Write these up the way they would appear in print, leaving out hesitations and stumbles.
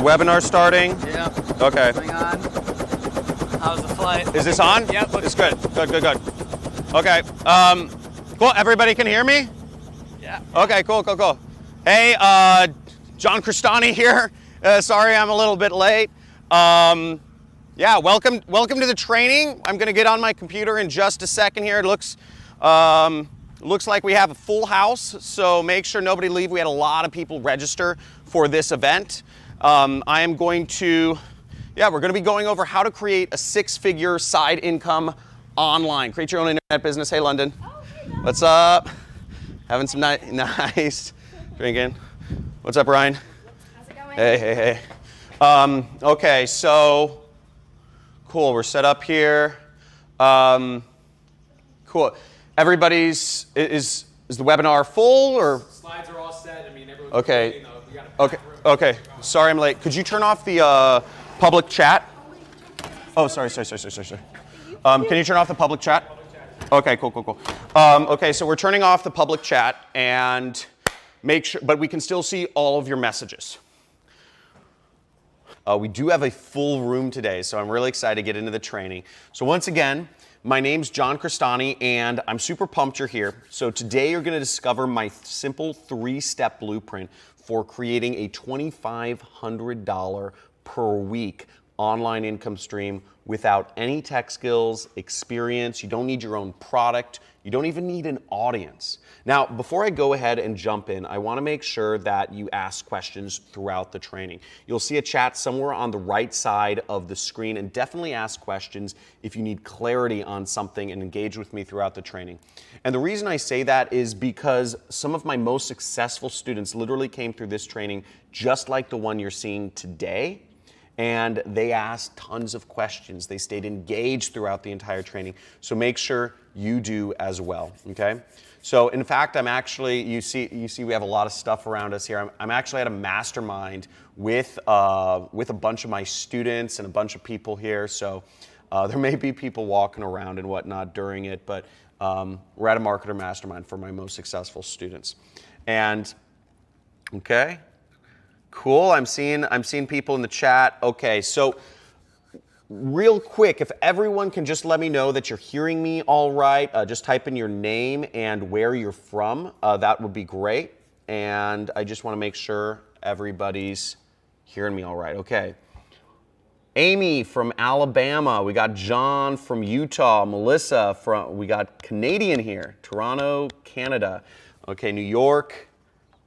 the webinar starting? Yeah. Okay. Hang on. How's the flight? Is this on? Yep. It's good. Good. Okay. Cool. Everybody can hear me? Yeah. Okay, cool. Hey, John Cristani here. Sorry I'm a little bit late. Yeah, welcome to the training. I'm gonna get on my computer in just a second here. It looks like we have a full house, so make sure nobody leave. We had a lot of people register for this event. We're gonna be going over how to create a 6-figure side income online. Create your own internet business. Hey, London. Oh, hey, Bob. What's up? Having some nice drinking. What's up, Ryan? How's it going? Hey. Okay, so cool. We're set up here. Cool. Everybody's is the webinar full or? Slides are all set. I mean, everyone's Okay. waiting, though. We got a packed room. Okay. Sorry, I'm late. Could you turn off the public chat? Oh, sorry. Can you turn off the public chat? Okay, cool. Okay, so we're turning off the public chat and make sure, but we can still see all of your messages. We do have a full room today, so I'm really excited to get into the training. So once again, my name's John Cristani, and I'm super pumped you're here. So today you're going to discover my simple 3-step blueprint for creating a $2,500 per week online income stream without any tech skills, experience. You don't need your own product. You don't even need an audience. Now, before I go ahead and jump in, I want to make sure that you ask questions throughout the training. You'll see a chat somewhere on the right side of the screen, and definitely ask questions if you need clarity on something, and engage with me throughout the training. And the reason I say that is because some of my most successful students literally came through this training just like the one you're seeing today. And they asked tons of questions. They stayed engaged throughout the entire training. So make sure you do as well, okay? So in fact, I'm actually, you see we have a lot of stuff around us here. I'm actually at a mastermind with a bunch of my students and a bunch of people here. So there may be people walking around and whatnot during it, but we're at a marketer mastermind for my most successful students. And, okay. Cool, I'm seeing people in the chat. Okay, so real quick, if everyone can just let me know that you're hearing me all right, just type in your name and where you're from, that would be great. And I just want to make sure everybody's hearing me all right. Okay. Amy from Alabama, we got John from Utah, Melissa we got Canadian here, Toronto, Canada. Okay, New York,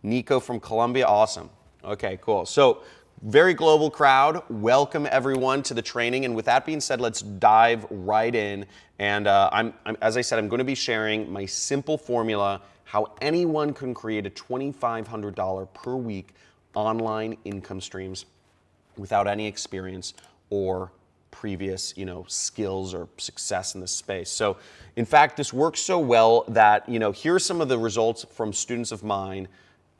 Nico from Colombia, awesome. Okay, cool. So very global crowd. Welcome everyone to the training. And with that being said, let's dive right in. And as I said, I'm going to be sharing my simple formula, how anyone can create a $2,500 per week online income streams without any experience or previous, skills or success in this space. So in fact, this works so well that, here's some of the results from students of mine.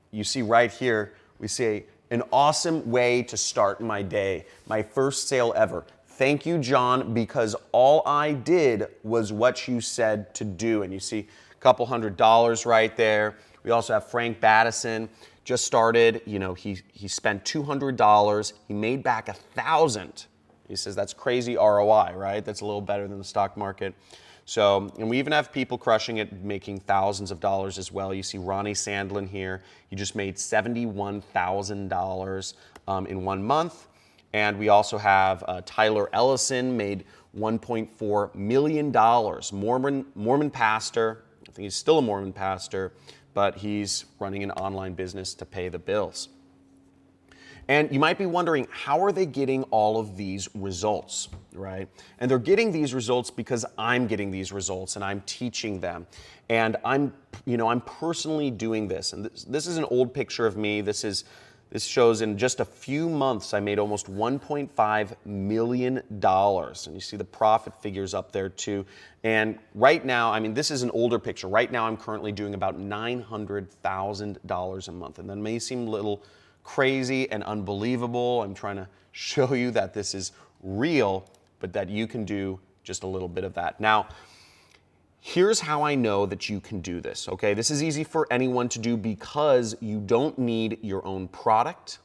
You see right here, we say, an awesome way to start my day. My first sale ever. Thank you, John, because all I did was what you said to do. And you see a couple $100 right there. We also have Frank Battison, just started. He spent $200. He made back $1,000. He says that's crazy ROI, right? That's a little better than the stock market. So, and we even have people crushing it, making thousands of dollars as well. You see Ronnie Sandlin here. He just made $71,000 in 1 month. And we also have Tyler Ellison, made $1.4 million. Mormon pastor. I think he's still a Mormon pastor, but he's running an online business to pay the bills. And you might be wondering, how are they getting all of these results, right? And they're getting these results because I'm getting these results and I'm teaching them. And I'm personally doing this. And this is an old picture of me. This shows in just a few months, I made almost $1.5 million. And you see the profit figures up there too. And right now, this is an older picture. Right now, I'm currently doing about $900,000 a month. And that may seem a little crazy and unbelievable. I'm trying to show you that this is real, but that you can do just a little bit of that. Now, here's how I know that you can do this, okay? This is easy for anyone to do because you don't need your own product.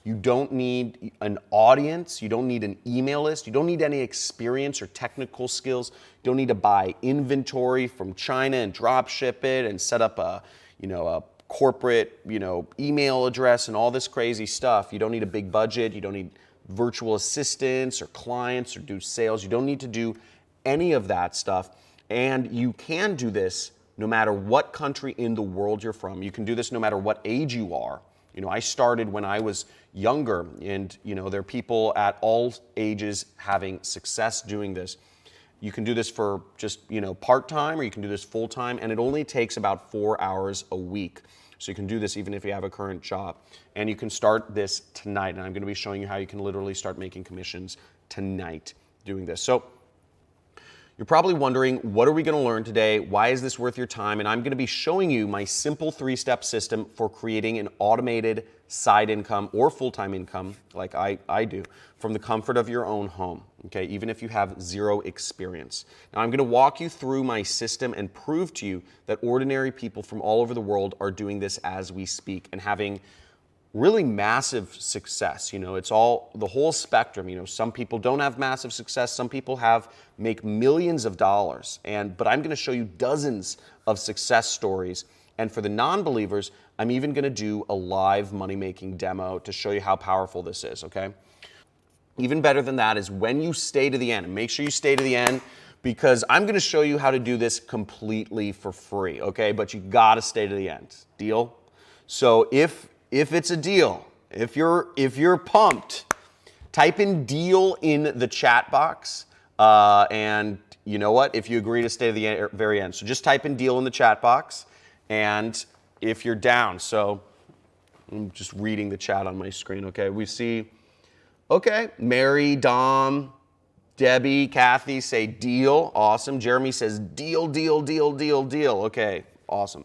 You don't need an audience. You don't need an email list. You don't need any experience or technical skills. You don't need to buy inventory from China and drop ship it and set up a corporate, email address and all this crazy stuff. You don't need a big budget. You don't need virtual assistants or clients or do sales. You don't need to do any of that stuff. And you can do this no matter what country in the world you're from. You can do this no matter what age you are. I started when I was younger, and there are people at all ages having success doing this. You can do this for just part-time, or you can do this full-time, and it only takes about 4 hours a week. So you can do this even if you have a current job. And you can start this tonight, and I'm going to be showing you how you can literally start making commissions tonight doing this. So you're probably wondering, what are we going to learn today? Why is this worth your time? And I'm going to be showing you my simple 3-step system for creating an automated side income or full-time income, like I do, from the comfort of your own home, okay, even if you have zero experience. Now, I'm going to walk you through my system and prove to you that ordinary people from all over the world are doing this as we speak and having really massive success. It's all the whole spectrum. Some people don't have massive success. Some people make millions of dollars. But I'm going to show you dozens of success stories. And for the non-believers, I'm even going to do a live money-making demo to show you how powerful this is, okay? Even better than that is when you stay to the end, and make sure you stay to the end, because I'm going to show you how to do this completely for free, okay? But you got to stay to the end. Deal? So if it's a deal, if you're pumped, type in deal in the chat box. And you know what? If you agree to stay to the very end. So just type in deal in the chat box. And if you're down, so I'm just reading the chat on my screen, okay? We see, okay, Mary, Dom, Debbie, Kathy say deal. Awesome. Jeremy says deal, deal, deal, deal, deal. Okay, awesome.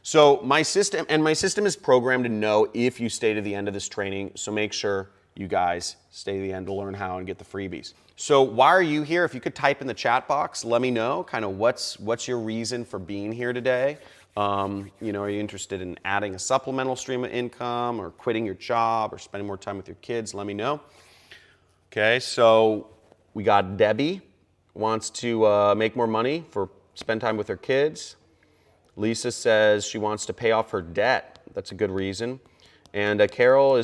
So my system is programmed to know if you stay to the end of this training, so make sure you guys stay to the end to learn how and get the freebies. So why are you here? If you could type in the chat box, let me know kind of what's your reason for being here today. Are you interested in adding a supplemental stream of income or quitting your job or spending more time with your kids? Let me know. Okay, so we got Debbie wants to make more money for spend time with her kids. Lisa says she wants to pay off her debt. That's a good reason. And Carol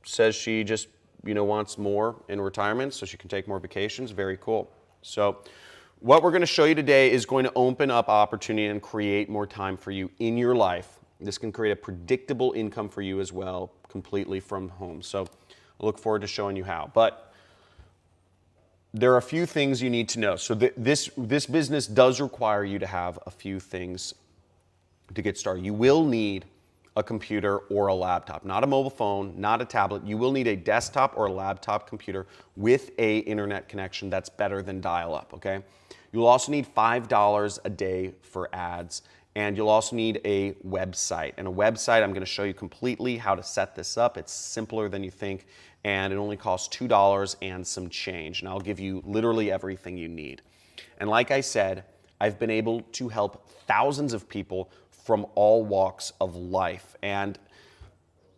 says she just wants more in retirement so she can take more vacations. Very cool. So what we're going to show you today is going to open up opportunity and create more time for you in your life. This can create a predictable income for you as well, completely from home. So I look forward to showing you how. But there are a few things you need to know. So this business does require you to have a few things to get started. You will need a computer or a laptop, not a mobile phone, not a tablet. You will need a desktop or a laptop computer with a internet connection that's better than dial-up, okay? You'll also need $5 a day for ads, and you'll also need a website. And a website, I'm gonna show you completely how to set this up. It's simpler than you think, and it only costs $2 and some change. And I'll give you literally everything you need. And like I said, I've been able to help thousands of people from all walks of life. And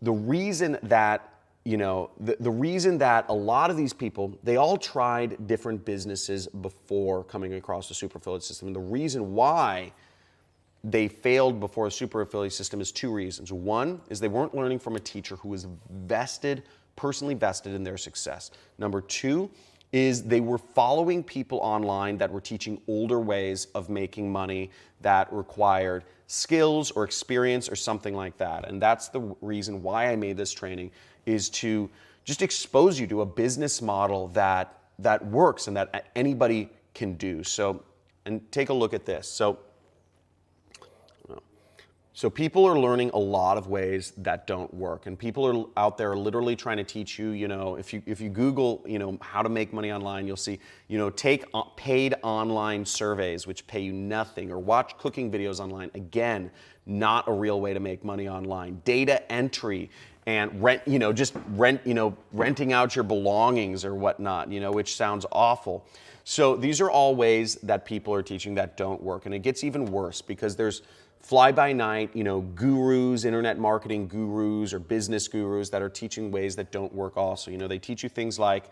the reason that, the reason that a lot of these people, they all tried different businesses before coming across the super affiliate system. And the reason why they failed before a super affiliate system is 2 reasons. One is they weren't learning from a teacher who was personally vested in their success. Number 2 is they were following people online that were teaching older ways of making money that required skills or experience or something like that. And that's the reason why I made this training, is to just expose you to a business model that works and that anybody can do. So, and take a look at this. So people are learning a lot of ways that don't work, and people are out there literally trying to teach you, if you Google, how to make money online, you'll see, take paid online surveys which pay you nothing, or watch cooking videos online. Again, not a real way to make money online. Data entry and renting out your belongings or whatnot, which sounds awful. So these are all ways that people are teaching that don't work, and it gets even worse because there's fly-by-night, gurus, internet marketing gurus or business gurus that are teaching ways that don't work also. They teach you things like,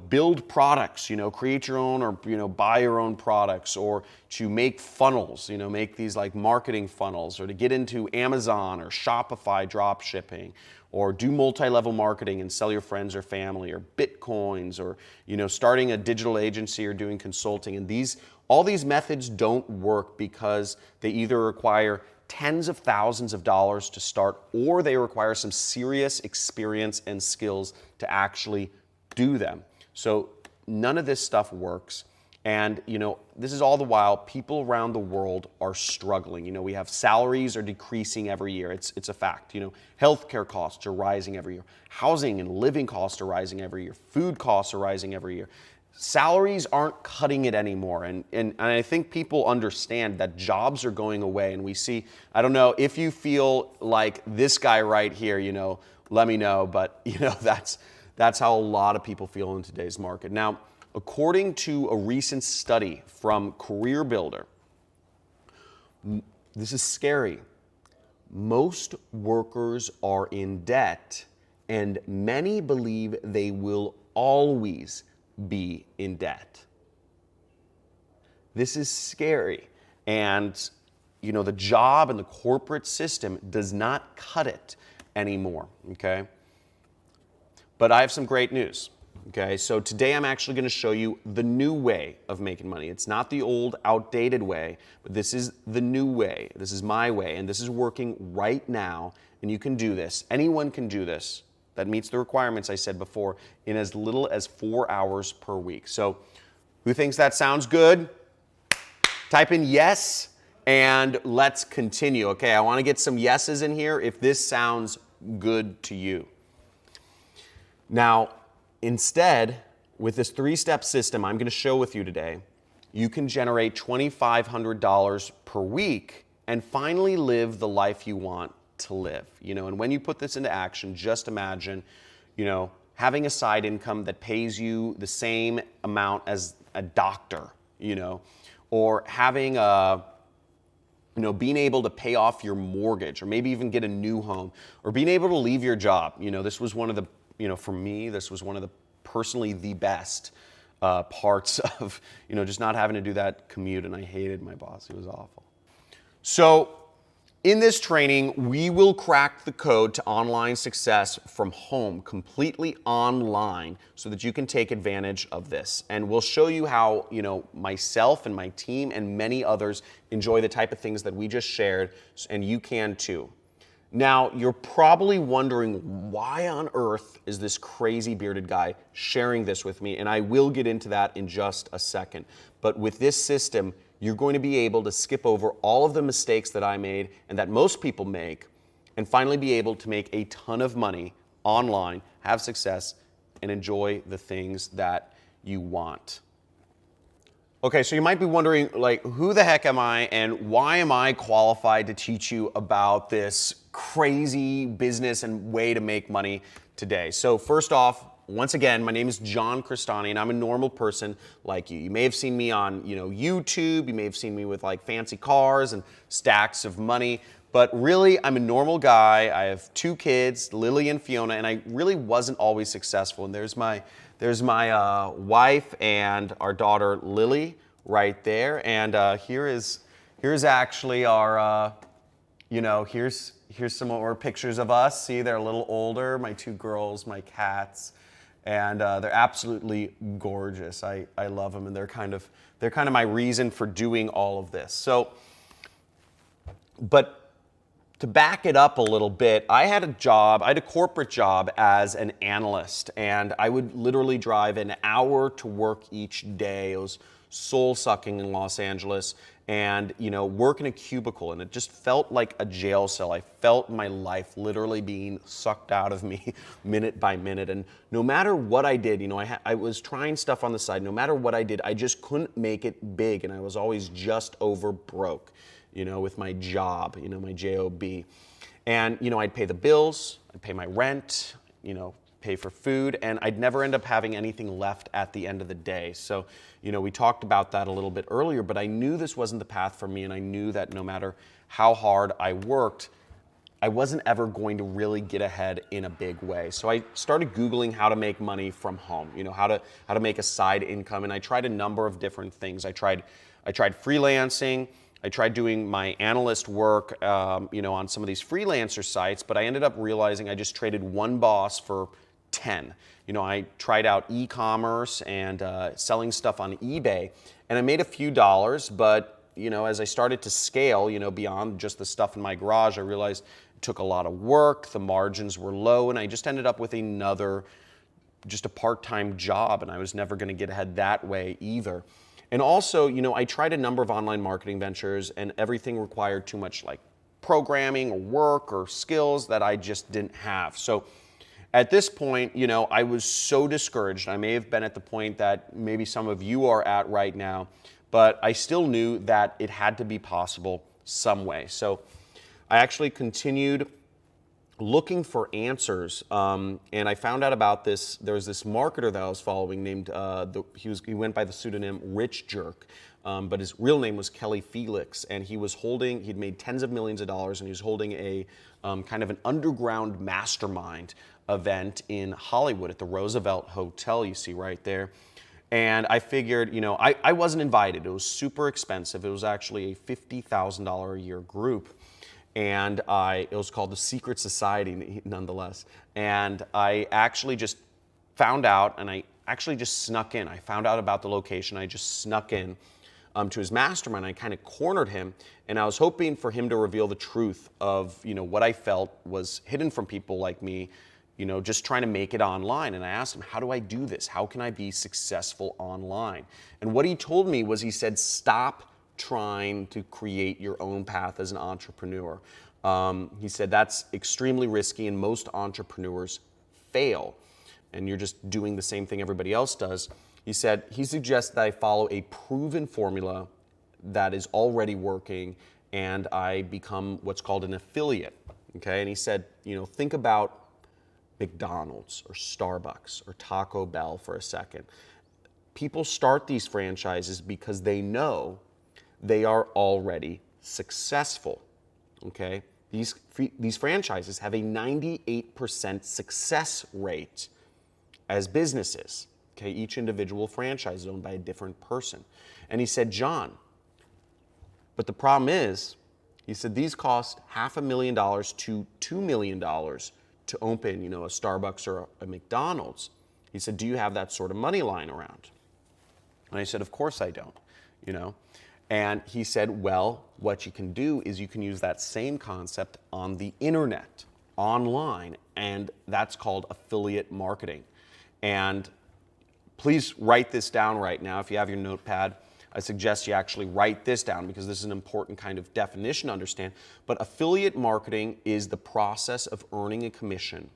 build products, create your own or, buy your own products, or to make funnels, make these like marketing funnels, or to get into Amazon or Shopify drop shipping, or do multi-level marketing and sell your friends or family, or Bitcoins, or, starting a digital agency or doing consulting. And all these methods don't work because they either require tens of thousands of dollars to start, or they require some serious experience and skills to actually do them. So none of this stuff works. And, this is all the while people around the world are struggling. We have salaries are decreasing every year. It's a fact. Healthcare costs are rising every year. Housing and living costs are rising every year. Food costs are rising every year. Salaries aren't cutting it anymore. And I think people understand that jobs are going away. And we see, I don't know if you feel like this guy right here, let me know. But, that's how a lot of people feel in today's market. Now, according to a recent study from Career Builder, this is scary. Most workers are in debt, and many believe they will always be in debt. This is scary. And, the job and the corporate system does not cut it anymore, okay? But I have some great news, okay? So today I'm actually gonna show you the new way of making money. It's not the old, outdated way, but this is the new way. This is my way, and this is working right now, and you can do this. Anyone can do this. That meets the requirements I said before in as little as 4 hours per week. So who thinks that sounds good? Type in yes, and let's continue, okay? I wanna get some yeses in here if this sounds good to you. Now, instead, with this 3-step system I'm going to show with you today, you can generate $2,500 per week and finally live the life you want to live. And when you put this into action, just imagine, having a side income that pays you the same amount as a doctor, or having being able to pay off your mortgage, or maybe even get a new home, or being able to leave your job. This was one of the for me, this was one of the personally the best parts of, just not having to do that commute. And I hated my boss. He was awful. So in this training, we will crack the code to online success from home, completely online, so that you can take advantage of this. And we'll show you how, myself and my team and many others enjoy the type of things that we just shared, and you can too. Now, you're probably wondering, why on earth is this crazy bearded guy sharing this with me? And I will get into that in just a second. But with this system, you're going to be able to skip over all of the mistakes that I made and that most people make, and finally be able to make a ton of money online, have success, and enjoy the things that you want. Okay, so you might be wondering, who the heck am I and why am I qualified to teach you about this crazy business and way to make money today? So first off, once again, my name is John Cristani, and I'm a normal person like you. You may have seen me on, YouTube. You may have seen me with fancy cars and stacks of money. But really, I'm a normal guy. I have 2 kids, Lily and Fiona, and I really wasn't always successful. And there's my wife and our daughter Lily right there. And here's actually our, here's some more pictures of us. See, they're a little older. My 2 girls, my cats, and they're absolutely gorgeous. I love them, and they're kind of my reason for doing all of this. So, but to back it up a little bit, I had a corporate job as an analyst, and I would literally drive an hour to work each day. It was soul-sucking in Los Angeles, and work in a cubicle, and it just felt like a jail cell. I felt my life literally being sucked out of me minute by minute, and no matter what I did, I was trying stuff on the side. No matter what I did, I just couldn't make it big, and I was always just over broke. With my job, my job. And, I'd pay the bills, I'd pay my rent, pay for food, and I'd never end up having anything left at the end of the day. So, we talked about that a little bit earlier, but I knew this wasn't the path for me, and I knew that no matter how hard I worked, I wasn't ever going to really get ahead in a big way. So I started Googling how to make money from home, how to make a side income, and I tried a number of different things. I tried freelancing. I tried doing my analyst work, on some of these freelancer sites, but I ended up realizing I just traded one boss for 10. I tried out e-commerce and selling stuff on eBay, and I made a few dollars, but, as I started to scale, beyond just the stuff in my garage, I realized it took a lot of work, the margins were low, and I just ended up with just a part-time job, and I was never gonna get ahead that way either. And also, I tried a number of online marketing ventures, and everything required too much like programming or work or skills that I just didn't have. So at this point, I was so discouraged. I may have been at the point that maybe some of you are at right now, but I still knew that it had to be possible some way. So I actually continued looking for answers, and I found out about this. There was this marketer that I was following named, he went by the pseudonym Rich Jerk, but his real name was Kelly Felix, and he'd made tens of millions of dollars, and he was holding a kind of an underground mastermind event in Hollywood at the Roosevelt Hotel, you see right there. And I figured, I wasn't invited. It was super expensive. It was actually a $50,000 a year group. And it was called the Secret Society, nonetheless. And I actually just found out, and I actually just snuck in. I found out about the location. I just snuck in to his mastermind. I kind of cornered him, and I was hoping for him to reveal the truth of what I felt was hidden from people like me, just trying to make it online. And I asked him, how do I do this? How can I be successful online? And what he told me was, he said, stop trying to create your own path as an entrepreneur. He said that's extremely risky, and most entrepreneurs fail, and you're just doing the same thing everybody else does. He said he suggests that I follow a proven formula that is already working, and I become what's called an affiliate. Okay, and he said, think about McDonald's or Starbucks or Taco Bell for a second. People start these franchises because they know they are already successful, okay? These franchises have a 98% success rate as businesses, okay? Each individual franchise is owned by a different person. And he said, John, but the problem is, he said, these cost $500,000 to $2 million to open, a Starbucks or a McDonald's. He said, do you have that sort of money lying around? And I said, of course I don't, And he said, well, what you can do is you can use that same concept on the internet, online, and that's called affiliate marketing. And please write this down right now. If you have your notepad, I suggest you actually write this down, because this is an important kind of definition to understand. But affiliate marketing is the process of earning a commission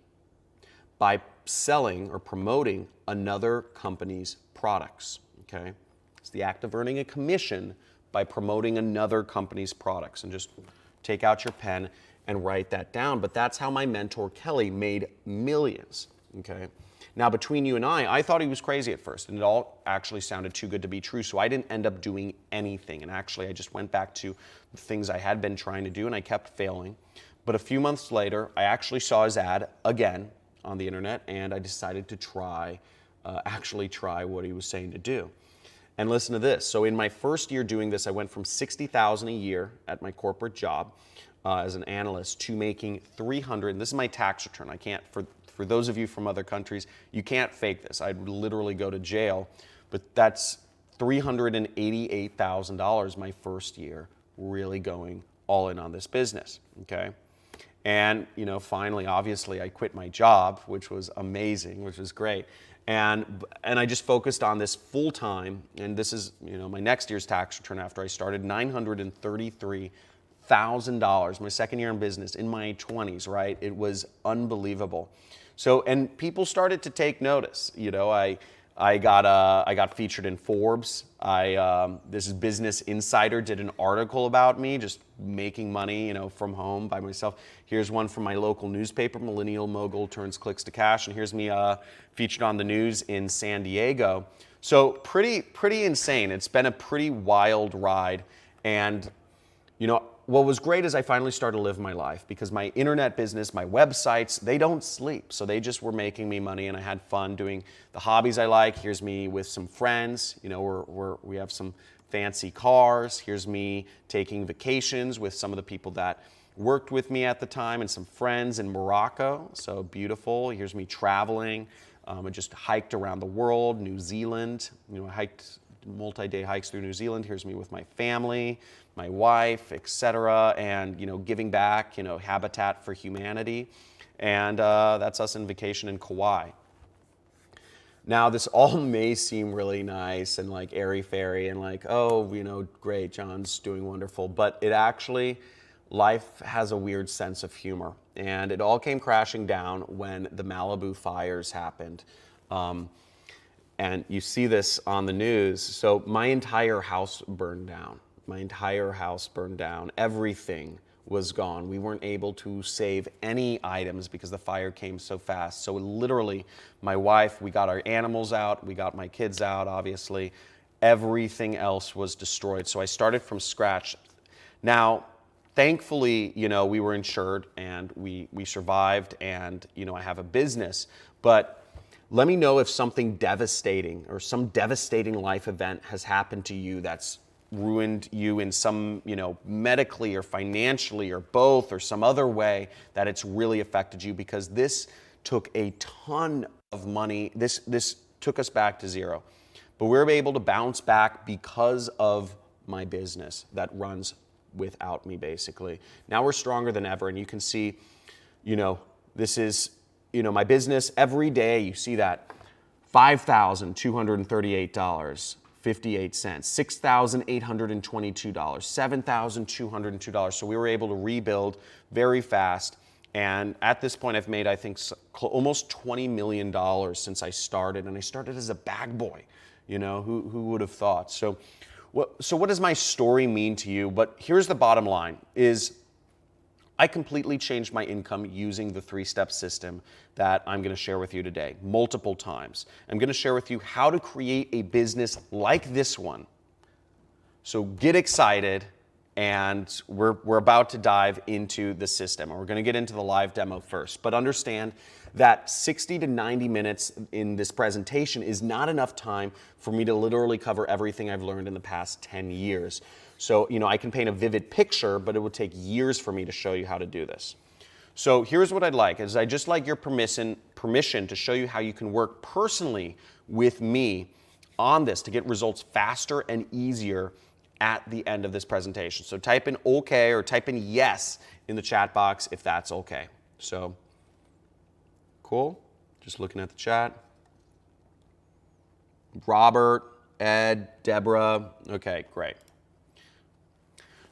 by selling or promoting another company's products, okay? It's the act of earning a commission by promoting another company's products. And just take out your pen and write that down. But that's how my mentor Kelly made millions, okay? Now, between you and I thought he was crazy at first, and it all actually sounded too good to be true, so I didn't end up doing anything. And actually, I just went back to the things I had been trying to do, and I kept failing. But a few months later, I actually saw his ad again on the internet, and I decided to actually try what he was saying to do. And listen to this. So in my first year doing this, I went from $60,000 a year at my corporate job as an analyst to making $300,000. And this is my tax return. I can't, for those of you from other countries, you can't fake this. I'd literally go to jail. But that's $388,000 my first year, really going all in on this business, okay? And, finally, obviously, I quit my job, which was amazing, which was great. And I just focused on this full time, and this is, my next year's tax return after I started, $933,000, my second year in business, in my 20s, right? It was unbelievable. So, and people started to take notice. I got featured in Forbes. This is Business Insider did an article about me, just making money, from home by myself. Here's one from my local newspaper, Millennial Mogul Turns Clicks to Cash, and here's me featured on the news in San Diego. So pretty insane. It's been a pretty wild ride, and what was great is I finally started to live my life because my internet business, my websites, they don't sleep. So they just were making me money, and I had fun doing the hobbies I like. Here's me with some friends. We have some fancy cars. Here's me taking vacations with some of the people that worked with me at the time and some friends in Morocco. So beautiful. Here's me traveling. I just hiked around the world, New Zealand. I hiked multi-day hikes through New Zealand. Here's me with my family, my wife, etc., and giving back, Habitat for Humanity, and that's us in vacation in Kauai. Now, this all may seem really nice and like airy-fairy and like, oh, great, John's doing wonderful, but it actually, life has a weird sense of humor, and it all came crashing down when the Malibu fires happened. And you see this on the news. So my entire house burned down. My entire house burned down. Everything was gone. We weren't able to save any items because the fire came so fast. So literally, my wife, we got our animals out, we got my kids out, obviously. Everything else was destroyed. So I started from scratch. Now, thankfully, we were insured and we survived, and I have a business. But let me know if something devastating or some devastating life event has happened to you that's ruined you in some, medically or financially or both or some other way that it's really affected you, because this took a ton of money. This took us back to zero. But we were able to bounce back because of my business that runs without me, basically. Now we're stronger than ever, and you can see, this is my business every day. You see that $5,238.58, $6,822, $7,202. So we were able to rebuild very fast. And at this point, I've made, I think, almost $20 million since I started. And I started as a bag boy. Who would have thought? So what does my story mean to you? But here's the bottom line is, I completely changed my income using the 3-step system that I'm going to share with you today, multiple times. I'm going to share with you how to create a business like this one. So get excited, and we're about to dive into the system. And we're going to get into the live demo first. But understand that 60 to 90 minutes in this presentation is not enough time for me to literally cover everything I've learned in the past 10 years. So, I can paint a vivid picture, but it would take years for me to show you how to do this. So here's what I'd like, is I'd just like your permission to show you how you can work personally with me on this to get results faster and easier at the end of this presentation. So type in okay or type in yes in the chat box if that's okay. So, cool. Just looking at the chat. Robert, Ed, Deborah. Okay, great.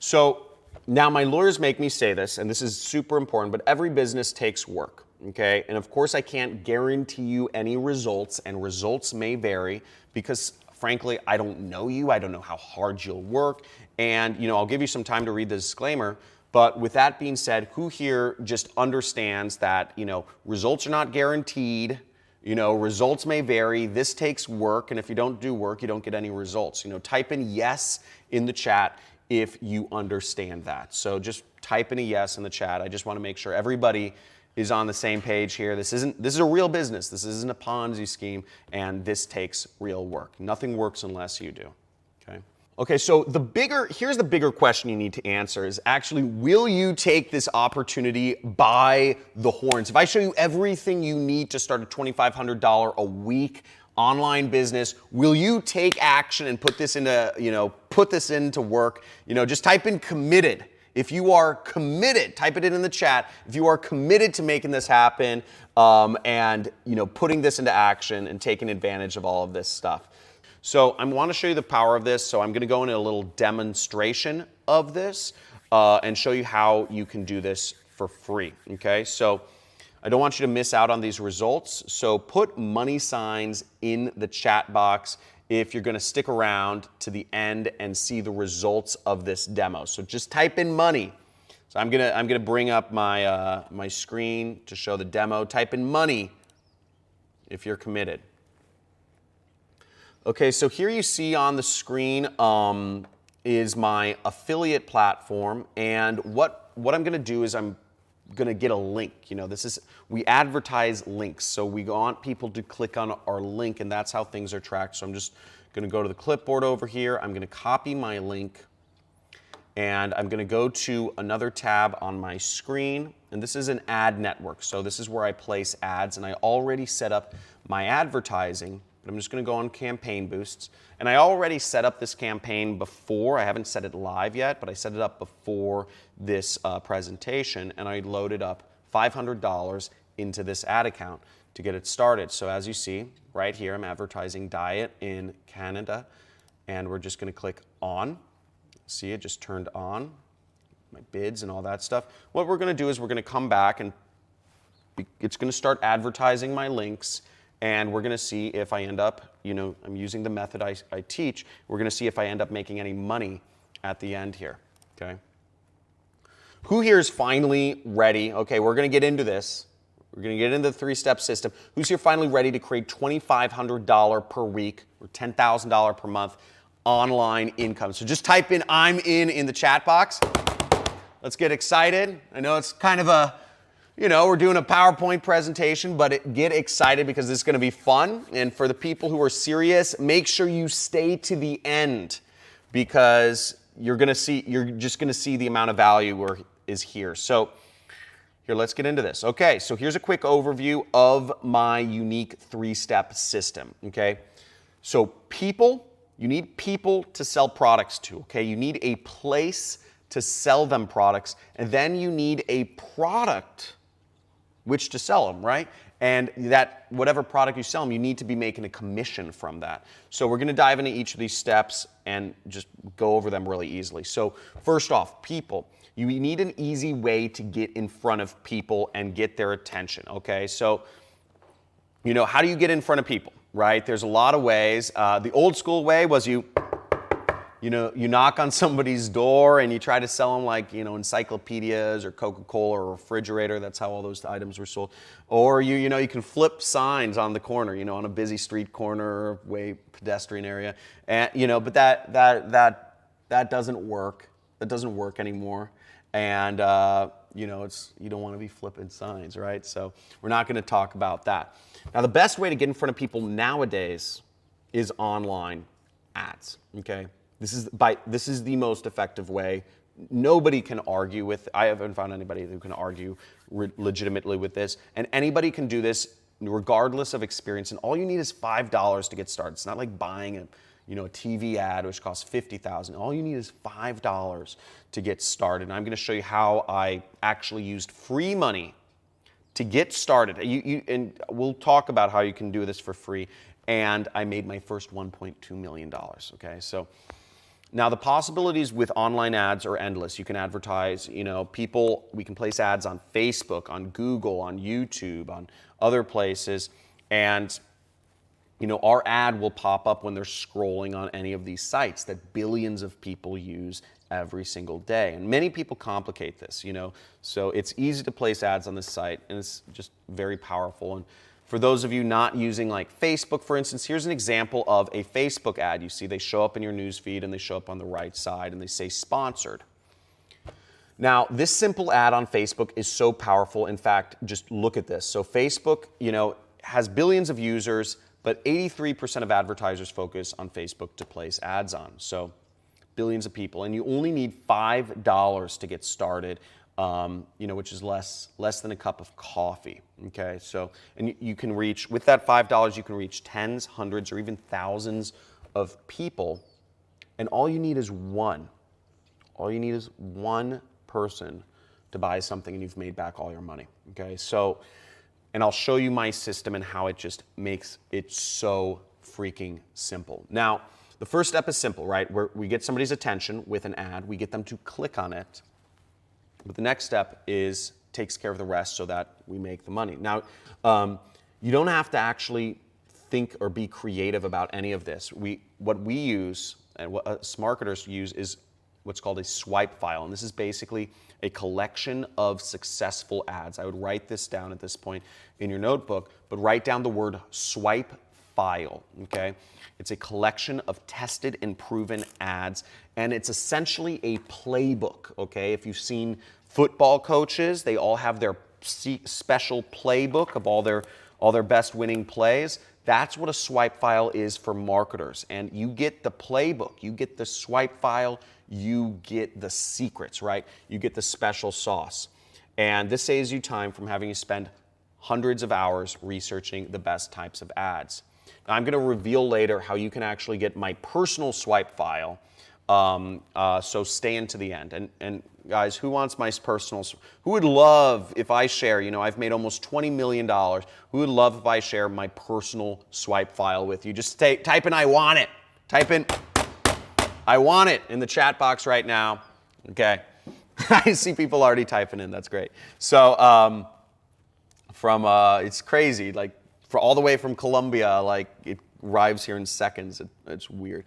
So now my lawyers make me say this, and this is super important, but every business takes work, okay? And of course I can't guarantee you any results, and results may vary because frankly, I don't know you, I don't know how hard you'll work, and I'll give you some time to read the disclaimer, but with that being said, who here just understands that, results are not guaranteed, results may vary, this takes work, and if you don't do work, you don't get any results. Type in yes in the chat if you understand that. So just type in a yes in the chat. I just want to make sure everybody is on the same page here. This is a real business. This isn't a Ponzi scheme, and this takes real work. Nothing works unless you do. Okay, so here's the bigger question you need to answer is actually, will you take this opportunity by the horns? If I show you everything you need to start a $2,500 a week online business, will you take action and put this into work? Just type in committed. If you are committed, type it in the chat. If you are committed to making this happen, and putting this into action and taking advantage of all of this stuff. So I want to show you the power of this. So I'm going to go into a little demonstration of this and show you how you can do this for free. Okay, so I don't want you to miss out on these results. So put money signs in the chat box if you're going to stick around to the end and see the results of this demo. So just type in money. So I'm gonna bring up my my screen to show the demo. Type in money if you're committed. Okay, so here you see on the screen is my affiliate platform, and what I'm going to do is I'm going to get a link. You know, we advertise links, so we want people to click on our link, and that's how things are tracked. So I'm just going to go to the clipboard over here. I'm going to copy my link, and I'm going to go to another tab on my screen, and this is an ad network. So this is where I place ads, and I already set up my advertising. But I'm just going to go on campaign boosts. And I already set up this campaign before. I haven't set it live yet, but I set it up before this presentation. And I loaded up $500 into this ad account to get it started. So as you see, right here, I'm advertising diet in Canada. And we're just going to click on. See, it just turned on. My bids and all that stuff. What we're going to do is we're going to come back, and it's going to start advertising my links. And we're going to see if I end up, you know, I'm using the method I teach. We're going to see if I end up making any money at the end here, okay? Who here is finally ready? Okay, we're going to get into this. We're going to get into the three-step system. Who's here finally ready to create $2,500 per week or $10,000 per month online income? So just type in "I'm in" the chat box. Let's get excited. I know it's kind of a, you know, we're doing a PowerPoint presentation, but get excited because this is going to be fun. And for the people who are serious, make sure you stay to the end because you're just going to see the amount of value is here. So here, let's get into this. Okay, so here's a quick overview of my unique three-step system, okay? So you need people to sell products to, okay? You need a place to sell them products, and then you need a product which to sell them, right? And that whatever product you sell them, you need to be making a commission from that. So we're going to dive into each of these steps and just go over them really easily. So first off, people. You need an easy way to get in front of people and get their attention, okay? So, you know, how do you get in front of people, right? There's a lot of ways. The old school way was you knock on somebody's door and you try to sell them, like, you know, encyclopedias or Coca-Cola or a refrigerator. That's how all those items were sold. Or you can flip signs on the corner, you know, on a busy street corner, way pedestrian area, and you know, but that doesn't work. That doesn't work anymore. And you know, you don't want to be flipping signs, right? So we're not going to talk about that. Now, the best way to get in front of people nowadays is online ads. Okay. This is the most effective way. Nobody can argue with. I haven't found anybody who can argue legitimately with this. And anybody can do this regardless of experience. And all you need is $5 to get started. It's not like buying a TV ad which costs $50,000. All you need is $5 to get started. And I'm going to show you how I actually used free money to get started. And we'll talk about how you can do this for free. And I made my first $1.2 million. Okay, so. Now, the possibilities with online ads are endless. You can advertise, you know, we can place ads on Facebook, on Google, on YouTube, on other places. And, you know, our ad will pop up when they're scrolling on any of these sites that billions of people use every single day. And many people complicate this, you know. So it's easy to place ads on this site, and it's just very powerful. And for those of you not using like Facebook, for instance, here's an example of a Facebook ad. You see they show up in your news feed and they show up on the right side and they say sponsored. Now, this simple ad on Facebook is so powerful. In fact, just look at this. So Facebook, you know, has billions of users, but 83% of advertisers focus on Facebook to place ads on. So billions of people, and you only need $5 to get started. You know, which is less than a cup of coffee, okay? So, and you can reach, with that $5, you can reach tens, hundreds, or even thousands of people, and all you need is one. All you need is one person to buy something, and you've made back all your money, okay? So, and I'll show you my system and how it just makes it so freaking simple. Now, the first step is simple, right? We get somebody's attention with an ad, we get them to click on it. But the next step is takes care of the rest so that we make the money. Now, you don't have to actually think or be creative about any of this. What we use and what us marketers use is what's called a swipe file. And this is basically a collection of successful ads. I would write this down at this point in your notebook, but write down the word swipe file, okay? It's a collection of tested and proven ads, and it's essentially a playbook, okay? If you've seen football coaches, they all have their special playbook of all their best winning plays. That's what a swipe file is for marketers. And you get the playbook, you get the swipe file, you get the secrets, right? You get the special sauce. And this saves you time from having to spend hundreds of hours researching the best types of ads. Now, I'm going to reveal later how you can actually get my personal swipe file. So stay into the end. And guys, who wants my personal? Who would love if I share? You know, I've made almost $20 million. Who would love if I share my personal swipe file with you? Just type in "I want it." Type in "I want it" in the chat box right now. Okay, I see people already typing in. That's great. So it's crazy. Like for all the way from Colombia, like it arrives here in seconds. It's weird.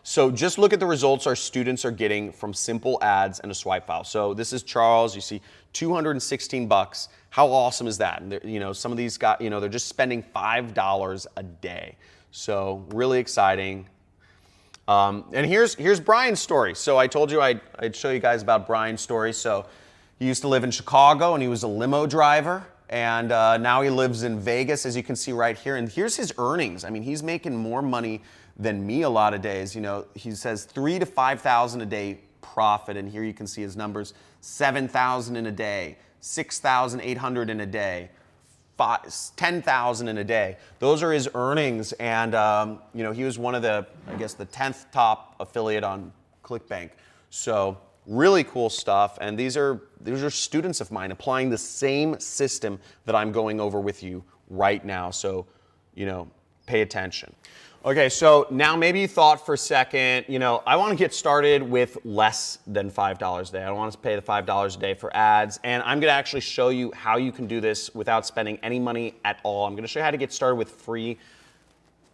So just look at the results our students are getting from simple ads and a swipe file. So this is Charles. You see $216. How awesome is that? And you know, some of these guys, you know, they're just spending $5 a day. So really exciting. And here's Brian's story. So I told you I'd show you guys about Brian's story. So he used to live in Chicago and he was a limo driver. And now he lives in Vegas, as you can see right here. And here's his earnings. I mean, he's making more money than me a lot of days. You know, he says $3,000 to $5,000 a day profit. And here you can see his numbers: $7,000 in a day, $6,800 in a day, $10,000 in a day. Those are his earnings. And you know, he was one of the, I guess, the 10th top affiliate on ClickBank. So really cool stuff. And these are students of mine applying the same system that I'm going over with you right now. So, you know, pay attention. Okay, so now maybe you thought for a second, you know, I want to get started with less than $5 a day. I don't want to pay the $5 a day for ads. And I'm going to actually show you how you can do this without spending any money at all. I'm going to show you how to get started with free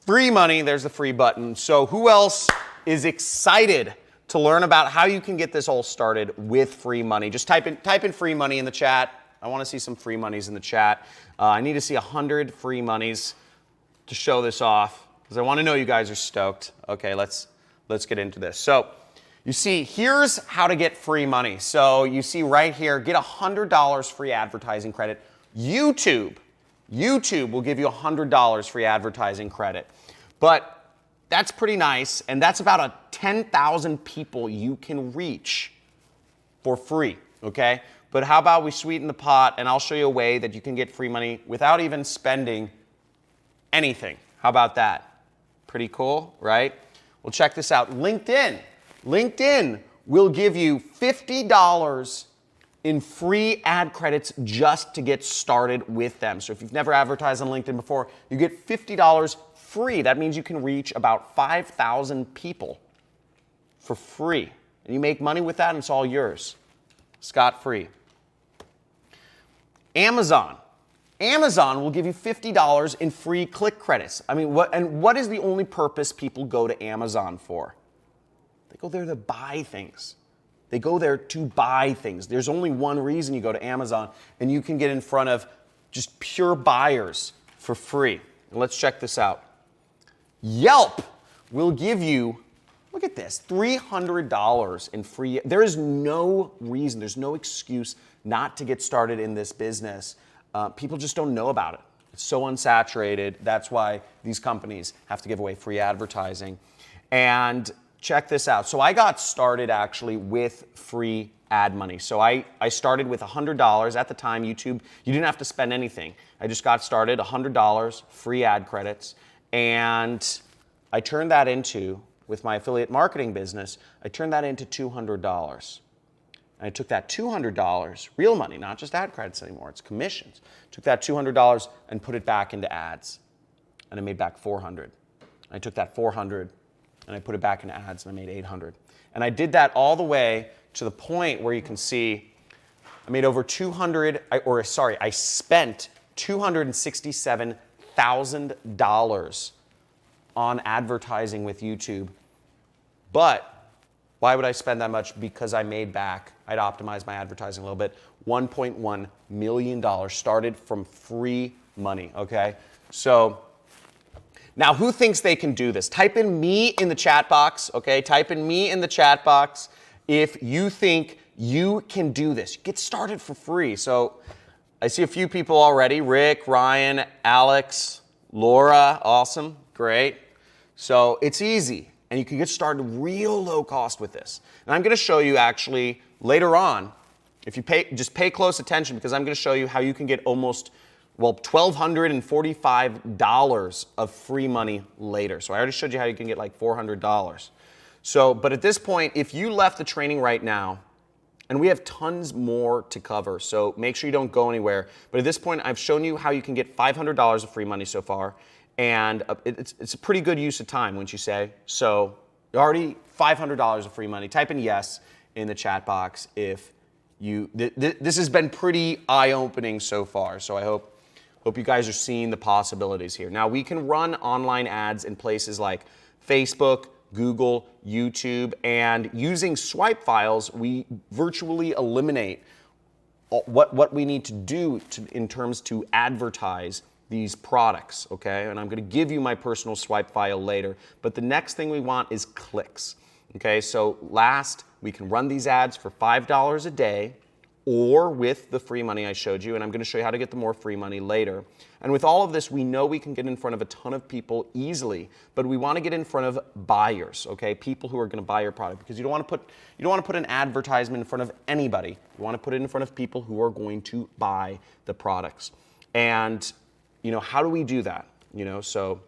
money. There's the free button. So who else is excited to learn about how you can get this all started with free money? Just type in free money in the chat. I want to see some free monies in the chat. I need to see 100 free monies to show this off because I want to know you guys are stoked. Okay, let's get into this. So you see, here's how to get free money. So you see right here, get $100 free advertising credit. YouTube will give you $100 free advertising credit. But that's pretty nice, and that's about 10,000 people you can reach for free, okay? But how about we sweeten the pot, and I'll show you a way that you can get free money without even spending anything. How about that? Pretty cool, right? Well, check this out. LinkedIn will give you $50 in free ad credits just to get started with them. So if you've never advertised on LinkedIn before, you get $50 free. That means you can reach about 5,000 people for free. And you make money with that and it's all yours. Scot-free. Amazon will give you $50 in free click credits. I mean, what is the only purpose people go to Amazon for? They go there to buy things. They go there to buy things. There's only one reason you go to Amazon, and you can get in front of just pure buyers for free. And let's check this out. Yelp will give you, look at this, $300 in free. There is no reason, there's no excuse not to get started in this business. People just don't know about it. It's so unsaturated. That's why these companies have to give away free advertising. And check this out. So I got started actually with free ad money. So I started with $100 at the time. YouTube, you didn't have to spend anything. I just got started, $100 free ad credits. And I turned that into, with my affiliate marketing business, I turned that into $200. And I took that $200, real money, not just ad credits anymore, it's commissions. Took that $200 and put it back into ads. And I made back $400. I took that $400 and I put it back into ads and I made $800. And I did that all the way to the point where you can see I made over I spent $267,000 on advertising with YouTube. But why would I spend that much? Because I'd optimized my advertising a little bit. $1.1 million started from free money, okay? So now who thinks they can do this? Type in me in the chat box, okay? Type in me in the chat box if you think you can do this. Get started for free. So I see a few people already. Rick, Ryan, Alex, Laura, awesome, great. So it's easy, and you can get started real low cost with this. And I'm gonna show you actually later on, if you just pay close attention, because I'm gonna show you how you can get almost, $1,245 of free money later. So I already showed you how you can get like $400. So, but at this point, if you left the training right now, and we have tons more to cover, so make sure you don't go anywhere. But at this point, I've shown you how you can get $500 of free money so far, and it's a pretty good use of time, wouldn't you say? So already $500 of free money. Type in yes in the chat box if you, this has been pretty eye-opening so far, so I hope you guys are seeing the possibilities here. Now, we can run online ads in places like Facebook, Google, YouTube, and using swipe files, we virtually eliminate what we need to do in terms to advertise these products, okay? And I'm gonna give you my personal swipe file later, but the next thing we want is clicks, okay? So last, we can run these ads for $5 a day, or with the free money I showed you, and I'm gonna show you how to get the more free money later. And with all of this, we know we can get in front of a ton of people easily, but we wanna get in front of buyers, okay? People who are gonna buy your product, because you don't wanna put an advertisement in front of anybody. You wanna put it in front of people who are going to buy the products. And, how do we do that? So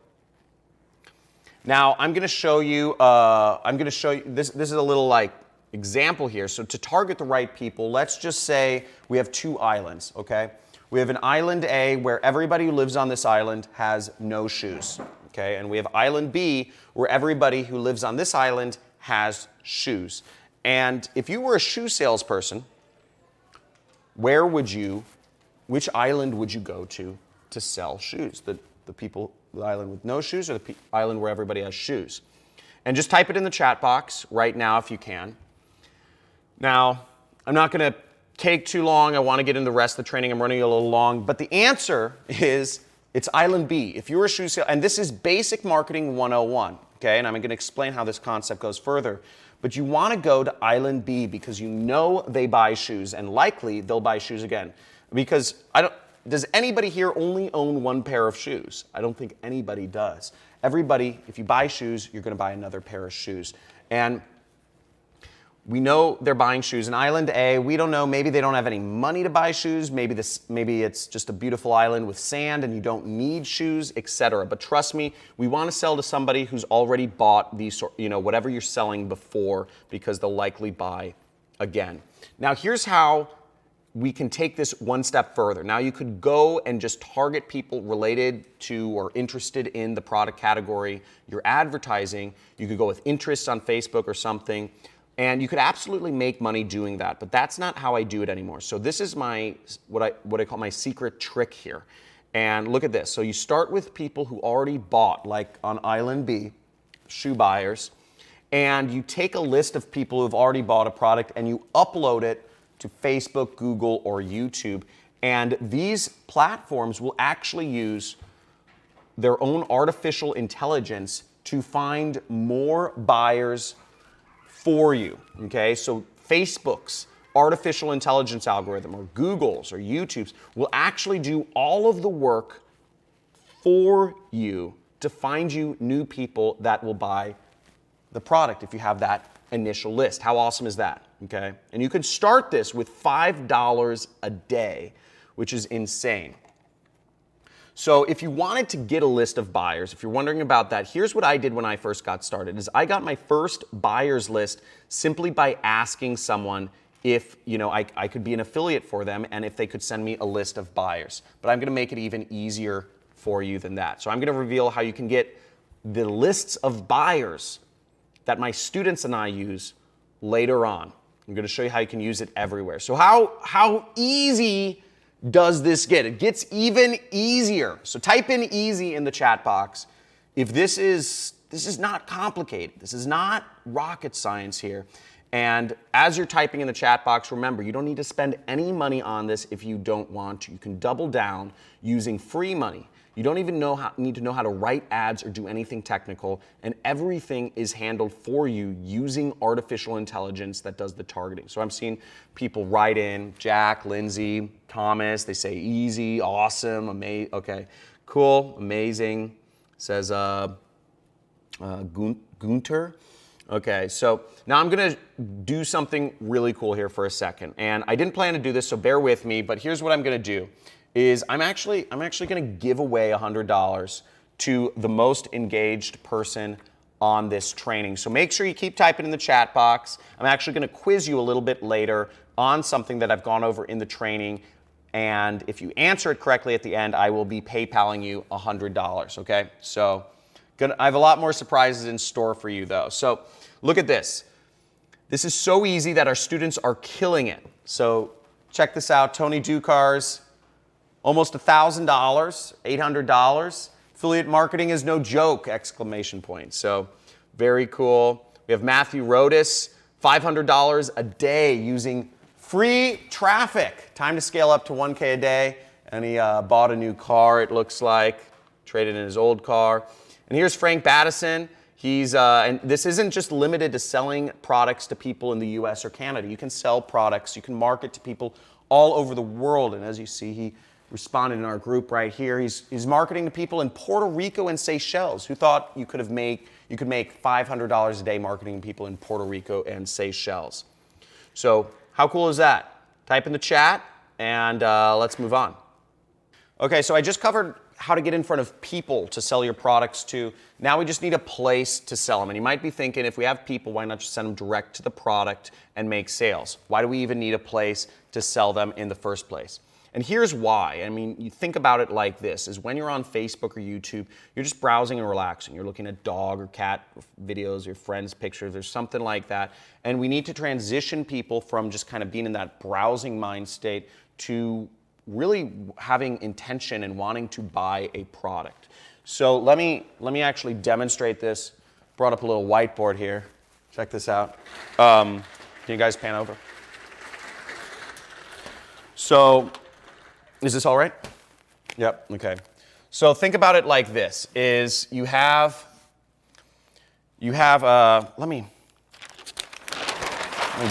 now I'm gonna show you, this is a little example here. So to target the right people, let's just say we have two islands, okay? We have an island A where everybody who lives on this island has no shoes, okay? And we have island B where everybody who lives on this island has shoes. And if you were a shoe salesperson, which island would you go to sell shoes? The island with no shoes, or the island where everybody has shoes? And just type it in the chat box right now if you can. Now, I'm not going to take too long. I want to get into the rest of the training. I'm running a little long. But the answer is, it's Island B. If you're a shoe sale, and this is Basic Marketing 101, okay? And I'm going to explain how this concept goes further. But you want to go to Island B because you know they buy shoes, and likely they'll buy shoes again. Because does anybody here only own one pair of shoes? I don't think anybody does. Everybody, if you buy shoes, you're going to buy another pair of shoes. And we know they're buying shoes. In Island A, we don't know, maybe they don't have any money to buy shoes, maybe it's just a beautiful island with sand and you don't need shoes, etc. But trust me, we want to sell to somebody who's already bought these, whatever you're selling before, because they'll likely buy again. Now here's how we can take this one step further. Now you could go and just target people related to or interested in the product category you're advertising. You could go with interests on Facebook or something. And you could absolutely make money doing that, but that's not how I do it anymore. So this is what I call my secret trick here. And look at this. So you start with people who already bought, like on Island B, shoe buyers, and you take a list of people who've already bought a product and you upload it to Facebook, Google, or YouTube. And these platforms will actually use their own artificial intelligence to find more buyers for you, okay? So Facebook's artificial intelligence algorithm, or Google's or YouTube's, will actually do all of the work for you to find you new people that will buy the product if you have that initial list. How awesome is that, okay? And you can start this with $5 a day, which is insane. So if you wanted to get a list of buyers, if you're wondering about that, here's what I did when I first got started, is I got my first buyers list simply by asking someone if I could be an affiliate for them and if they could send me a list of buyers. But I'm gonna make it even easier for you than that. So I'm gonna reveal how you can get the lists of buyers that my students and I use later on. I'm going to show you how you can use it everywhere. So how easy does this get? It gets even easier. So type in easy in the chat box. If this is not complicated. This is not rocket science here. And as you're typing in the chat box, remember, you don't need to spend any money on this if you don't want to. You can double down using free money. You don't even need to know how to write ads or do anything technical, and everything is handled for you using artificial intelligence that does the targeting. So I'm seeing people write in, Jack, Lindsay, Thomas, they say easy, awesome, amazing, okay, cool, amazing, says Gunter. Okay, so now I'm gonna do something really cool here for a second. And I didn't plan to do this, so bear with me, but here's what I'm gonna do. I'm actually gonna give away $100 to the most engaged person on this training. So make sure you keep typing in the chat box. I'm actually gonna quiz you a little bit later on something that I've gone over in the training. And if you answer it correctly at the end, I will be PayPaling you $100, okay? So I have a lot more surprises in store for you though. So look at this. This is so easy that our students are killing it. So check this out, Tony Ducars. Almost $1,000, $800. Affiliate marketing is no joke, exclamation point. So very cool. We have Matthew Rodas, $500 a day using free traffic. Time to scale up to 1K a day. And he bought a new car, it looks like. Traded in his old car. And here's Frank Battison. And this isn't just limited to selling products to people in the US or Canada. You can sell products, you can market to people all over the world. And as you see, he responded in our group right here. He's marketing to people in Puerto Rico and Seychelles. Who thought you could make $500 a day marketing to people in Puerto Rico and Seychelles? So how cool is that? Type in the chat and let's move on. Okay, so I just covered how to get in front of people to sell your products to. Now we just need a place to sell them. And you might be thinking, if we have people, why not just send them direct to the product and make sales? Why do we even need a place to sell them in the first place? And here's why. I mean, you think about it like this, is when you're on Facebook or YouTube, you're just browsing and relaxing. You're looking at dog or cat videos, your friends' pictures, or something like that. And we need to transition people from just kind of being in that browsing mind state to really having intention and wanting to buy a product. So let me actually demonstrate this. Brought up a little whiteboard here. Check this out. Can you guys pan over? So, is this all right? Yep, okay. So think about it like this, is you have let me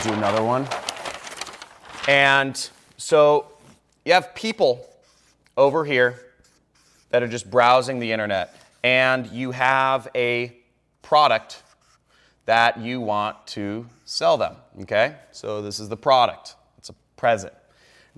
do another one. And so you have people over here that are just browsing the internet, and you have a product that you want to sell them, okay? So this is the product, it's a present.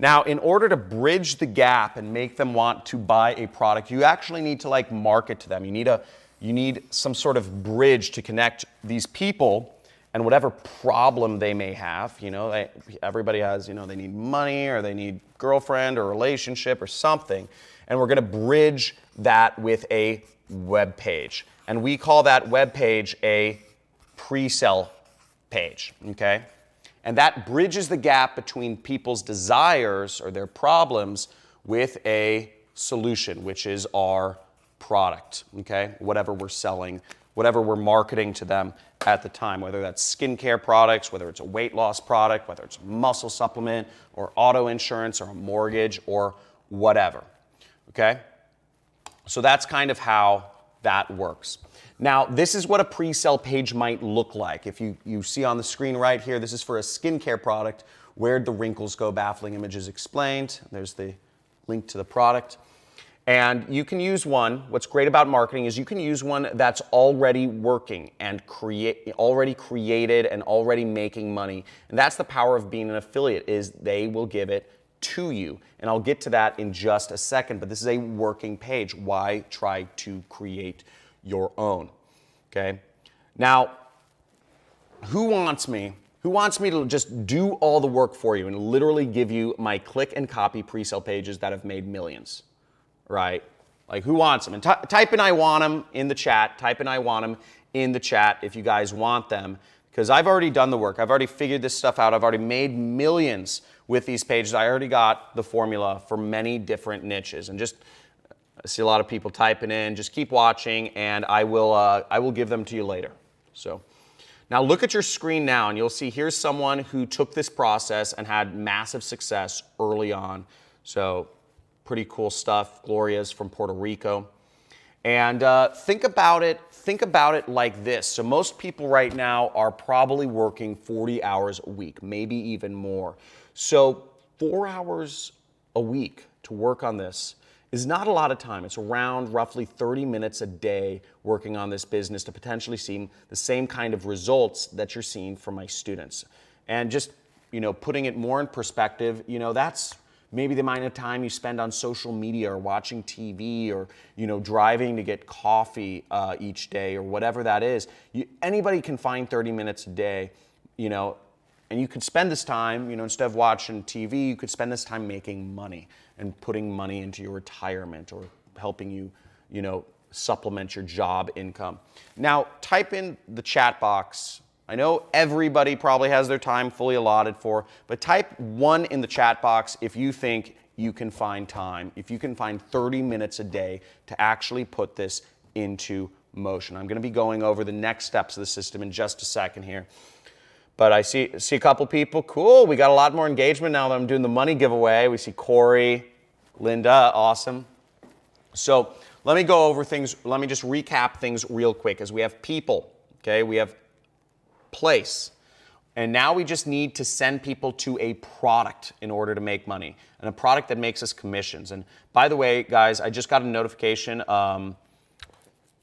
Now, in order to bridge the gap and make them want to buy a product, you actually need to market to them. You need some sort of bridge to connect these people and whatever problem they may have. You know, everybody has, they need money or they need girlfriend or relationship or something. And we're going to bridge that with a web page. And we call that web page a pre-sell page, okay? And that bridges the gap between people's desires or their problems with a solution, which is our product, okay? Whatever we're selling, whatever we're marketing to them at the time, whether that's skincare products, whether it's a weight loss product, whether it's a muscle supplement or auto insurance or a mortgage or whatever, okay? So that's kind of how that works. Now, this is what a pre-sell page might look like. If you see on the screen right here, this is for a skincare product. Where'd the wrinkles go? Baffling images explained. There's the link to the product. And you can use one. What's great about marketing is you can use one that's already working and already created and already making money. And that's the power of being an affiliate, is they will give it to you. And I'll get to that in just a second, but this is a working page. Why try to create your own, okay? Now, who wants me to just do all the work for you and literally give you my click and copy pre-sale pages that have made millions, right? Like, who wants them? And type in I want them in the chat. Type in I want them in the chat if you guys want them. because I've already done the work. I've already figured this stuff out. I've already made millions with these pages. I already got the formula for many different niches. And just, I see a lot of people typing in. Just keep watching, and I will give them to you later. So now look at your screen now, and you'll see here's someone who took this process and had massive success early on. So pretty cool stuff. Gloria's from Puerto Rico. And think about it like this. So most people right now are probably working 40 hours a week, maybe even more. So 4 hours a week to work on this is not a lot of time. It's around roughly 30 minutes a day working on this business to potentially see the same kind of results that you're seeing from my students. And just, putting it more in perspective, that's maybe the amount of time you spend on social media or watching TV or, driving to get coffee each day or whatever that is. Anybody can find 30 minutes a day, and you could spend this time, instead of watching TV, you could spend this time making money and putting money into your retirement or helping you, supplement your job income. Now, type in the chat box. I know everybody probably has their time fully allotted for, but type 1 in the chat box if you think you can find time, if you can find 30 minutes a day to actually put this into motion. I'm going to be going over the next steps of the system in just a second here. But I see a couple people. Cool, we got a lot more engagement now that I'm doing the money giveaway. We see Corey, Linda, awesome. So let me go over things. Let me just recap things real quick as we have people, okay? We have place. And now we just need to send people to a product in order to make money, and a product that makes us commissions. And by the way, guys, I just got a notification from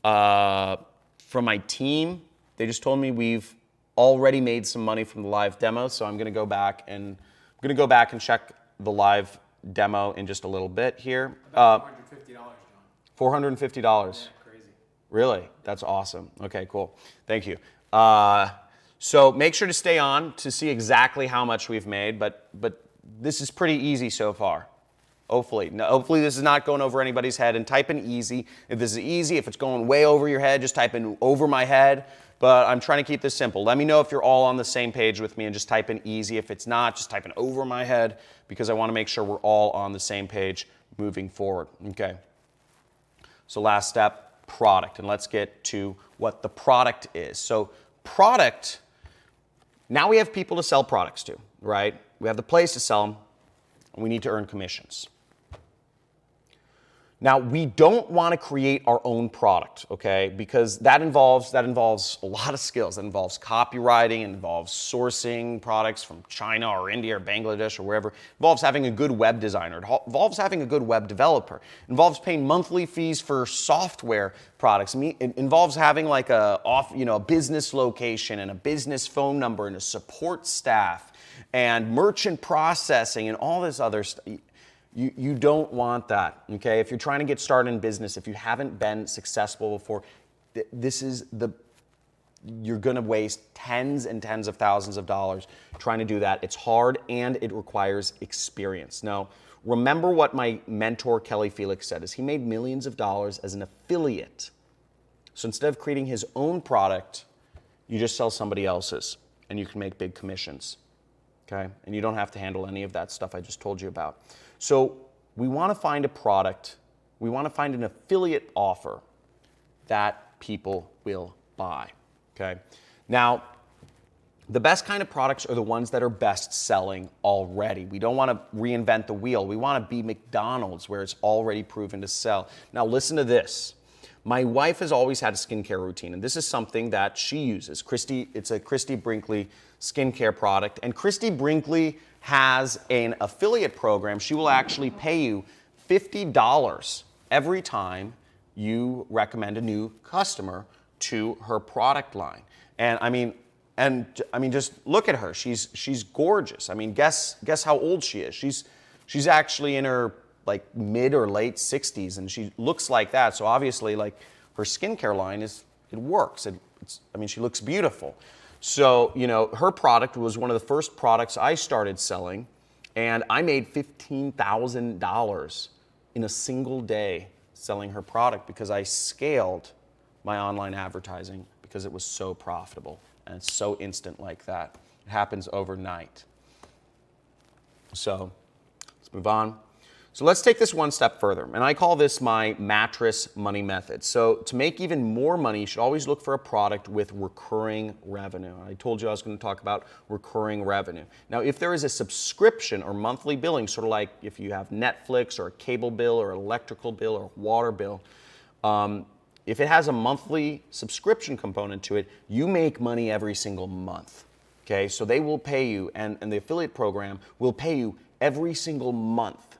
my team. They just told me we've already made some money from the live demo, so I'm going to go back and check the live demo in just a little bit here. About $450, John. $450. Yeah, crazy. Really? That's awesome. Okay, cool. Thank you. So make sure to stay on to see exactly how much we've made, but this is pretty easy so far. Hopefully. Now, hopefully this is not going over anybody's head, and type in easy. If this is easy, if it's going way over your head, just type in over my head. But I'm trying to keep this simple. Let me know if you're all on the same page with me and just type in easy. If it's not, just type in over my head because I want to make sure we're all on the same page moving forward. Okay. So last step, product. And let's get to what the product is. So product, now we have people to sell products to, right? We have the place to sell them, and we need to earn commissions. Now, we don't want to create our own product, okay? Because that involves a lot of skills. That involves copywriting, it involves sourcing products from China or India or Bangladesh or wherever. It involves having a good web designer. It involves having a good web developer. It involves paying monthly fees for software products. It involves having like a business location and a business phone number and a support staff and merchant processing and all this other stuff. You don't want that, okay? If you're trying to get started in business, if you haven't been successful before, you're gonna waste tens and tens of thousands of dollars trying to do that. It's hard and it requires experience. Now, remember what my mentor, Kelly Felix, said, is he made millions of dollars as an affiliate. So instead of creating his own product, you just sell somebody else's and you can make big commissions, okay? And you don't have to handle any of that stuff I just told you about. So we want to find a product, we want to find an affiliate offer that people will buy, okay? Now, the best kind of products are the ones that are best selling already. We don't want to reinvent the wheel. We want to be McDonald's where it's already proven to sell. Now listen to this. My wife has always had a skincare routine, and this is something that she uses. It's a Christy Brinkley skincare product, and Christy Brinkley has an affiliate program. She will actually pay you $50 every time you recommend a new customer to her product line. And I mean, just look at her. She's gorgeous. I mean, guess how old she is. She's actually in her like mid or late 60s, and she looks like that. So obviously, like her skincare line it works. She looks beautiful. So, her product was one of the first products I started selling, and I made $15,000 in a single day selling her product because I scaled my online advertising, because it was so profitable and it's so instant like that. It happens overnight. So let's move on. So let's take this one step further, and I call this my mattress money method. So to make even more money, you should always look for a product with recurring revenue. I told you I was going to talk about recurring revenue. Now, if there is a subscription or monthly billing, sort of like if you have Netflix or a cable bill or electrical bill or water bill, if it has a monthly subscription component to it, you make money every single month. Okay, so they will pay you, and the affiliate program will pay you every single month.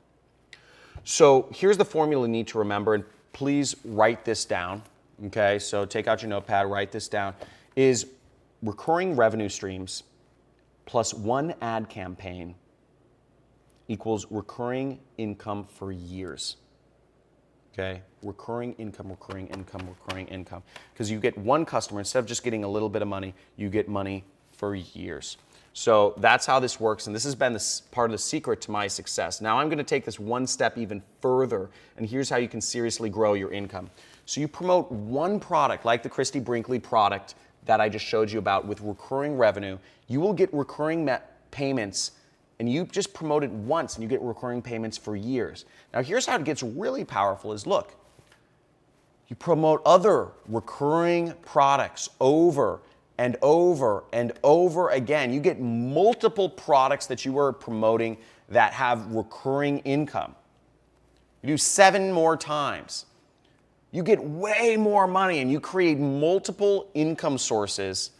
So here's the formula you need to remember, and please write this down. Okay, so take out your notepad, write this down, is recurring revenue streams plus one ad campaign equals recurring income for years. Okay, recurring income, recurring income, recurring income. Because you get one customer, instead of just getting a little bit of money, you get money for years. So that's how this works, and this has been part of the secret to my success. Now I'm going to take this one step even further, and here's how you can seriously grow your income. So you promote one product, like the Christy Brinkley product that I just showed you about with recurring revenue. You will get recurring payments, and you just promote it once, and you get recurring payments for years. Now here's how it gets really powerful is, look, you promote other recurring products over and over and over again. You get multiple products that you are promoting that have recurring income. You do 7 more times. You get way more money, and you create multiple income sources,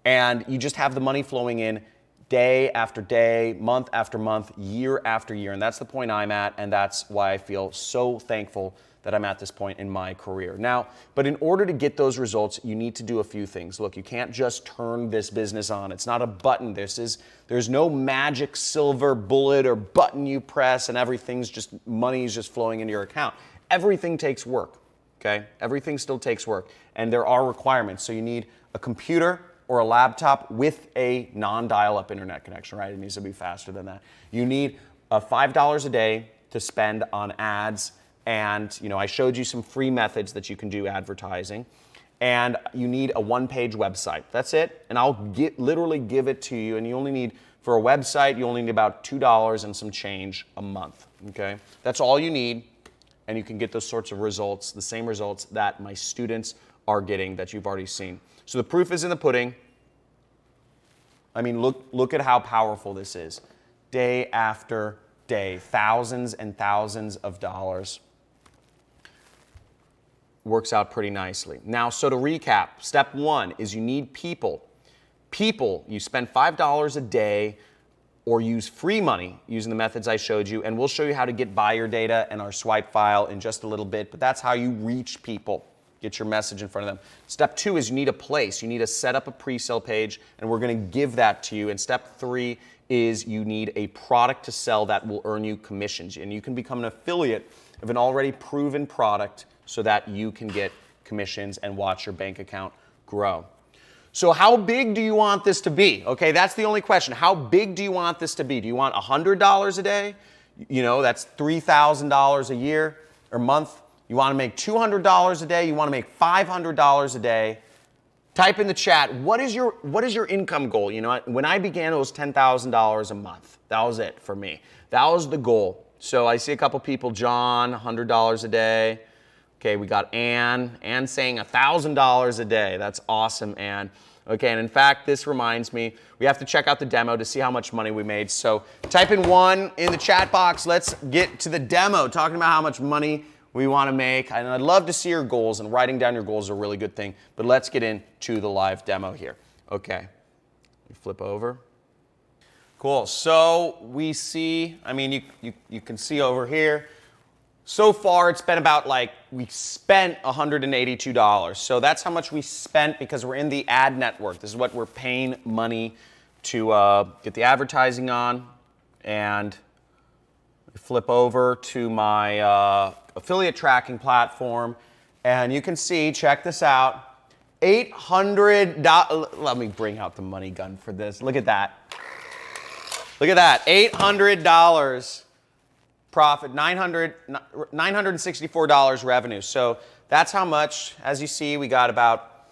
and you just have the money flowing in day after day, month after month, year after year. And that's the point I'm at, and that's why I feel so thankful that I'm at this point in my career. Now, but in order to get those results, you need to do a few things. Look, you can't just turn this business on. It's not a button. There's no magic silver bullet or button you press and money's just flowing into your account. Everything takes work, okay? Everything still takes work, and there are requirements. So you need a computer or a laptop with a non-dial-up internet connection, right? It needs to be faster than that. You need $5 a day to spend on ads. And I showed you some free methods that you can do advertising, and you need a one-page website. That's it, and I'll literally give it to you. And you only need, for a website, you only need about $2 and some change a month. Okay, that's all you need, and you can get those sorts of results, the same results that my students are getting that you've already seen. So the proof is in the pudding. I mean, look at how powerful this is, day after day, thousands and thousands of dollars. Works out pretty nicely. Now, so to recap, step 1 is you need people. People, you spend $5 a day or use free money using the methods I showed you, and we'll show you how to get buyer data and our swipe file in just a little bit, but that's how you reach people. Get your message in front of them. Step 2 is you need a place. You need to set up a pre-sale page, and we're going to give that to you. And step 3 is you need a product to sell that will earn you commissions, and you can become an affiliate of an already proven product so that you can get commissions and watch your bank account grow. So how big do you want this to be? Okay, that's the only question. How big do you want this to be? Do you want $100 a day? That's $3,000 a year or month. You want to make $200 a day? You want to make $500 a day? Type in the chat, what is your income goal? When I began, it was $10,000 a month. That was it for me. That was the goal. So I see a couple people, John, $100 a day. Okay, we got Ann. Ann saying $1,000 a day. That's awesome, Ann. Okay, and in fact, this reminds me, we have to check out the demo to see how much money we made. So type in 1 in the chat box. Let's get to the demo, talking about how much money we want to make. And I'd love to see your goals, and writing down your goals is a really good thing. But let's get into the live demo here. Okay, we flip over. Cool, so we see, you can see over here, so far it's been about we spent $182. So that's how much we spent because we're in the ad network. This is what we're paying money to get the advertising on. And flip over to my affiliate tracking platform, and you can see, check this out, $800. Let me bring out the money gun for this. Look at that. Look at that, $800 profit, $964 revenue. So that's how much, as you see, we got about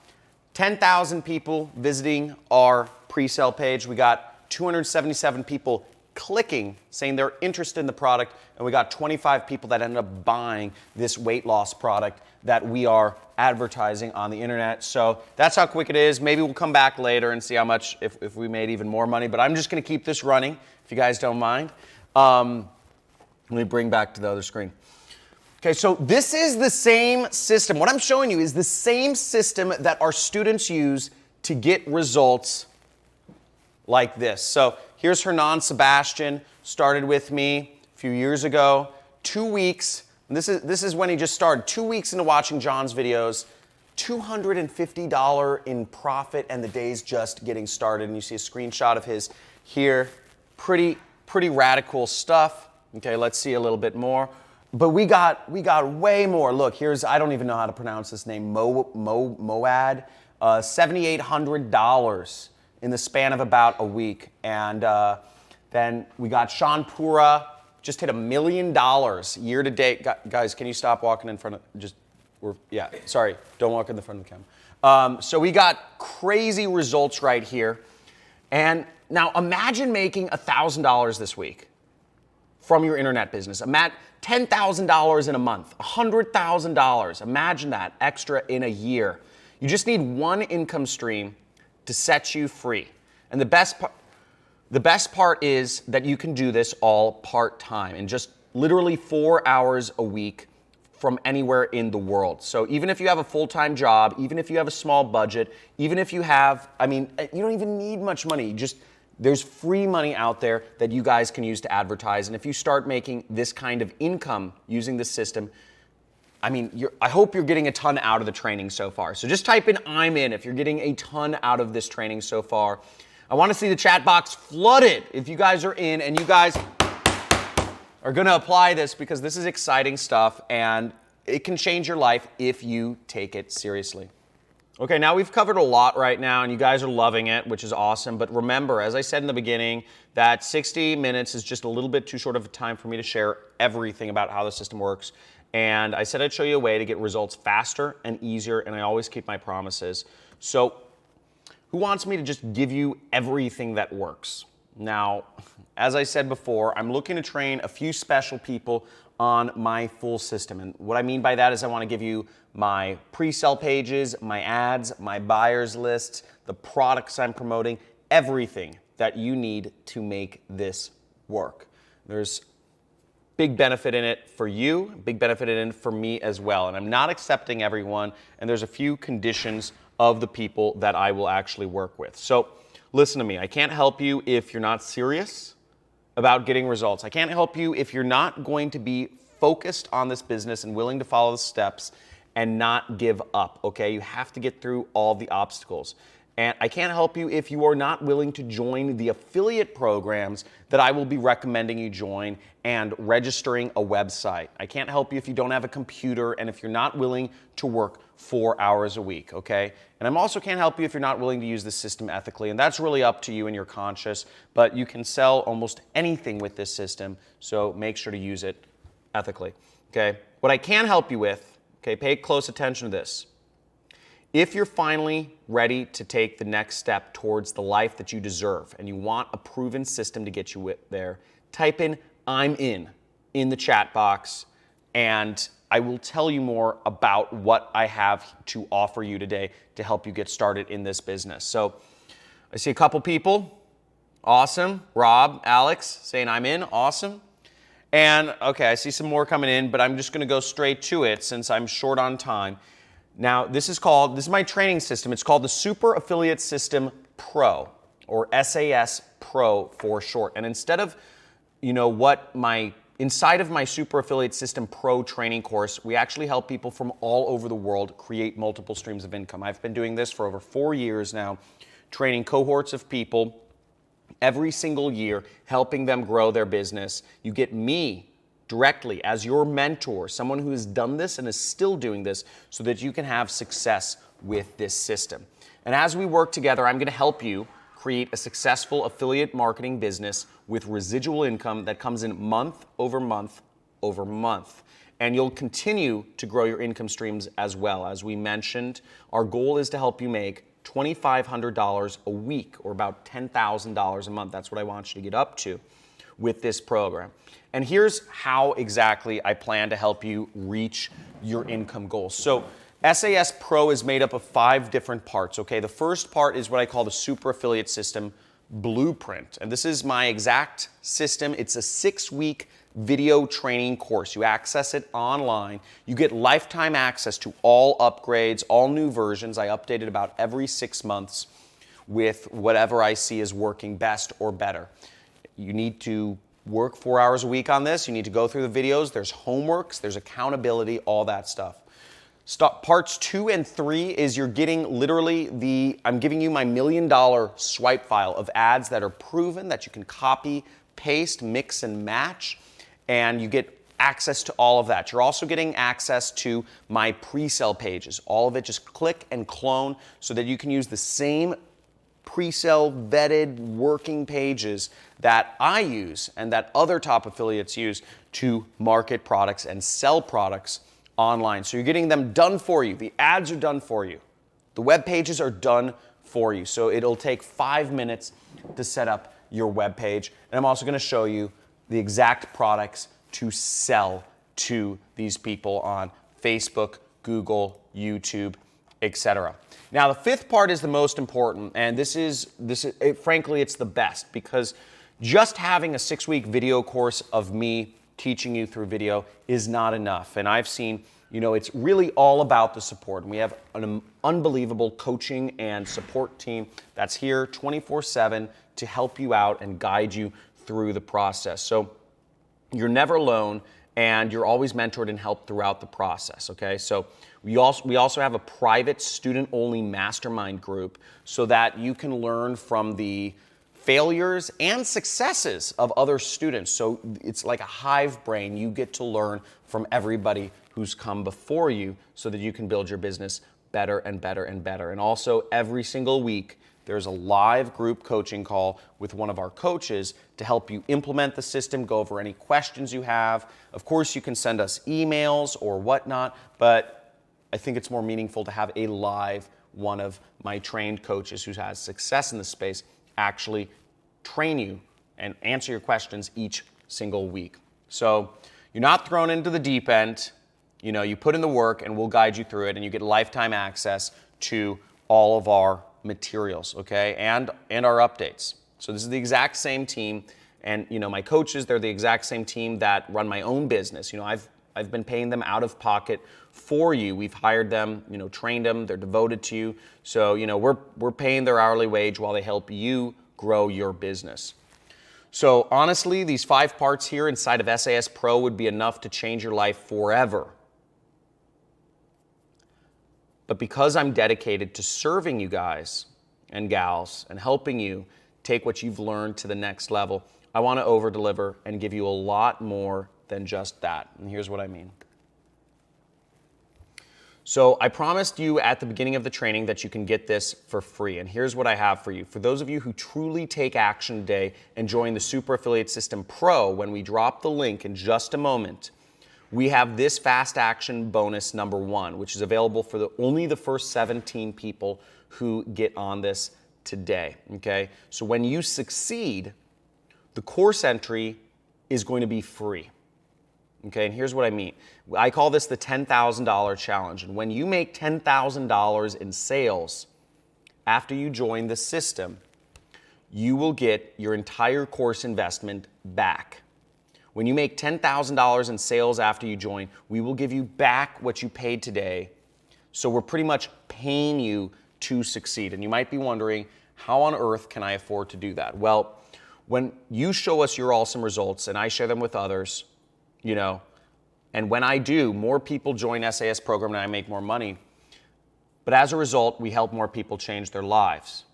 10,000 people visiting our pre-sale page. We got 277 people clicking, saying they're interested in the product, and we got 25 people that ended up buying this weight loss product that we are advertising on the internet. So that's how quick it is. Maybe we'll come back later and see how much, if we made even more money, but I'm just gonna keep this running, if you guys don't mind. Let me bring back to the other screen. Okay, so this is the same system. What I'm showing you is the same system that our students use to get results like this. So here's Hernan Sebastian, started with me a few years ago, 2 weeks. And this is when he just started, 2 weeks into watching John's videos, $250 in profit, and the day's just getting started. And you see a screenshot of his here. Pretty radical stuff. Okay, let's see a little bit more. But we got way more. Look, here's, I don't even know how to pronounce this name, Moad, $7,800 in the span of about a week. And then we got Sean Pura, just hit $1 million year to date. Guys, can you stop walking in front of, yeah, sorry, don't walk in the front of the camera. So we got crazy results right here. And now imagine making $1,000 this week from your internet business. Imagine $10,000 in a month, $100,000. Imagine that extra in a year. You just need one income stream to set you free. And the best part is that you can do this all part-time in just literally 4 hours a week from anywhere in the world. So even if you have a full-time job, even if you have a small budget, even if you have, I mean, you don't even need much money. There's free money out there that you guys can use to advertise. And if you start making this kind of income using this system, I mean, I hope you're getting a ton out of the training so far. So just type in "I'm in" if you're getting a ton out of this training so far. I want to see the chat box flooded if you guys are in and you guys are going to apply this, because this is exciting stuff and it can change your life if you take it seriously. Okay, now we've covered a lot right now and you guys are loving it, which is awesome. But remember, as I said in the beginning, that 60 minutes is just a little bit too short of a time for me to share everything about how the system works. And I said I'd show you a way to get results faster and easier, and I always keep my promises. So who wants me to just give you everything that works? Now, as I said before, I'm looking to train a few special people on my full system. And what I mean by that is I want to give you my pre-sale pages, my ads, my buyers lists, the products I'm promoting, everything that you need to make this work. There's big benefit in it for you, big benefit in it for me as well. And I'm not accepting everyone, and there's a few conditions of the people that I will actually work with. So listen to me, I can't help you if you're not serious about getting results. I can't help you if you're not going to be focused on this business and willing to follow the steps and not give up, okay? You have to get through all the obstacles. And I can't help you if you are not willing to join the affiliate programs that I will be recommending you join and registering a website. I can't help you if you don't have a computer and if you're not willing to work 4 hours a week, okay? And I also can't help you if you're not willing to use the system ethically, and that's really up to you and your conscience, but you can sell almost anything with this system, so make sure to use it ethically, okay? What I can help you with, okay, pay close attention to this. If you're finally ready to take the next step towards the life that you deserve and you want a proven system to get you there, type in "I'm in the chat box, and I will tell you more about what I have to offer you today to help you get started in this business. So I see a couple people. Awesome. Rob, Alex saying "I'm in." Awesome. And okay, I see some more coming in, but I'm just going to go straight to it since I'm short on time. Now, this is my training system. It's called the Super Affiliate System Pro, or SAS Pro for short. And instead of, inside of my Super Affiliate System Pro training course, we actually help people from all over the world create multiple streams of income. I've been doing this for over 4 years now, training cohorts of people every single year, helping them grow their business. You get me directly as your mentor, someone who has done this and is still doing this so that you can have success with this system. And as we work together, I'm going to help you create a successful affiliate marketing business with residual income that comes in month over month over month. And you'll continue to grow your income streams as well. As we mentioned, our goal is to help you make $2,500 a week, or about $10,000 a month. That's what I want you to get up to with this program. And here's how exactly I plan to help you reach your income goals. So SAS Pro is made up of 5 different parts, okay? The first part is what I call the Super Affiliate System Blueprint. And this is my exact system. It's a 6-week video training course. You access it online. You get lifetime access to all upgrades, all new versions. I update it about every 6 months with whatever I see is working best or better. You need to work 4 hours a week on this. You need to go through the videos. There's homeworks, there's accountability, all that stuff. Parts 2 and 3 is you're getting literally I'm giving you my $1 million swipe file of ads that are proven, that you can copy, paste, mix, and match, and you get access to all of that. You're also getting access to my pre-sale pages. All of it, just click and clone so that you can use the same pre-sale vetted working pages that I use and that other top affiliates use to market products and sell products online. So you're getting them done for you. The ads are done for you. The web pages are done for you. So it'll take 5 minutes to set up your web page. And I'm also going to show you the exact products to sell to these people on Facebook, Google, YouTube, etc. Now, the 5th part is the most important, and frankly, it's the best, because just having a 6-week video course of me teaching you through video is not enough. And I've seen, it's really all about the support. And we have an unbelievable coaching and support team that's here 24/7 to help you out and guide you through the process. So you're never alone, and you're always mentored and helped throughout the process, okay? So we also have a private student-only mastermind group so that you can learn from the failures and successes of other students. So it's like a hive brain. You get to learn from everybody who's come before you so that you can build your business better and better and better. And also every single week, there's a live group coaching call with one of our coaches to help you implement the system, go over any questions you have. Of course, you can send us emails or whatnot, but I think it's more meaningful to have a live one of my trained coaches who has success in the space actually train you and answer your questions each single week. So you're not thrown into the deep end. You put in the work and we'll guide you through it, and you get lifetime access to all of our materials, okay, and our updates. So this is the exact same team, and my coaches, they're the exact same team that run my own business. I've been paying them out of pocket for you. We've hired them, trained them, they're devoted to you. So we're paying their hourly wage while they help you grow your business. So honestly, these 5 parts here inside of SAS Pro would be enough to change your life forever. But because I'm dedicated to serving you guys and gals and helping you take what you've learned to the next level, I want to over-deliver and give you a lot more than just that. And here's what I mean. So I promised you at the beginning of the training that you can get this for free. And here's what I have for you. For those of you who truly take action today and join the Super Affiliate System Pro, when we drop the link in just a moment, we have this fast action bonus number 1, which is available for only the first 17 people who get on this today, okay? So when you succeed, the course entry is going to be free, okay? And here's what I mean. I call this the $10,000 challenge. And when you make $10,000 in sales after you join the system, you will get your entire course investment back. When you make $10,000 in sales after you join, we will give you back what you paid today. So we're pretty much paying you to succeed. And you might be wondering, how on earth can I afford to do that? Well, when you show us your awesome results and I share them with others, and when I do, more people join SAS program and I make more money. But as a result, we help more people change their lives.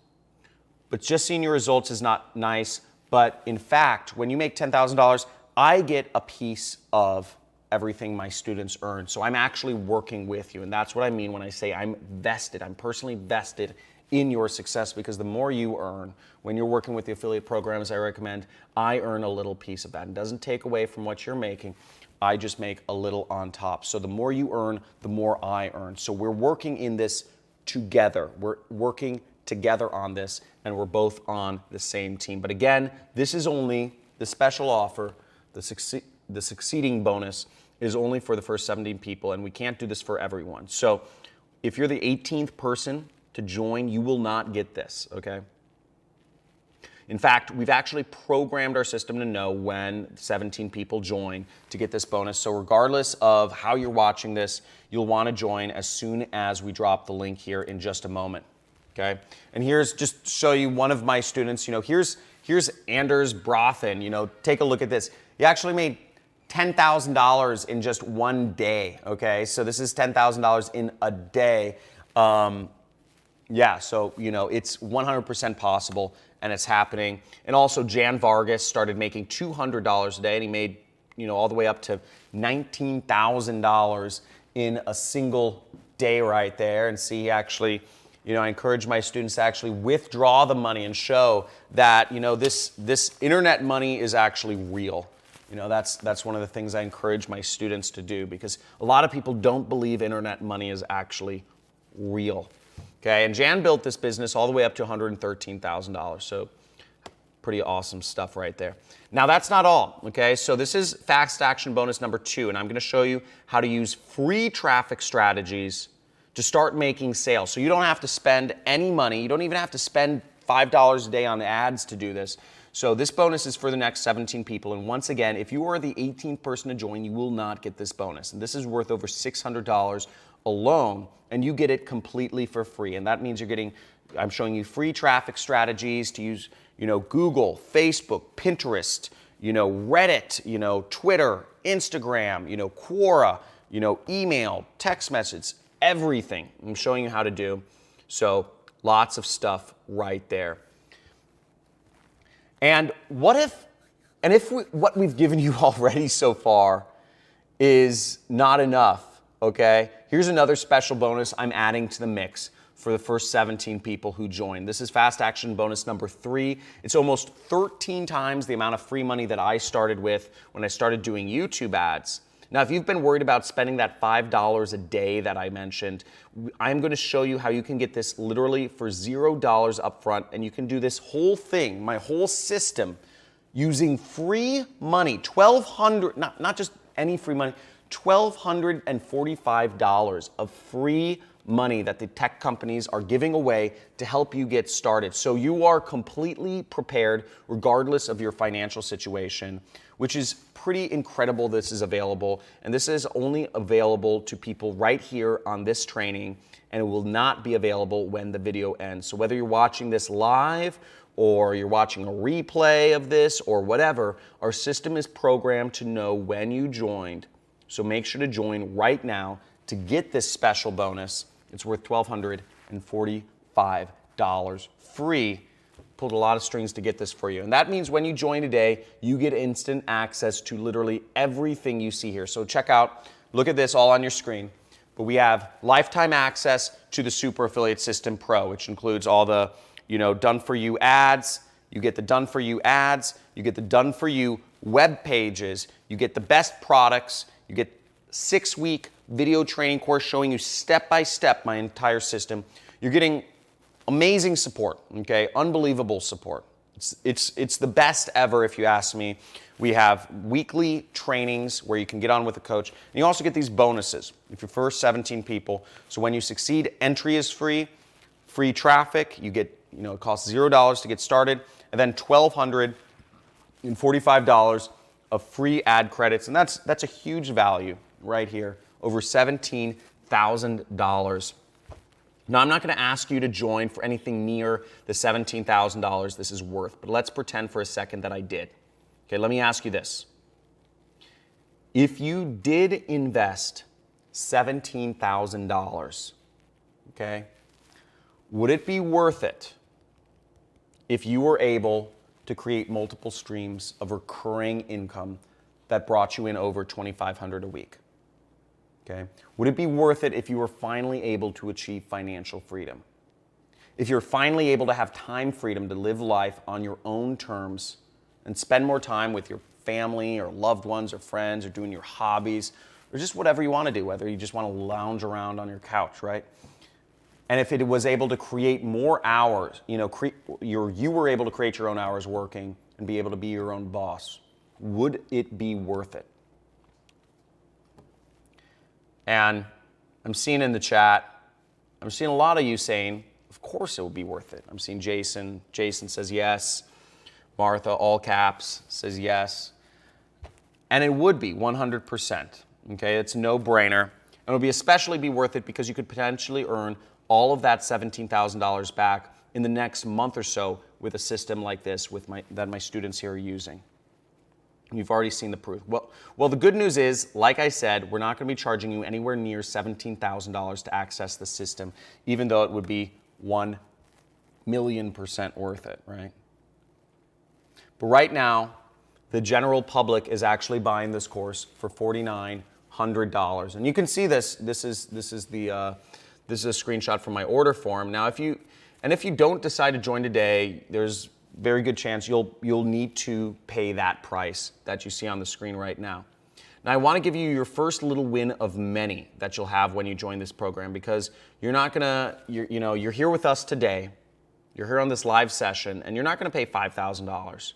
But just seeing your results is not nice. But in fact, when you make $10,000, I get a piece of everything my students earn. So I'm actually working with you. And that's what I mean when I say I'm vested. I'm personally vested in your success, because the more you earn when you're working with the affiliate programs I recommend, I earn a little piece of that. It doesn't take away from what you're making. I just make a little on top. So the more you earn, the more I earn. So we're working in this together. We're working together on this, and we're both on the same team. But again, this is only the special offer. The succeeding bonus is only for the first 17 people, and we can't do this for everyone. So if you're the 18th person to join, you will not get this, okay? In fact, we've actually programmed our system to know when 17 people join to get this bonus. So regardless of how you're watching this, you'll want to join as soon as we drop the link here in just a moment, okay? And here's just to show you one of my students. Here's Anders Brothen. Take a look at this. He actually made $10,000 in just one day, okay? So this is $10,000 in a day. Yeah, so, it's 100% possible, and it's happening. And also, Jan Vargas started making $200 a day, and he made, all the way up to $19,000 in a single day right there. And see, actually, I encourage my students to actually withdraw the money and show that, this internet money is actually real. That's one of the things I encourage my students to do, because a lot of people don't believe internet money is actually real. Okay, and Jan built this business all the way up to $113,000. So pretty awesome stuff right there. Now that's not all, okay? So this is fast action bonus number 2, and I'm gonna show you how to use free traffic strategies to start making sales. So you don't have to spend any money. You don't even have to spend $5 a day on ads to do this. So this bonus is for the next 17 people. And once again, if you are the 18th person to join, you will not get this bonus. And this is worth over $600 alone, and you get it completely for free. And that means I'm showing you free traffic strategies to use, Google, Facebook, Pinterest, Reddit, Twitter, Instagram, Quora, email, text messages, everything I'm showing you how to do. So lots of stuff right there. And what we've given you already so far is not enough, okay? Here's another special bonus I'm adding to the mix for the first 17 people who join. This is fast action bonus number 3. It's almost 13 times the amount of free money that I started with when I started doing YouTube ads. Now, if you've been worried about spending that $5 a day that I mentioned, I'm going to show you how you can get this literally for $0 up front, and you can do this whole thing, my whole system, using free money, not just any free money, $1,245 of free money that the tech companies are giving away to help you get started. So you are completely prepared regardless of your financial situation, which is pretty incredible. This is available, and this is only available to people right here on this training, and it will not be available when the video ends. So whether you're watching this live or you're watching a replay of this or whatever, our system is programmed to know when you joined. So make sure to join right now to get this special bonus. It's worth $1,245 free. Pulled a lot of strings to get this for you. And that means when you join today, you get instant access to literally everything you see here. So check out, look at this all on your screen. But we have lifetime access to the Super Affiliate System Pro, which includes all the, done for you ads. You get the done for you ads. You get the done for you web pages. You get the best products. You get 6-week video training course showing you step-by-step my entire system. You're getting amazing support, okay? Unbelievable support. It's the best ever if you ask me. We have weekly trainings where you can get on with a coach. And you also get these bonuses if you're first 17 people. So when you succeed, entry is free, free traffic. You get, it costs $0 to get started, and then $1,245 of free ad credits. And that's a huge value right here, over $17,000. Now, I'm not going to ask you to join for anything near the $17,000 this is worth, but let's pretend for a second that I did. Okay, let me ask you this. If you did invest $17,000, okay, would it be worth it if you were able to create multiple streams of recurring income that brought you in over $2,500 a week? Okay. Would it be worth it if you were finally able to achieve financial freedom? If you're finally able to have time freedom to live life on your own terms and spend more time with your family or loved ones or friends or doing your hobbies or just whatever you want to do, whether you just want to lounge around on your couch, right? and if it was able to create more hours, you were able to create your own hours working and be able to be your own boss, would it be worth it? And I'm seeing in the chat, I'm seeing a lot of you saying, of course it would be worth it. I'm seeing Jason. Jason says yes. Martha, all caps, says yes. And it would be 100%. Okay, it's a no-brainer. And it would especially be worth it because you could potentially earn all of that $17,000 back in the next month or so with a system like this that my students here are using. You've already seen the proof. Well, the good news is, like I said, we're not going to be charging you anywhere near $17,000 to access the system, even though it would be 1,000,000% worth it, right? But right now, the general public is actually buying this course for $4,900, and you can see this. This is a screenshot from my order form. Now, if you don't decide to join today, there's very good chance you'll need to pay that price that you see on the screen right now. Now, I want to give you your first little win of many that you'll have when you join this program, because you're here with us today. You're here on this live session, and you're not going to pay $5,000.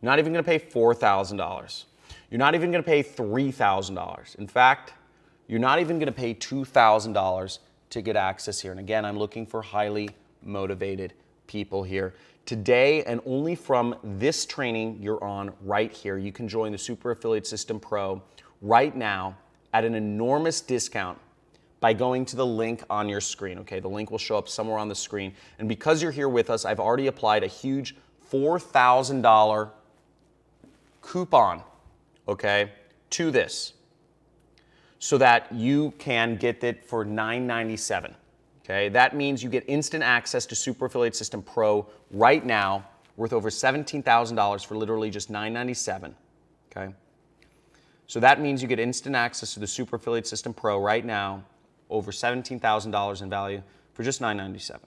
You're not even going to pay $4,000. You're not even going to pay $3,000. In fact, you're not even going to pay $2,000 to get access here. And again, I'm looking for highly motivated people here. Today, and only from this training you're on right here, you can join the Super Affiliate System Pro right now at an enormous discount by going to the link on your screen. Okay, the link will show up somewhere on the screen. And because you're here with us, I've already applied a huge $4,000 coupon, okay, to this, so that you can get it for $997. Okay, that means you get instant access to Super Affiliate System Pro right now, worth over $17,000 for literally just $997. Okay, so that means you get instant access to the Super Affiliate System Pro right now, over $17,000 in value for just $997.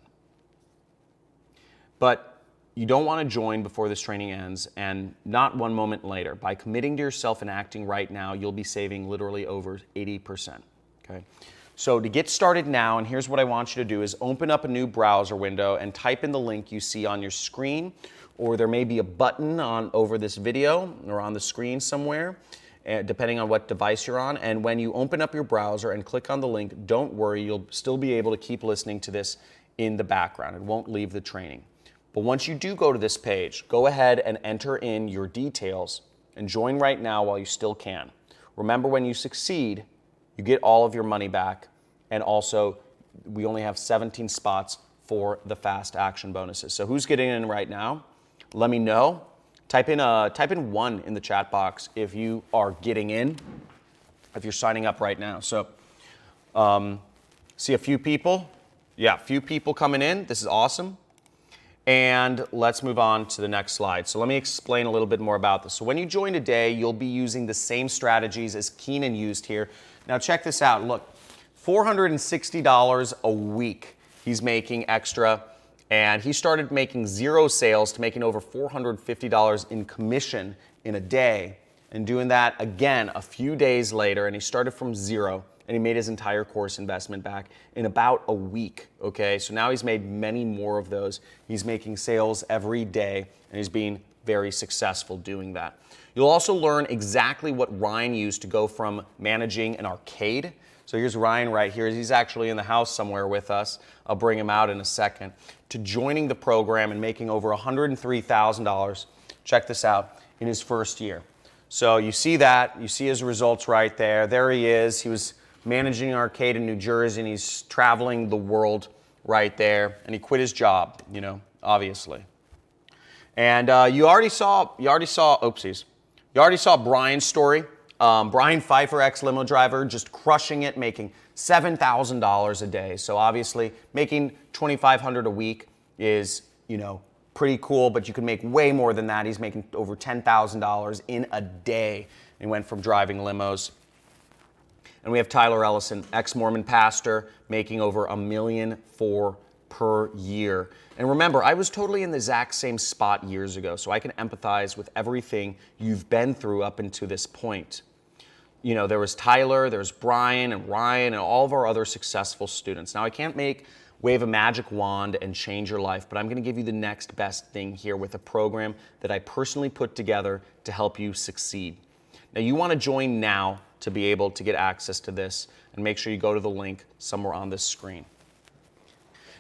But you don't want to join before this training ends, and not one moment later. By committing to yourself and acting right now, you'll be saving literally over 80%. Okay. So to get started now, and here's what I want you to do, is open up a new browser window and type in the link you see on your screen, or there may be a button over this video or on the screen somewhere, depending on what device you're on. And when you open up your browser and click on the link, don't worry, you'll still be able to keep listening to this in the background. It won't leave the training. But once you do go to this page, go ahead and enter in your details and join right now while you still can. Remember, when you succeed, you get all of your money back, and also we only have 17 spots for the fast action bonuses. So who's getting in right now? Let me know. Type in 1 in the chat box if you are getting in, if you're signing up right now. So see a few people. Yeah, a few people coming in. This is awesome. And let's move on to the next slide. So let me explain a little bit more about this. So when you join today, you'll be using the same strategies as Keenan used here. Now check this out. Look, $460 a week he's making extra, and he started making 0 sales to making over $450 in commission in a day, and doing that again a few days later, and he started from 0. And he made his entire course investment back in about a week, okay? So now he's made many more of those. He's making sales every day, and he's being very successful doing that. You'll also learn exactly what Ryan used to go from managing an arcade. So here's Ryan right here. He's actually in the house somewhere with us. I'll bring him out in a second. To joining the program and making over $103,000, check this out, in his first year. So you see that. You see his results right there. There he is. He was managing an arcade in New Jersey, and he's traveling the world right there. And he quit his job, obviously. And you already saw Brian's story. Brian Pfeiffer, ex-limo driver, just crushing it, making $7,000 a day. So obviously, making $2,500 a week is, pretty cool, but you can make way more than that. He's making over $10,000 in a day, and went from driving limos. And we have Tyler Ellison, ex-Mormon pastor, making over $1.4 million per year. And remember, I was totally in the exact same spot years ago, so I can empathize with everything you've been through up until this point. There was Tyler, there's Brian and Ryan and all of our other successful students. Now, I can't make wave a magic wand and change your life, but I'm gonna give you the next best thing here with a program that I personally put together to help you succeed. Now you wanna join now to be able to get access to this, and make sure you go to the link somewhere on this screen.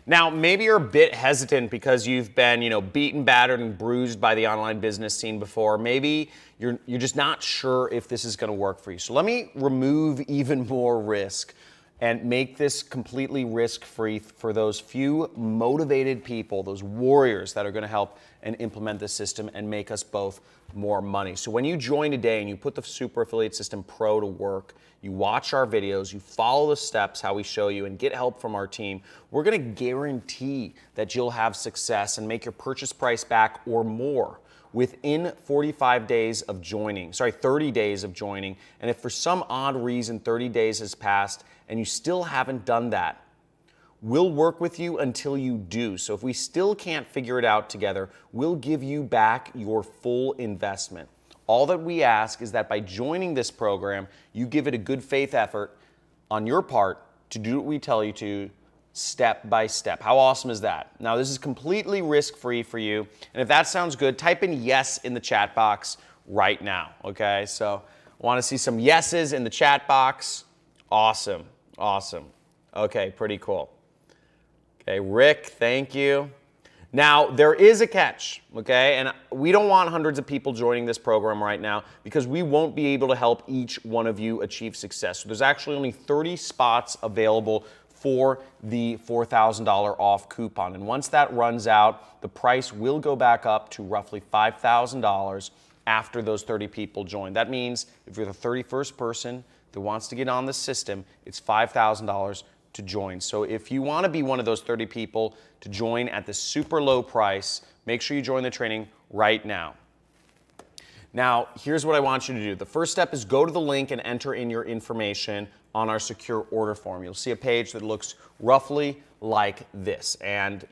Now, maybe you're a bit hesitant because you've been, beaten, battered, and bruised by the online business scene before. Maybe you're just not sure if this is gonna work for you. So let me remove even more risk and make this completely risk-free for those few motivated people, those warriors that are gonna help and implement this system and make us both more money. So when you join today and you put the Super Affiliate System Pro to work, you watch our videos, you follow the steps, how we show you, and get help from our team, we're gonna guarantee that you'll have success and make your purchase price back or more within 45 days of joining, 30 days of joining. And if for some odd reason 30 days has passed and you still haven't done that, we'll work with you until you do. So if we still can't figure it out together, we'll give you back your full investment. All that we ask is that by joining this program, you give it a good faith effort on your part to do what we tell you to, step by step. How awesome is that? Now, this is completely risk-free for you. And if that sounds good, type in yes in the chat box right now, okay? So I want to see some yeses in the chat box. Awesome, awesome. Okay, pretty cool. Okay, Rick, thank you. Now, there is a catch, okay? And we don't want hundreds of people joining this program right now because we won't be able to help each one of you achieve success. So there's actually only 30 spots available for the $4,000 off coupon. And once that runs out, the price will go back up to roughly $5,000 after those 30 people join. That means if you're the 31st person that wants to get on the system, it's $5,000 to join. So if you want to be one of those 30 people to join at the super low price, make sure you join the training right now. Now, here's what I want you to do. The first step is go to the link and enter in your information on our secure order form. You'll see a page that looks roughly like this. And,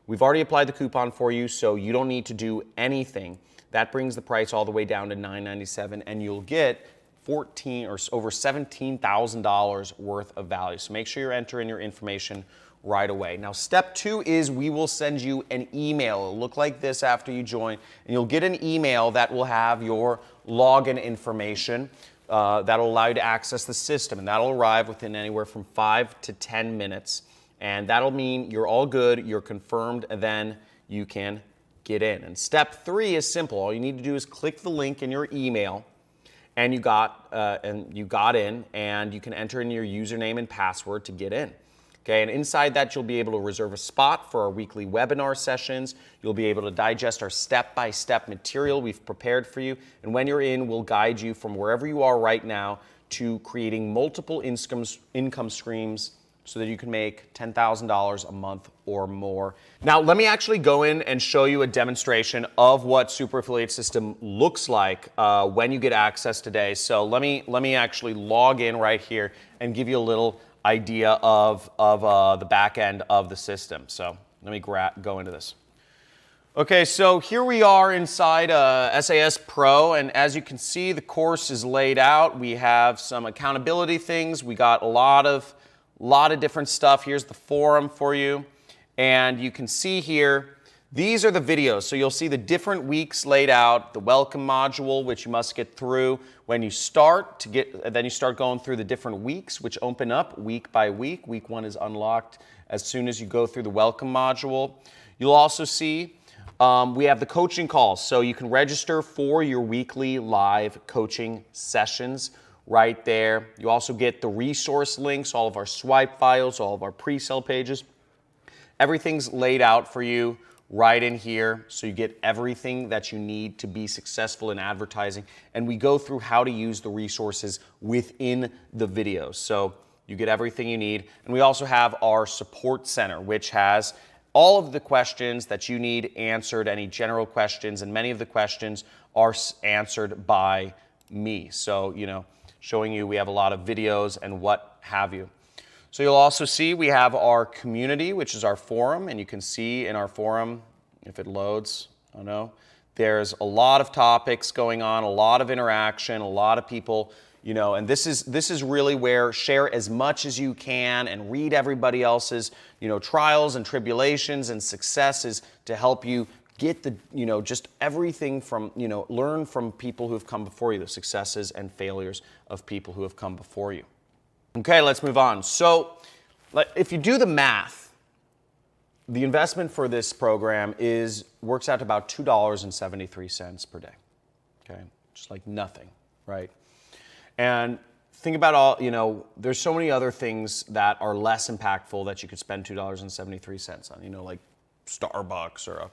we've already applied the coupon for you, so you don't need to do anything. That brings the price all the way down to $9.97, and you'll get over $17,000 worth of value. So make sure you're entering your information right away. Now, step 2 is we will send you an email. It'll look like this after you join, and you'll get an email that will have your login information that'll allow you to access the system, and that'll arrive within anywhere from 5 to 10 minutes, and that'll mean you're all good, you're confirmed, and then you can get in. And step 3 is simple. All you need to do is click the link in your email, and you got in, and you can enter in your username and password to get in. Okay, and inside that, you'll be able to reserve a spot for our weekly webinar sessions. You'll be able to digest our step-by-step material we've prepared for you. And when you're in, we'll guide you from wherever you are right now to creating multiple income streams so that you can make $10,000 a month or more. Now, let me actually go in and show you a demonstration of what Super Affiliate System looks like when you get access today. So let me actually log in right here and give you a little idea of the back end of the system. So let me go into this. Okay, so here we are inside SAS Pro, and as you can see, the course is laid out. We have some accountability things. We got a lot of different stuff. Here's the forum for you, and you can see here, these are the videos. So you'll see the different weeks laid out, the welcome module, which you must get through when you start then you start going through the different weeks, which open up week by week. Week 1 is unlocked as soon as you go through the welcome module. You'll also see we have the coaching calls. So you can register for your weekly live coaching sessions right there. You also get the resource links, all of our swipe files, all of our pre-sale pages. Everything's laid out for you right in here, so you get everything that you need to be successful in advertising. And we go through how to use the resources within the videos. So you get everything you need. And we also have our support center, which has all of the questions that you need answered, any general questions, and many of the questions are answered by me. So, showing you we have a lot of videos and what have you. So you'll also see we have our community, which is our forum, and you can see in our forum, if it loads, I don't know, there's a lot of topics going on, a lot of interaction, a lot of people, And this is really where share as much as you can and read everybody else's, trials and tribulations and successes to help you get the, just everything from, learn from people who have come before you, the successes and failures of people who have come before you. Okay, let's move on. So if you do the math, the investment for this program works out to about $2.73 per day. Okay, just like nothing, right? And think about all, there's so many other things that are less impactful that you could spend $2.73 on, like Starbucks or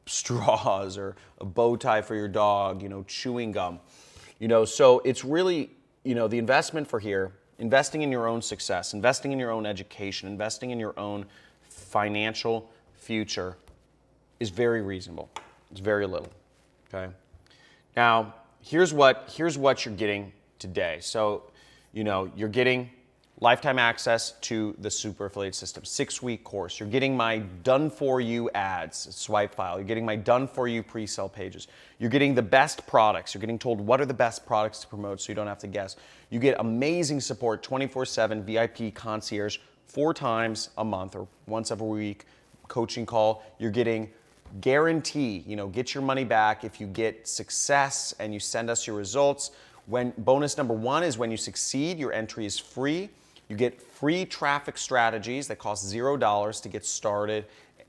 straws or a bow tie for your dog, chewing gum. So it's really, the investment for here, investing in your own success, investing in your own education, investing in your own financial future is very reasonable. It's very little, okay? Now, here's what you're getting today. So, you're getting lifetime access to the Super Affiliate System, 6-week course. You're getting my done-for-you ads, swipe file. You're getting my done-for-you pre-sale pages. You're getting the best products. You're getting told what are the best products to promote so you don't have to guess. You get amazing support, 24/7 VIP concierge, 4 times a month or once every week, coaching call. You're getting guarantee, get your money back if you get success and you send us your results. When bonus number 1 is when you succeed, your entry is free. You get free traffic strategies that cost $0 to get started,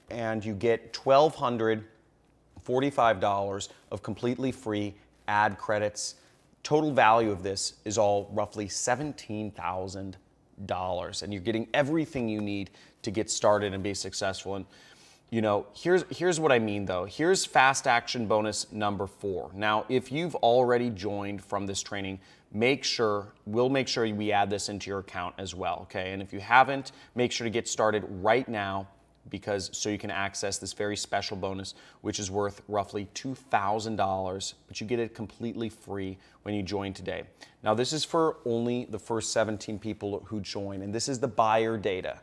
and you get $1,245 of completely free ad credits. Total value of this is all roughly $17,000, and you're getting everything you need to get started and be successful. And here's what I mean though. Here's fast action bonus number 4. Now, if you've already joined from this training, we'll make sure we add this into your account as well, okay? And if you haven't, make sure to get started right now so you can access this very special bonus, which is worth roughly $2,000, but you get it completely free when you join today. Now, this is for only the first 17 people who join, and this is the buyer data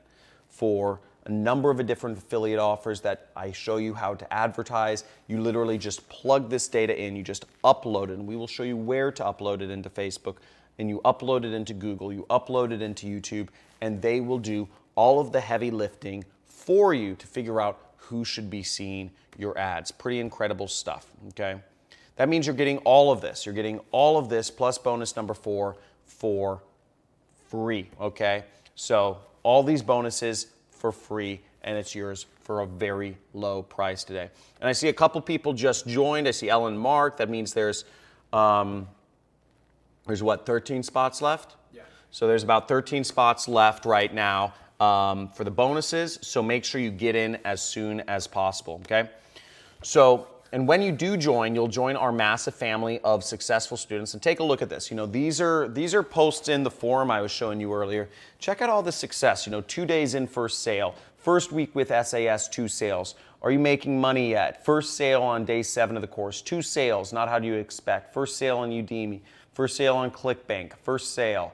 for a number of different affiliate offers that I show you how to advertise. You literally just plug this data in, you just upload it, and we will show you where to upload it into Facebook, and you upload it into Google, you upload it into YouTube, and they will do all of the heavy lifting for you to figure out who should be seeing your ads. Pretty incredible stuff, okay? That means you're getting all of this. You're getting all of this plus bonus number 4 for free, okay? So all these bonuses for free, and it's yours for a very low price today. And I see a couple people just joined. I see Ellen Mark. That means there's what, 13 spots left? Yeah. So there's about 13 spots left right now for the bonuses. So make sure you get in as soon as possible, okay? So, and when you do join, you'll join our massive family of successful students. And take a look at this. These are posts in the forum I was showing you earlier. Check out all the success. 2 days in, first sale. First week with SAS, 2 sales. Are you making money yet? First sale on day 7 of the course. 2 sales, not how do you expect. First sale on Udemy. First sale on ClickBank. First sale.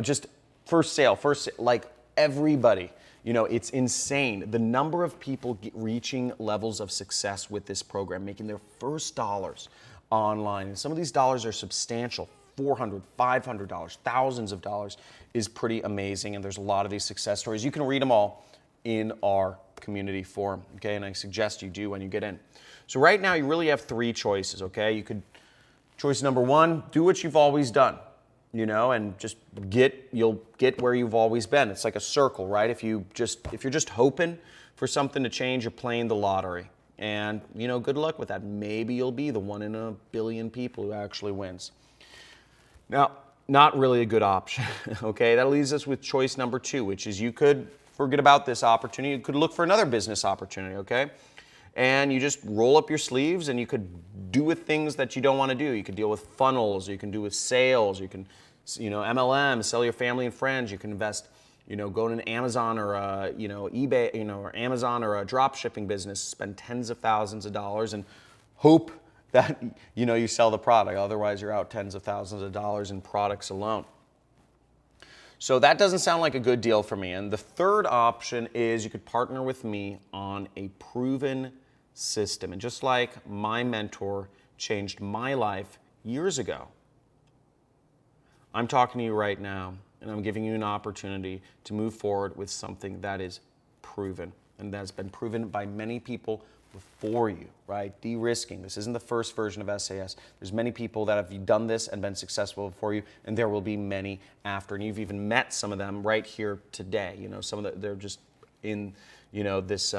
Just first sale, like everybody. It's insane. The number of people reaching levels of success with this program, making their first dollars online. And some of these dollars are substantial, $400, $500, thousands of dollars is pretty amazing. And there's a lot of these success stories. You can read them all in our community forum, okay? And I suggest you do when you get in. So right now you really have 3 choices, okay? Choice number 1, do what you've always done. And just you'll get where you've always been. It's like a circle, right? If you're just hoping for something to change, you're playing the lottery. And, good luck with that. Maybe you'll be the 1 in a billion people who actually wins. Now, not really a good option, okay? That leaves us with choice number 2, which is you could forget about this opportunity. You could look for another business opportunity, okay? And you just roll up your sleeves and you could do with things that you don't want to do. You could deal with funnels, you can do with sales, you can, MLM, sell your family and friends, you can invest, go to an Amazon or eBay, or Amazon or a drop shipping business, spend tens of thousands of dollars and hope that, you sell the product. Otherwise, you're out tens of thousands of dollars in products alone. So that doesn't sound like a good deal for me. And the third option is you could partner with me on a proven system. And just like my mentor changed my life years ago, I'm talking to you right now, and I'm giving you an opportunity to move forward with something that is proven, and that's been proven by many people before you, right? De-risking. This isn't the first version of SAS. There's many people that have done this and been successful before you, and there will be many after. And you've even met some of them right here today. You know, some of they're just in, you know, this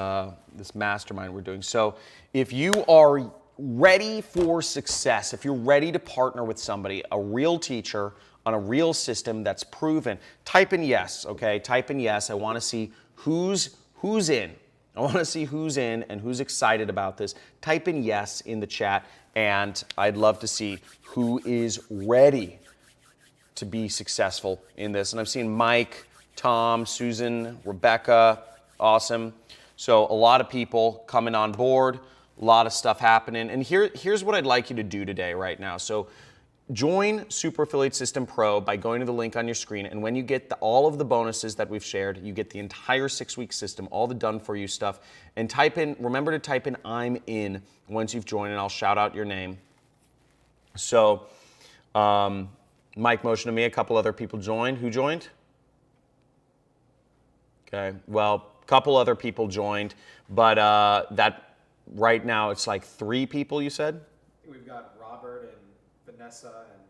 this mastermind we're doing. So if you are ready for success, if you're ready to partner with somebody, a real teacher on a real system that's proven, type in yes, okay? Type in yes. I want to see who's in. I want to see who's in and who's excited about this. Type in yes in the chat, and I'd love to see who is ready to be successful in this. And I've seen Mike, Tom, Susan, Rebecca, awesome. So a lot of people coming on board, a lot of stuff happening. And here's what I'd like you to do today right now. So join Super Affiliate System Pro by going to the link on your screen, and when you get all of the bonuses that we've shared, you get the entire 6-week system, all the done-for-you stuff, and remember to type in I'm in once you've joined, and I'll shout out your name. So Mike motioned to me, a couple other people joined. Who joined? Okay, well, a couple other people joined, but that right now it's like 3 people, you said? We've got Robert and Vanessa and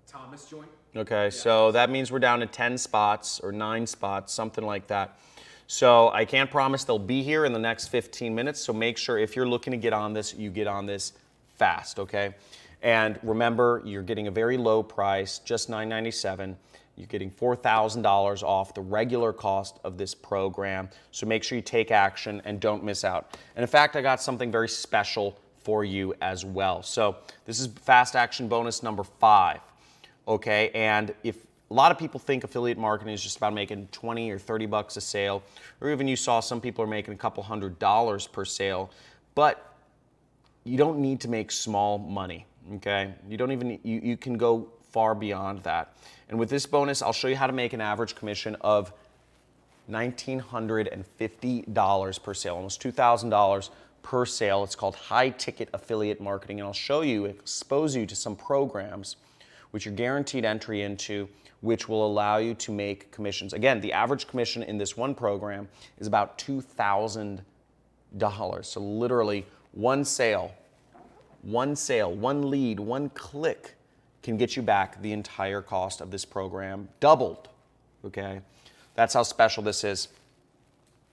Thomas joined. Okay, so that means we're down to 10 spots or 9 spots, something like that. So I can't promise they'll be here in the next 15 minutes, so make sure if you're looking to get on this, you get on this fast, okay? And remember, you're getting a very low price, just $997. You're getting $4,000 off the regular cost of this program, so make sure you take action and don't miss out. And in fact, I got something very special for you as well. So this is fast action bonus number 5, okay? And if a lot of people think affiliate marketing is just about making 20 or 30 bucks a sale, or even you saw some people are making a couple $100 per sale, but you don't need to make small money, okay? You don't even, you can go far beyond that. And with this bonus, I'll show you how to make an average commission of $1,950 per sale, almost $2,000 per sale. It's called high ticket affiliate marketing, and I'll show you, expose you to some programs which you're guaranteed entry into, which will allow you to make commissions. Again, the average commission in this one program is about $2,000. So literally one sale, one lead, one click can get you back the entire cost of this program, doubled, okay? That's how special this is.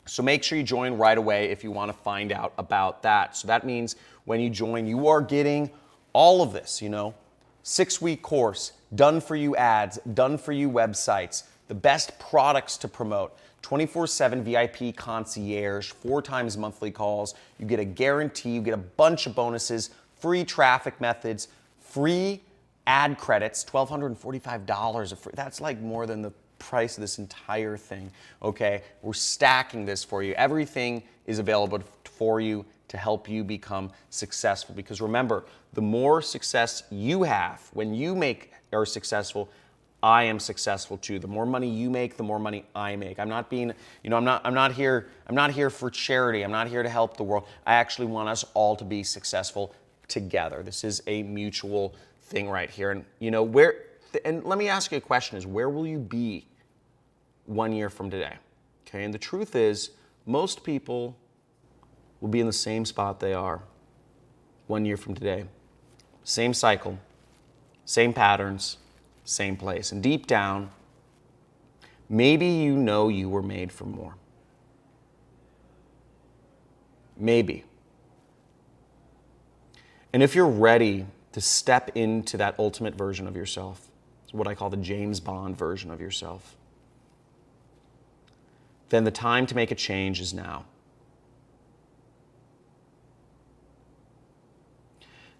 So make sure you join right away if you want to find out about that. So that means when you join, you are getting all of this, you know, 6-week course, done for you ads, done for you websites, the best products to promote, 24/7 VIP concierge, 4 times monthly calls. You get a guarantee, you get a bunch of bonuses, free traffic methods, free ad credits, $1,245 of free. That's like more than the price of this entire thing, okay? We're stacking this for you. Everything is available for you to help you become successful, because remember, the more success you have, when you are successful, I am successful too. The more money you make, the more money I make. I'm not being, you know, I'm not here for charity. I'm not here to help the world. I actually want us all to be successful together. This is a mutual thing right here. And you know, and let me ask you a question, is where will you be 1 year from today? Okay, and the truth is, most people will be in the same spot they are 1 year from today. Same cycle, same patterns, same place. And deep down, maybe you know you were made for more. Maybe. And if you're ready to step into that ultimate version of yourself, it's what I call the James Bond version of yourself, then the time to make a change is now.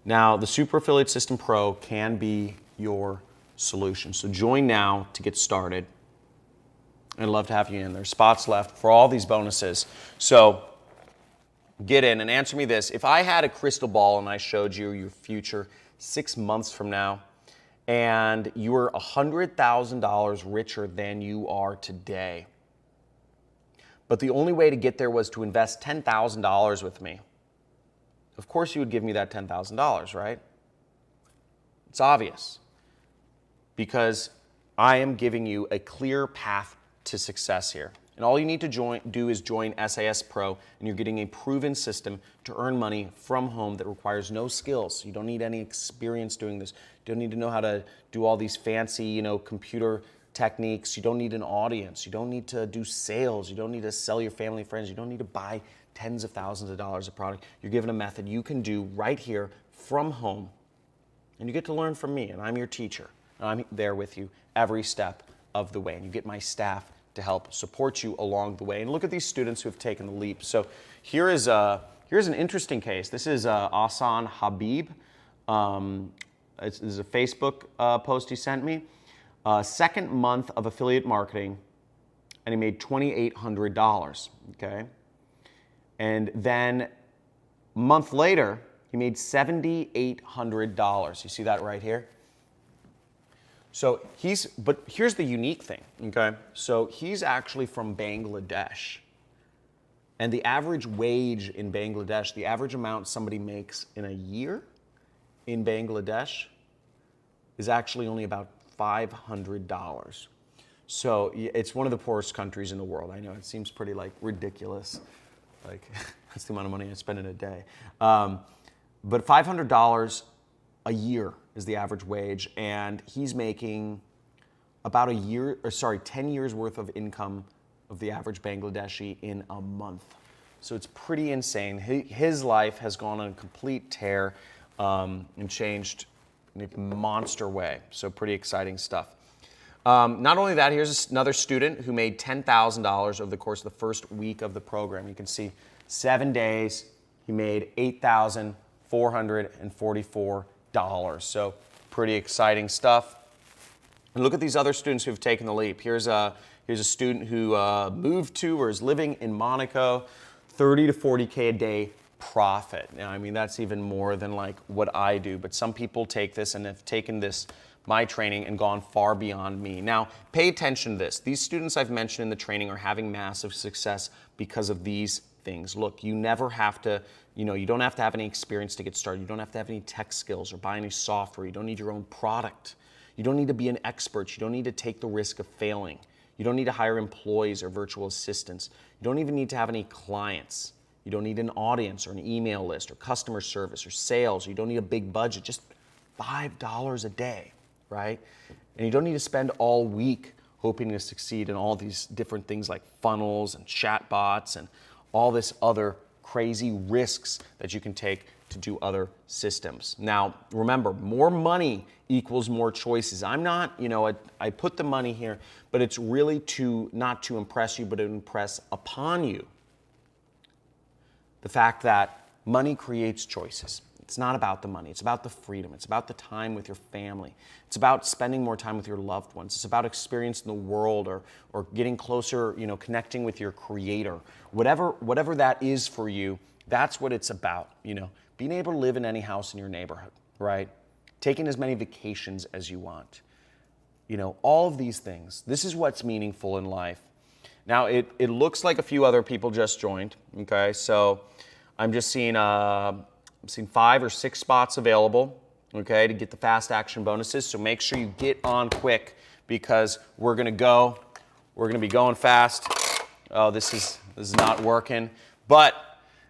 Now, the Super Affiliate System Pro can be your solution. So join now to get started. I'd love to have you in. There's spots left for all these bonuses. So get in and answer me this. If I had a crystal ball and I showed you your future 6 months from now, and you were $100,000 richer than you are today, but the only way to get there was to invest $10,000 with me, of course you would give me that $10,000, right? It's obvious. because I am giving you a clear path to success here. And all you need to do is join SAS Pro, and you're getting a proven system to earn money from home that requires no skills. You don't need any experience doing this. You don't need to know how to do all these fancy, computer techniques. You don't need an audience. You don't need to do sales. You don't need to sell your family and friends. You don't need to buy tens of thousands of dollars of product. You're given a method you can do right here from home, and you get to learn from me, and I'm your teacher. And I'm there with you every step of the way, and you get my staff to help support you along the way. And look at these students who have taken the leap. So here's an interesting case. This is Ahsan Habib. This is a Facebook post he sent me. Second month of affiliate marketing, and he made $2,800, okay? And then a month later, he made $7,800. You see that right here? So but here's the unique thing, okay? So he's actually from Bangladesh. And the average wage in Bangladesh, the average amount somebody makes in a year in Bangladesh is actually only about $500. So it's one of the poorest countries in the world. I know it seems pretty ridiculous. That's the amount of money I spend in a day. But $500 a year is the average wage, and he's making about 10 years worth of income of the average Bangladeshi in a month. So it's pretty insane. His life has gone on a complete tear and changed in a monster way. So pretty exciting stuff. Not only that, here's another student who made $10,000 over the course of the first week of the program. You can see 7 days, he made $8,444. So pretty exciting stuff. And look at these other students who've taken the leap. Here's a student who moved to or is living in Monaco, 30 to 40K a day profit. Now, I mean, that's even more than what I do, but some people take this and have taken my training and gone far beyond me. Now, pay attention to this. These students I've mentioned in the training are having massive success because of these things. Look, you never have to, you don't have to have any experience to get started. You don't have to have any tech skills or buy any software. You don't need your own product. You don't need to be an expert. You don't need to take the risk of failing. You don't need to hire employees or virtual assistants. You don't even need to have any clients. You don't need an audience or an email list or customer service or sales. You don't need a big budget, just $5 a day, right? And you don't need to spend all week hoping to succeed in all these different things like funnels and chatbots and all this other crazy risks that you can take to do other systems. Now, remember, more money equals more choices. I'm not, I put the money here, but it's really not to impress you, but to impress upon you the fact that money creates choices. It's not about the money. It's about the freedom. It's about the time with your family. It's about spending more time with your loved ones. It's about experiencing the world or getting closer, connecting with your creator. Whatever that is for you, that's what it's about, Being able to live in any house in your neighborhood, right? Taking as many vacations as you want. All of these things. This is what's meaningful in life. Now, it looks like a few other people just joined, okay? So I'm just seeing 5 or 6 spots available, okay, to get the fast action bonuses. So make sure you get on quick because we're gonna be going fast. Oh, this is not working. But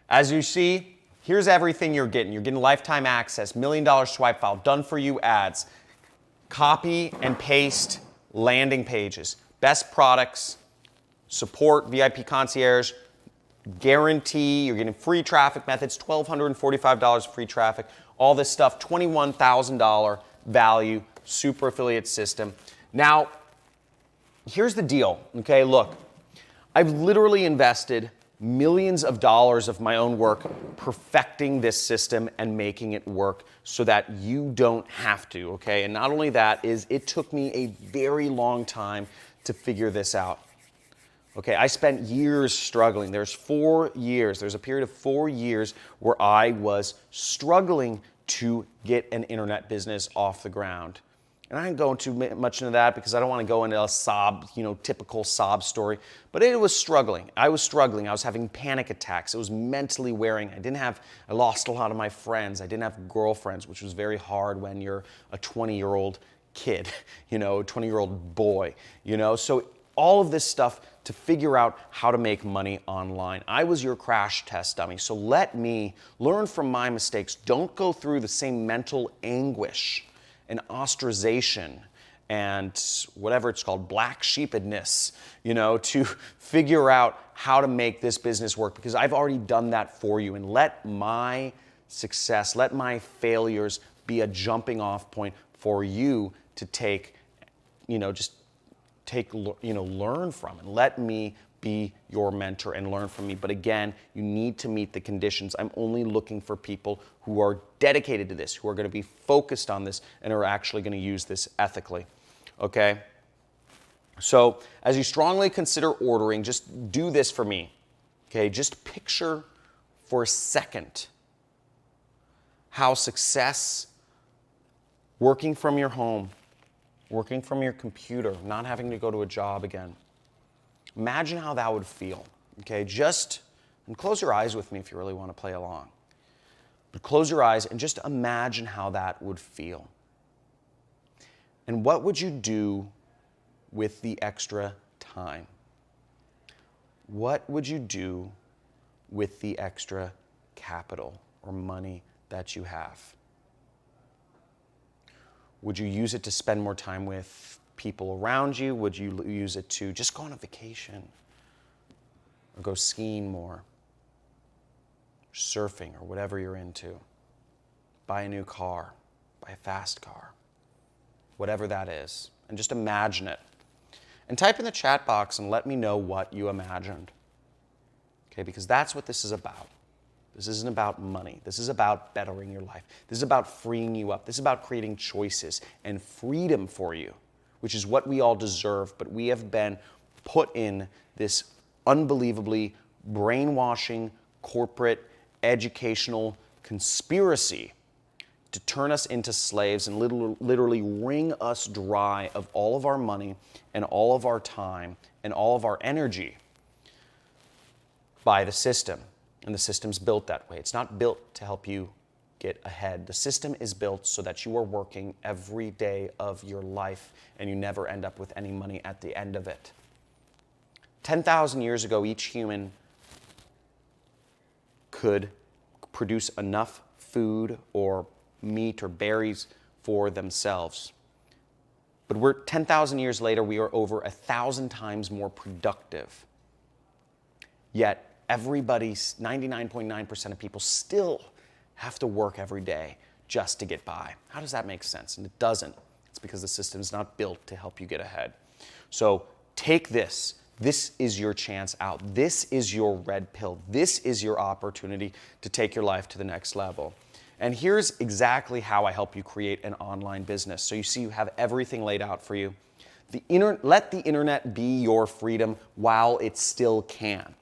as you see, here's everything you're getting. You're getting lifetime access, $1 million swipe file, done for you ads, copy and paste landing pages, best products, support, VIP concierge, guarantee, you're getting free traffic methods, $1,245 free traffic, all this stuff, $21,000 value, super affiliate system. Now, here's the deal, okay? Look, I've literally invested millions of dollars of my own work perfecting this system and making it work so that you don't have to, okay? And not only that, it took me a very long time to figure this out. Okay, I spent years struggling. There's a period of 4 years where I was struggling to get an internet business off the ground. And I didn't go into much into that because I don't want to go into a typical sob story. But it was struggling. I was struggling. I was having panic attacks. It was mentally wearing. I lost a lot of my friends. I didn't have girlfriends, which was very hard when you're a 20-year-old kid, you know, a 20-year-old boy, you know? So all of this stuff to figure out how to make money online. I was your crash test dummy, so let me learn from my mistakes. Don't go through the same mental anguish and ostracization and whatever it's called, black sheepedness, you know, to figure out how to make this business work, because I've already done that for you. And let my success, let my failures be a jumping off point for you to take, you know, just take, you know, learn from, and let me be your mentor and learn from me. But again, you need to meet the conditions. I'm only looking for people who are dedicated to this, who are going to be focused on this, and are actually going to use this ethically. Okay? So as you strongly consider ordering, just do this for me. Okay? Just picture for a second how success, working from your home, working from your computer, not having to go to a job again. Imagine how that would feel, okay? And close your eyes with me if you really want to play along. But close your eyes and just imagine how that would feel. And what would you do with the extra time? What would you do with the extra capital or money that you have? Would you use it to spend more time with people around you? Would you use it to just go on a vacation or go skiing more, surfing, or whatever you're into? Buy a new car, buy a fast car, whatever that is. And just imagine it. And type in the chat box and let me know what you imagined. Okay, because that's what this is about. This isn't about money. This is about bettering your life. This is about freeing you up. This is about creating choices and freedom for you, which is what we all deserve. But we have been put in this unbelievably brainwashing, corporate, educational conspiracy to turn us into slaves and literally wring us dry of all of our money and all of our time and all of our energy by the system. And the system's built that way. It's not built to help you get ahead. The system is built so that you are working every day of your life and you never end up with any money at the end of it. 10,000 years ago, each human could produce enough food or meat or berries for themselves. But we're 10,000 years later, we are over 1,000 times more productive. Yet, everybody's 99.9% of people still have to work every day just to get by. How does that make sense? And it doesn't. It's because the system is not built to help you get ahead. So take this. This is your chance out. This is your red pill. This is your opportunity to take your life to the next level. And here's exactly how I help you create an online business. So you see, you have everything laid out for you. Let the internet be your freedom while it still can,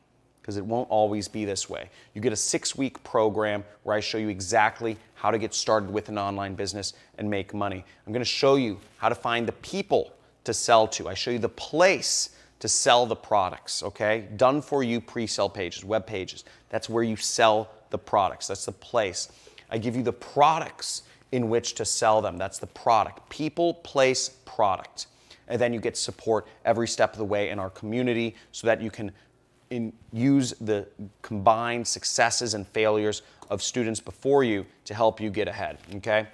because it won't always be this way. You get a 6-week program where I show you exactly how to get started with an online business and make money. I'm going to show you how to find the people to sell to. I show you the place to sell the products, okay? Done for you pre-sale pages, web pages. That's where you sell the products. That's the place. I give you the products in which to sell them. That's the product. People, place, product. And then you get support every step of the way in our community so that you can use the combined successes and failures of students before you to help you get ahead, okay?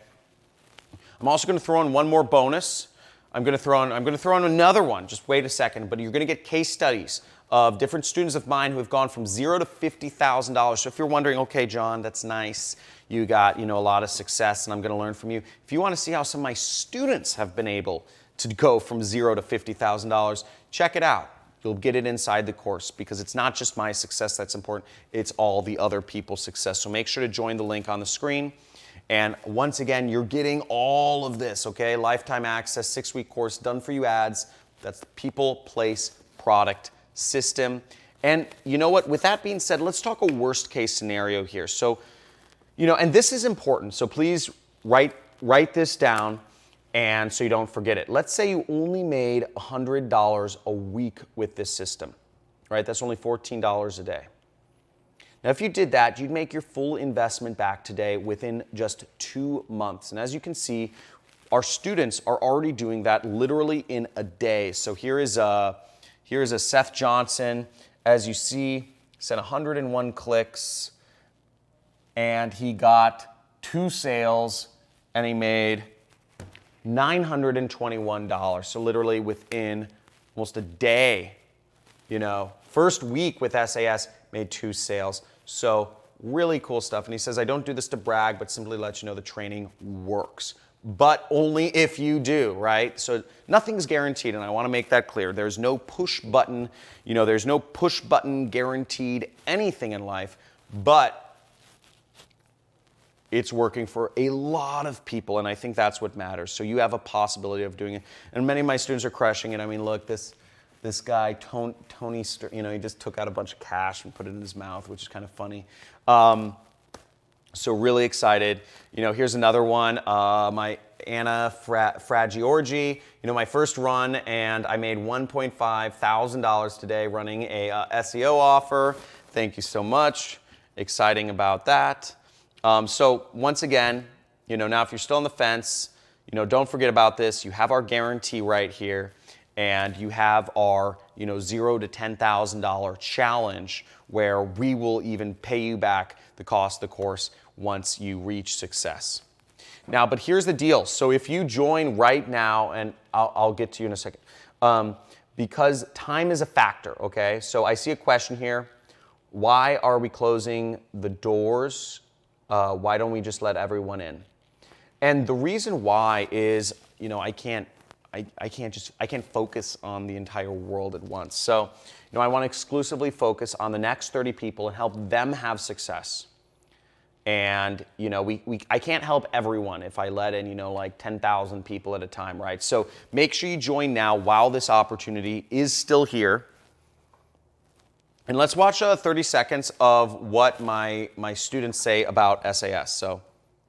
I'm also going to throw in one more bonus. I'm going to throw in another one. Just wait a second, but you're going to get case studies of different students of mine who have gone from $0 to $50,000. So if you're wondering, okay, John, that's nice. You got, a lot of success and I'm going to learn from you. If you want to see how some of my students have been able to go from $0 to $50,000, check it out. You'll get it inside the course, because it's not just my success that's important, it's all the other people's success. So make sure to join the link on the screen. And once again, you're getting all of this, okay? Lifetime access, 6-week course, done for you ads. That's the people, place, product, system. And you know what? With that being said, let's talk a worst case scenario here. So, and this is important. So please write this down, and so you don't forget it. Let's say you only made $100 a week with this system, right? That's only $14 a day. Now, if you did that, you'd make your full investment back today within just 2 months. And as you can see, our students are already doing that literally in a day. So here is a Seth Johnson. As you see, sent 101 clicks, and he got 2 sales, and he made $921. So literally within almost a day, first week with SAS, made 2 sales. So really cool stuff. And he says, I don't do this to brag, but simply let you know the training works. But only if you do, right? So nothing's guaranteed, and I want to make that clear. There's no push button, there's no push button guaranteed anything in life, but it's working for a lot of people, and I think that's what matters. So you have a possibility of doing it. And many of my students are crushing it. I mean, look, this guy, Tony, he just took out a bunch of cash and put it in his mouth, which is kind of funny. So really excited. Here's another one. My Anna Fragiorgi. My first run, and I made $1.5 thousand today running a SEO offer. Thank you so much. Exciting about that. So once again, now if you're still on the fence, don't forget about this. You have our guarantee right here, and you have our $0 to $10,000 challenge where we will even pay you back the cost of the course once you reach success. Now, but here's the deal. So if you join right now, and I'll get to you in a second, because time is a factor, okay? So I see a question here. Why are we closing the doors? Why don't we just let everyone in? And the reason why is, I can't focus on the entire world at once. So, I want to exclusively focus on the next 30 people and help them have success. And, I can't help everyone if I let in, like 10,000 people at a time, right? So make sure you join now while this opportunity is still here. And let's watch 30 seconds of what my students say about SAS. So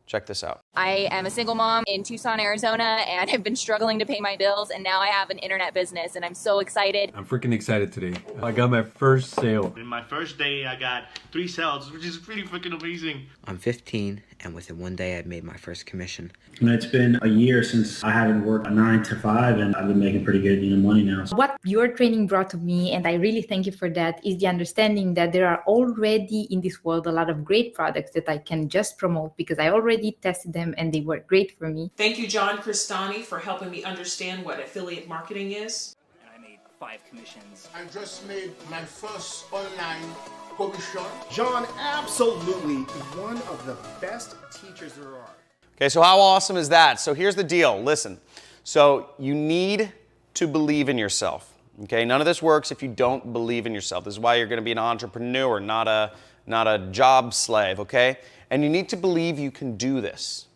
check this out. I am a single mom in Tucson, Arizona, and have been struggling to pay my bills, and now I have an internet business, and I'm so excited. I'm freaking excited today. I got my first sale. In my first day, I got 3 sales, which is pretty freaking amazing. I'm 15, and within one day, I made my first commission. And it's been a year since I haven't worked a 9 to 5, and I've been making pretty good money now. What your training brought to me, and I really thank you for that, is the understanding that there are already in this world a lot of great products that I can just promote because I already tested them and they work great for me. Thank you, John Cristani, for helping me understand what affiliate marketing is. And I made 5 commissions. I just made my first online commission. John, absolutely one of the best teachers there are. Okay, so how awesome is that? So here's the deal. Listen, so you need to believe in yourself. Okay, none of this works if you don't believe in yourself. This is why you're going to be an entrepreneur, not a job slave. Okay, and you need to believe you can do this.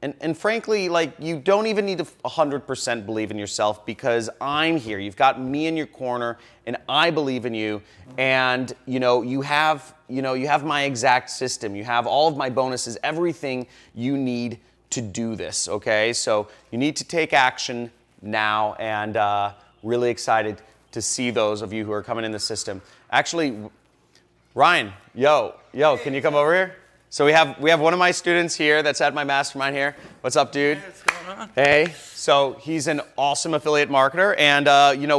And frankly, you don't even need to 100% believe in yourself because I'm here. You've got me in your corner, and I believe in you. And you have my exact system. You have all of my bonuses, everything you need to do this. Okay, so you need to take action now, and really excited to see those of you who are coming in the system. Actually, Ryan, yo, can you come over here? So we have one of my students here that's at my mastermind here. What's up, dude? Hey, what's going on? Hey, so he's an awesome affiliate marketer, and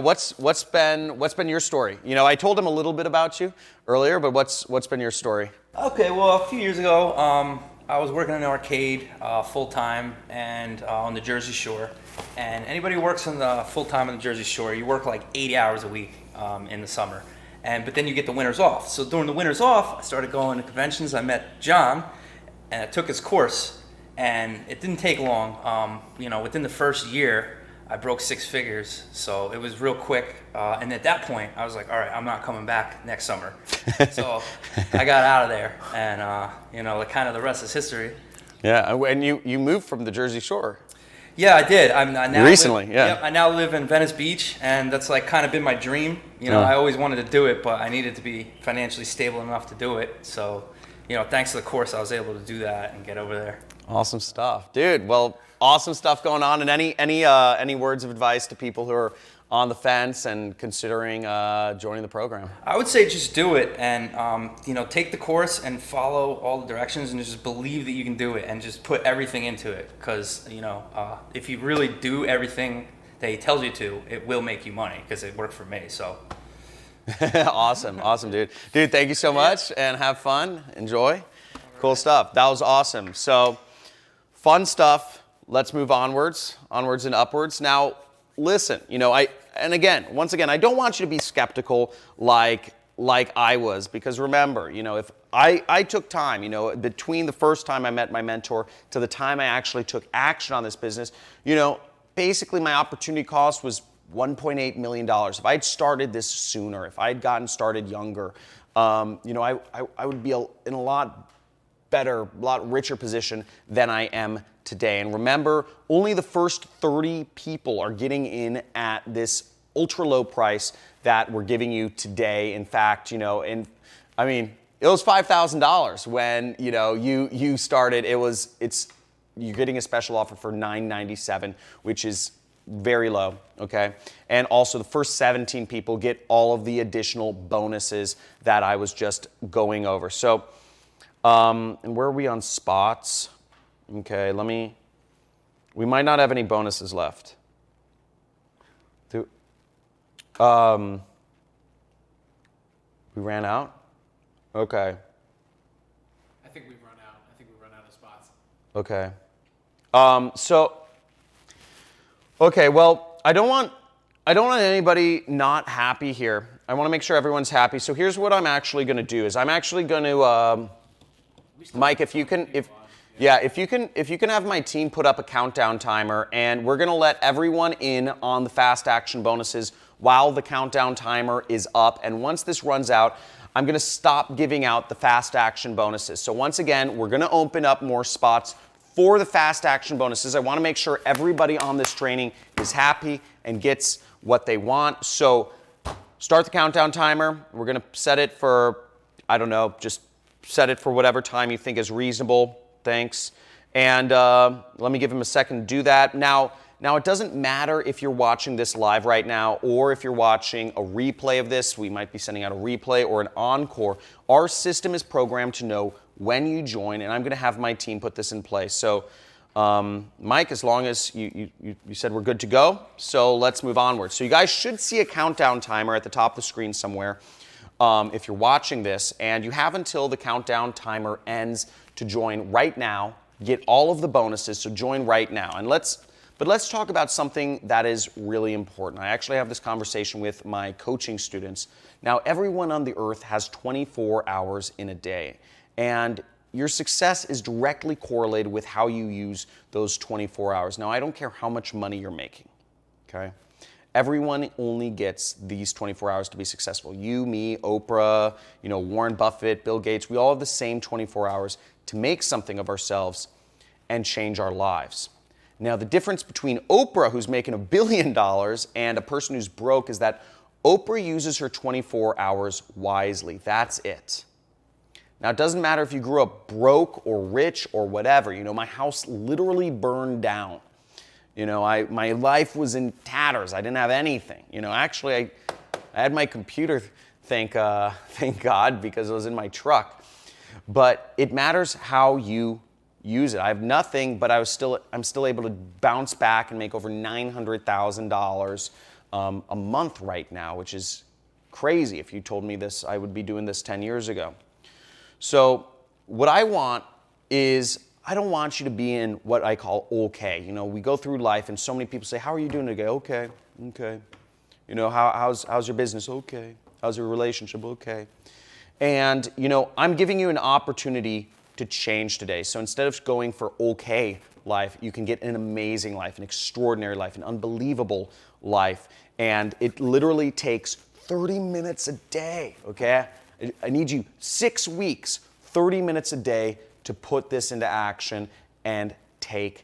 what's been your story? I told him a little bit about you earlier, but what's been your story? Okay, well, a few years ago, I was working in an arcade full time and on the Jersey Shore. And anybody who works on the full time on the Jersey Shore, you work like 80 hours a week in the summer. But then you get the winters off. So during the winters off, I started going to conventions. I met John, and I took his course. And it didn't take long. Within the first year, I broke 6 figures. So it was real quick. And at that point, I was like, all right, I'm not coming back next summer. So I got out of there, and the rest is history. Yeah, and you moved from the Jersey Shore. Yeah, I did. I now recently, live, yeah. Yep, I now live in Venice Beach, and that's kind of been my dream. I always wanted to do it, but I needed to be financially stable enough to do it. So, thanks to the course, I was able to do that and get over there. Awesome stuff, dude. Well, awesome stuff going on. And any words of advice to people who are on the fence and considering joining the program? I would say just do it and take the course and follow all the directions and just believe that you can do it and just put everything into it, because if you really do everything that he tells you to, it will make you money, because it worked for me. So Awesome, dude. Thank you so much, and have fun. Enjoy. Cool stuff. That was awesome. So, fun stuff. Let's move onwards and upwards. Now, listen, once again, I don't want you to be skeptical like I was, because remember, if I took time, between the first time I met my mentor to the time I actually took action on this business, basically my opportunity cost was $1.8 million. If I'd started this sooner, if I'd gotten started younger, I would be in a lot better, a lot richer position than I am today. And remember, only the first 30 people are getting in at this ultra low price that we're giving you today. In fact, it was $5,000 when you started. You're getting a special offer for $997, which is very low, okay? And also the first 17 people get all of the additional bonuses that I was just going over. So, and where are we on spots? Okay, we might not have any bonuses left. We ran out? Okay. I think we've run out. I think we've run out of spots. Okay. Okay, well, I don't want anybody not happy here. I want to make sure everyone's happy. So here's what I'm actually going to do is I'm actually going to Mike, if you can have my team put up a countdown timer, and we're going to let everyone in on the fast action bonuses while the countdown timer is up. And once this runs out, I'm going to stop giving out the fast action bonuses. So once again, we're going to open up more spots for the fast action bonuses. I want to make sure everybody on this training is happy and gets what they want. So start the countdown timer. We're going to set it for, just set it for whatever time you think is reasonable. Thanks. And let me give him a second to do that. Now, it doesn't matter if you're watching this live right now or if you're watching a replay of this. We might be sending out a replay or an encore. Our system is programmed to know when you join, and I'm going to have my team put this in place. So, Mike, as long as you said we're good to go, so let's move onward. So you guys should see a countdown timer at the top of the screen somewhere if you're watching this, and you have until the countdown timer ends to join right now, get all of the bonuses, so join right now. And let's talk about something that is really important. I actually have this conversation with my coaching students. Now, everyone on the earth has 24 hours in a day, and your success is directly correlated with how you use those 24 hours. Now, I don't care how much money you're making, okay? Everyone only gets these 24 hours to be successful. You, me, Oprah, Warren Buffett, Bill Gates, we all have the same 24 hours to make something of ourselves and change our lives. Now, the difference between Oprah, who's making $1 billion, and a person who's broke is that Oprah uses her 24 hours wisely. That's it. Now, it doesn't matter if you grew up broke or rich or whatever. My house literally burned down. My life was in tatters. I didn't have anything. Actually, I had my computer, thank God, because it was in my truck. But it matters how you use it. I have nothing, but I'm still able to bounce back and make over $900,000 a month right now, which is crazy. If you told me this, I would be doing this 10 years ago. So what I want is, I don't want you to be in what I call okay. We go through life and so many people say, how are you doing today? Okay. How's your business? Okay. How's your relationship? Okay. And, I'm giving you an opportunity to change today. So instead of going for okay life, you can get an amazing life, an extraordinary life, an unbelievable life. And it literally takes 30 minutes a day, okay? I need you 6 weeks, 30 minutes a day to put this into action and take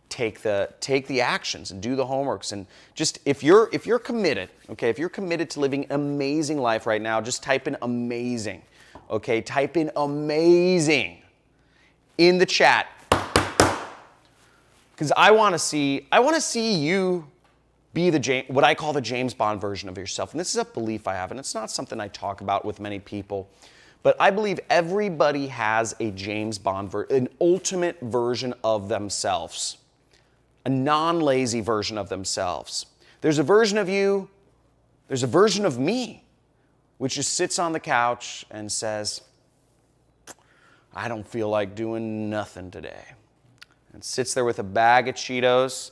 the actions and do the homeworks. And just if you're committed, okay, if you're committed to living an amazing life right now, just type in amazing. Okay, type in amazing in the chat. Because I want to see you be what I call the James Bond version of yourself. And this is a belief I have, and it's not something I talk about with many people. But I believe everybody has a James Bond, an ultimate version of themselves, a non-lazy version of themselves. There's a version of you, there's a version of me, which just sits on the couch and says, I don't feel like doing nothing today. And sits there with a bag of Cheetos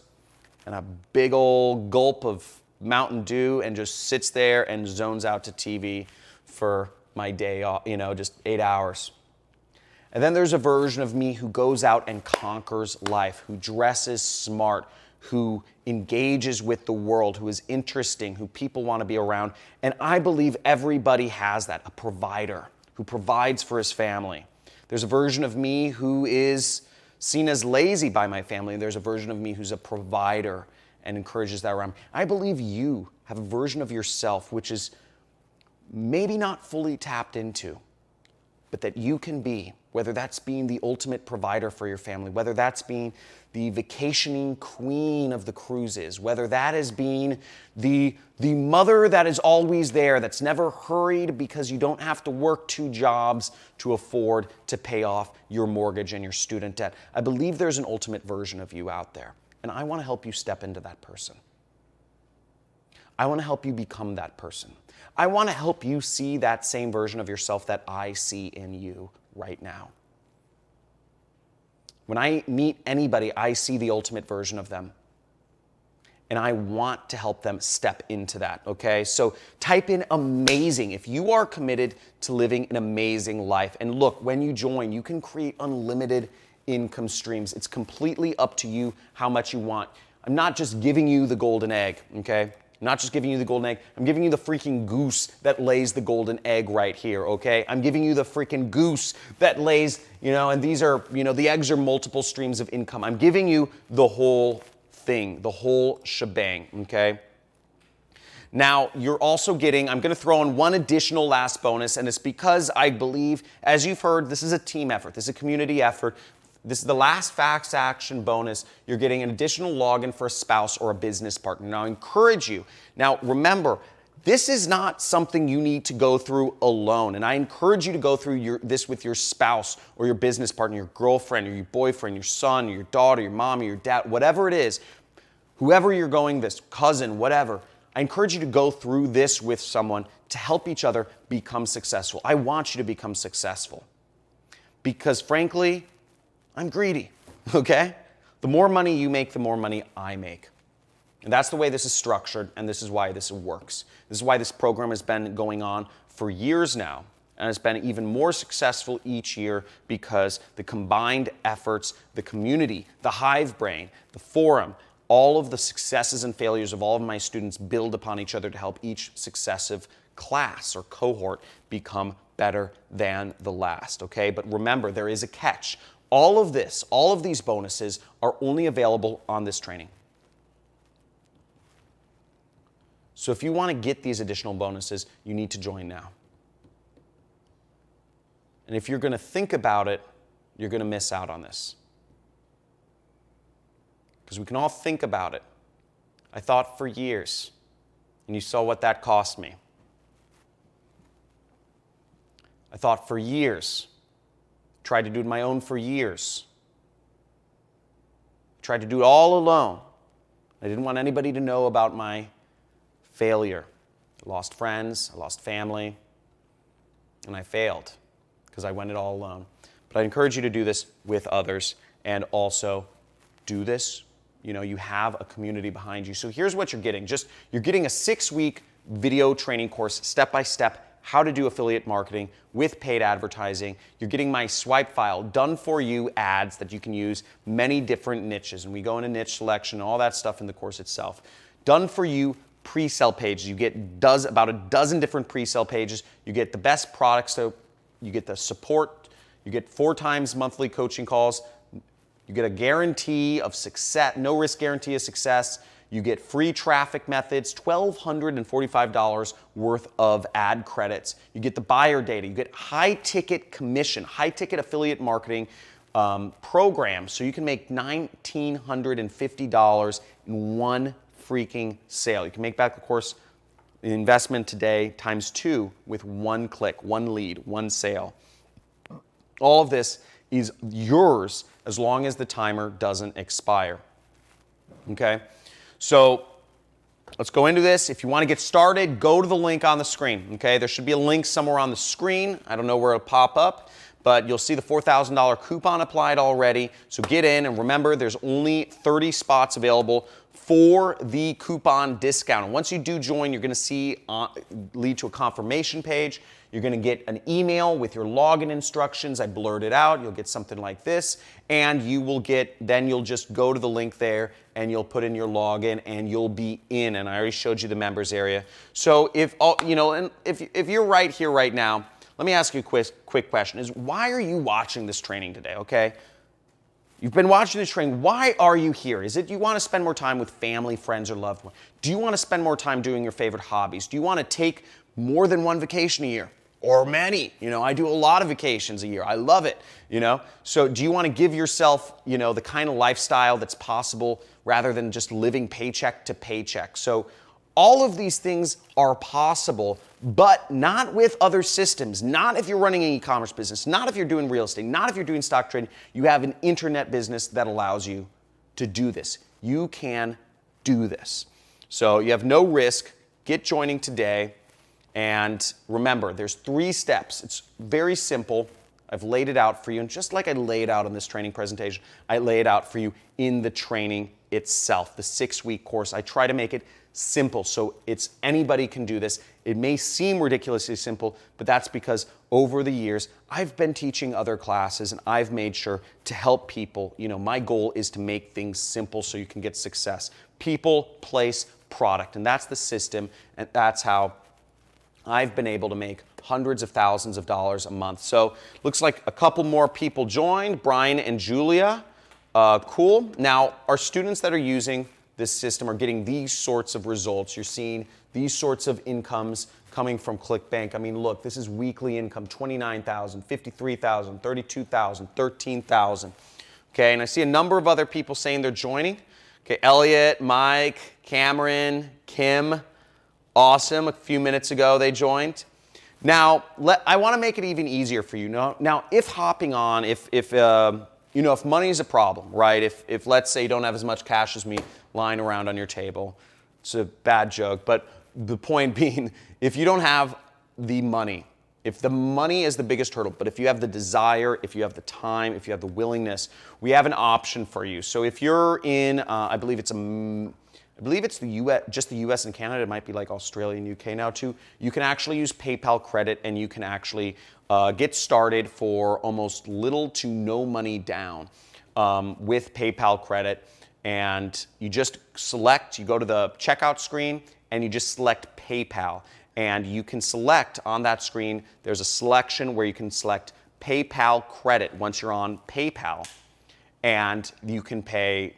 and a big old gulp of Mountain Dew and just sits there and zones out to TV for my day off, just 8 hours. And then there's a version of me who goes out and conquers life, who dresses smart, who engages with the world, who is interesting, who people want to be around. And I believe everybody has that, a provider who provides for his family. There's a version of me who is seen as lazy by my family, and there's a version of me who's a provider and encourages that around me. I believe you have a version of yourself which is maybe not fully tapped into, but that you can be, whether that's being the ultimate provider for your family, whether that's being the vacationing queen of the cruises, whether that is being the mother that is always there, that's never hurried because you don't have to work 2 jobs to afford to pay off your mortgage and your student debt. I believe there's an ultimate version of you out there, and I want to help you step into that person. I want to help you become that person. I want to help you see that same version of yourself that I see in you right now. When I meet anybody, I see the ultimate version of them. And I want to help them step into that, okay? So type in amazing if you are committed to living an amazing life. And look, when you join, you can create unlimited income streams. It's completely up to you how much you want. I'm not just giving you the golden egg, okay? I'm not just giving you the golden egg. I'm giving you the freaking goose that lays the golden egg right here, okay? I'm giving you the freaking goose that lays, and these are, the eggs are multiple streams of income. I'm giving you the whole thing, the whole shebang, okay? Now, you're also getting, I'm going to throw in one additional last bonus, and it's because I believe, as you've heard, this is a team effort. This is a community effort. This is the last Fast Action bonus. You're getting an additional login for a spouse or a business partner. Now, I encourage you. Now, remember, this is not something you need to go through alone. And I encourage you to go through this with your spouse or your business partner, your girlfriend or your boyfriend, your son, or your daughter, your mom, or your dad, whatever it is, whoever you're going this, cousin, whatever. I encourage you to go through this with someone to help each other become successful. I want you to become successful because, frankly, I'm greedy, okay? The more money you make, the more money I make. And that's the way this is structured, and this is why this works. This is why this program has been going on for years now, and it's been even more successful each year because the combined efforts, the community, the hive brain, the forum, all of the successes and failures of all of my students build upon each other to help each successive class or cohort become better than the last, okay? But remember, there is a catch. All of these bonuses are only available on this training. So if you want to get these additional bonuses, you need to join now. And if you're going to think about it, you're going to miss out on this. Because we can all think about it. I thought for years, and you saw what that cost me. I thought for years, tried to do it my own for years. Tried to do it all alone. I didn't want anybody to know about my failure. I lost friends, I lost family, and I failed because I went it all alone. But I encourage you to do this with others and also do this. You have a community behind you. So here's what you're getting. You're getting a 6-week video training course, step-by-step, how to do affiliate marketing with paid advertising. You're getting my swipe file, done for you ads that you can use many different niches. And we go into niche selection and all that stuff in the course itself. Done for you pre-sale pages. You get about a dozen different pre-sale pages. You get the best products, so you get the support. You get 4 times monthly coaching calls. You get a guarantee of success, no risk guarantee of success. You get free traffic methods, $1,245 worth of ad credits. You get the buyer data. You get high-ticket commission, high-ticket affiliate marketing programs, so you can make $1,950 in one freaking sale. You can make back the course investment today times 2 with one click, one lead, one sale. All of this is yours as long as the timer doesn't expire. Okay? So let's go into this. If you want to get started, go to the link on the screen. Okay? There should be a link somewhere on the screen. I don't know where it'll pop up, but you'll see the $4,000 coupon applied already. So get in, and remember, there's only 30 spots available for the coupon discount. And once you do join, you're going to see lead to a confirmation page. You're going to get an email with your login instructions. I blurred it out. You'll get something like this, and you will then you'll just go to the link there and you'll put in your login and you'll be in. And I already showed you the members area. So if you're right here right now, let me ask you a quick question: is why are you watching this training today? Okay. You've been watching this training. Why are you here? Is it you want to spend more time with family, friends, or loved ones? Do you want to spend more time doing your favorite hobbies? Do you want to take more than one vacation a year? Or many? I do a lot of vacations a year. I love it, So do you want to give yourself, the kind of lifestyle that's possible rather than just living paycheck to paycheck? So all of these things are possible, but not with other systems, not if you're running an e-commerce business, not if you're doing real estate, not if you're doing stock trading. You have an internet business that allows you to do this. You can do this. So you have no risk. Get joining today. And remember, there's 3 steps. It's very simple. I've laid it out for you. And just like I laid out on this training presentation, I lay it out for you in the training itself, the 6-week course. I try to make it simple so anybody can do this. It may seem ridiculously simple, but that's because over the years, I've been teaching other classes and I've made sure to help people. My goal is to make things simple so you can get success. People, place, product. And that's the system, and that's how I've been able to make hundreds of thousands of dollars a month. So looks like a couple more people joined, Brian and Julia. Cool. Now, our students that are using this system are getting these sorts of results. You're seeing these sorts of incomes coming from ClickBank. I mean, look, this is weekly income, $29,000, $53,000, $32,000, $13,000. Okay, and I see a number of other people saying they're joining. Okay, Elliot, Mike, Cameron, Kim. Awesome. A few minutes ago, they joined. Now, I want to make it even easier for you. Now, if hopping on, if money is a problem, right? If let's say you don't have as much cash as me lying around on your table, it's a bad joke, but the point being, if you don't have the money, if the money is the biggest hurdle, but if you have the desire, if you have the time, if you have the willingness, we have an option for you. So if you're in, I believe it's the US, just the US and Canada. It might be like Australia and UK now too. You can actually use PayPal credit, and you can actually get started for almost little to no money down with PayPal credit. And you just select, you go to the checkout screen, and you just select PayPal. And you can select on that screen, there's a selection where you can select PayPal credit once you're on PayPal. And you can pay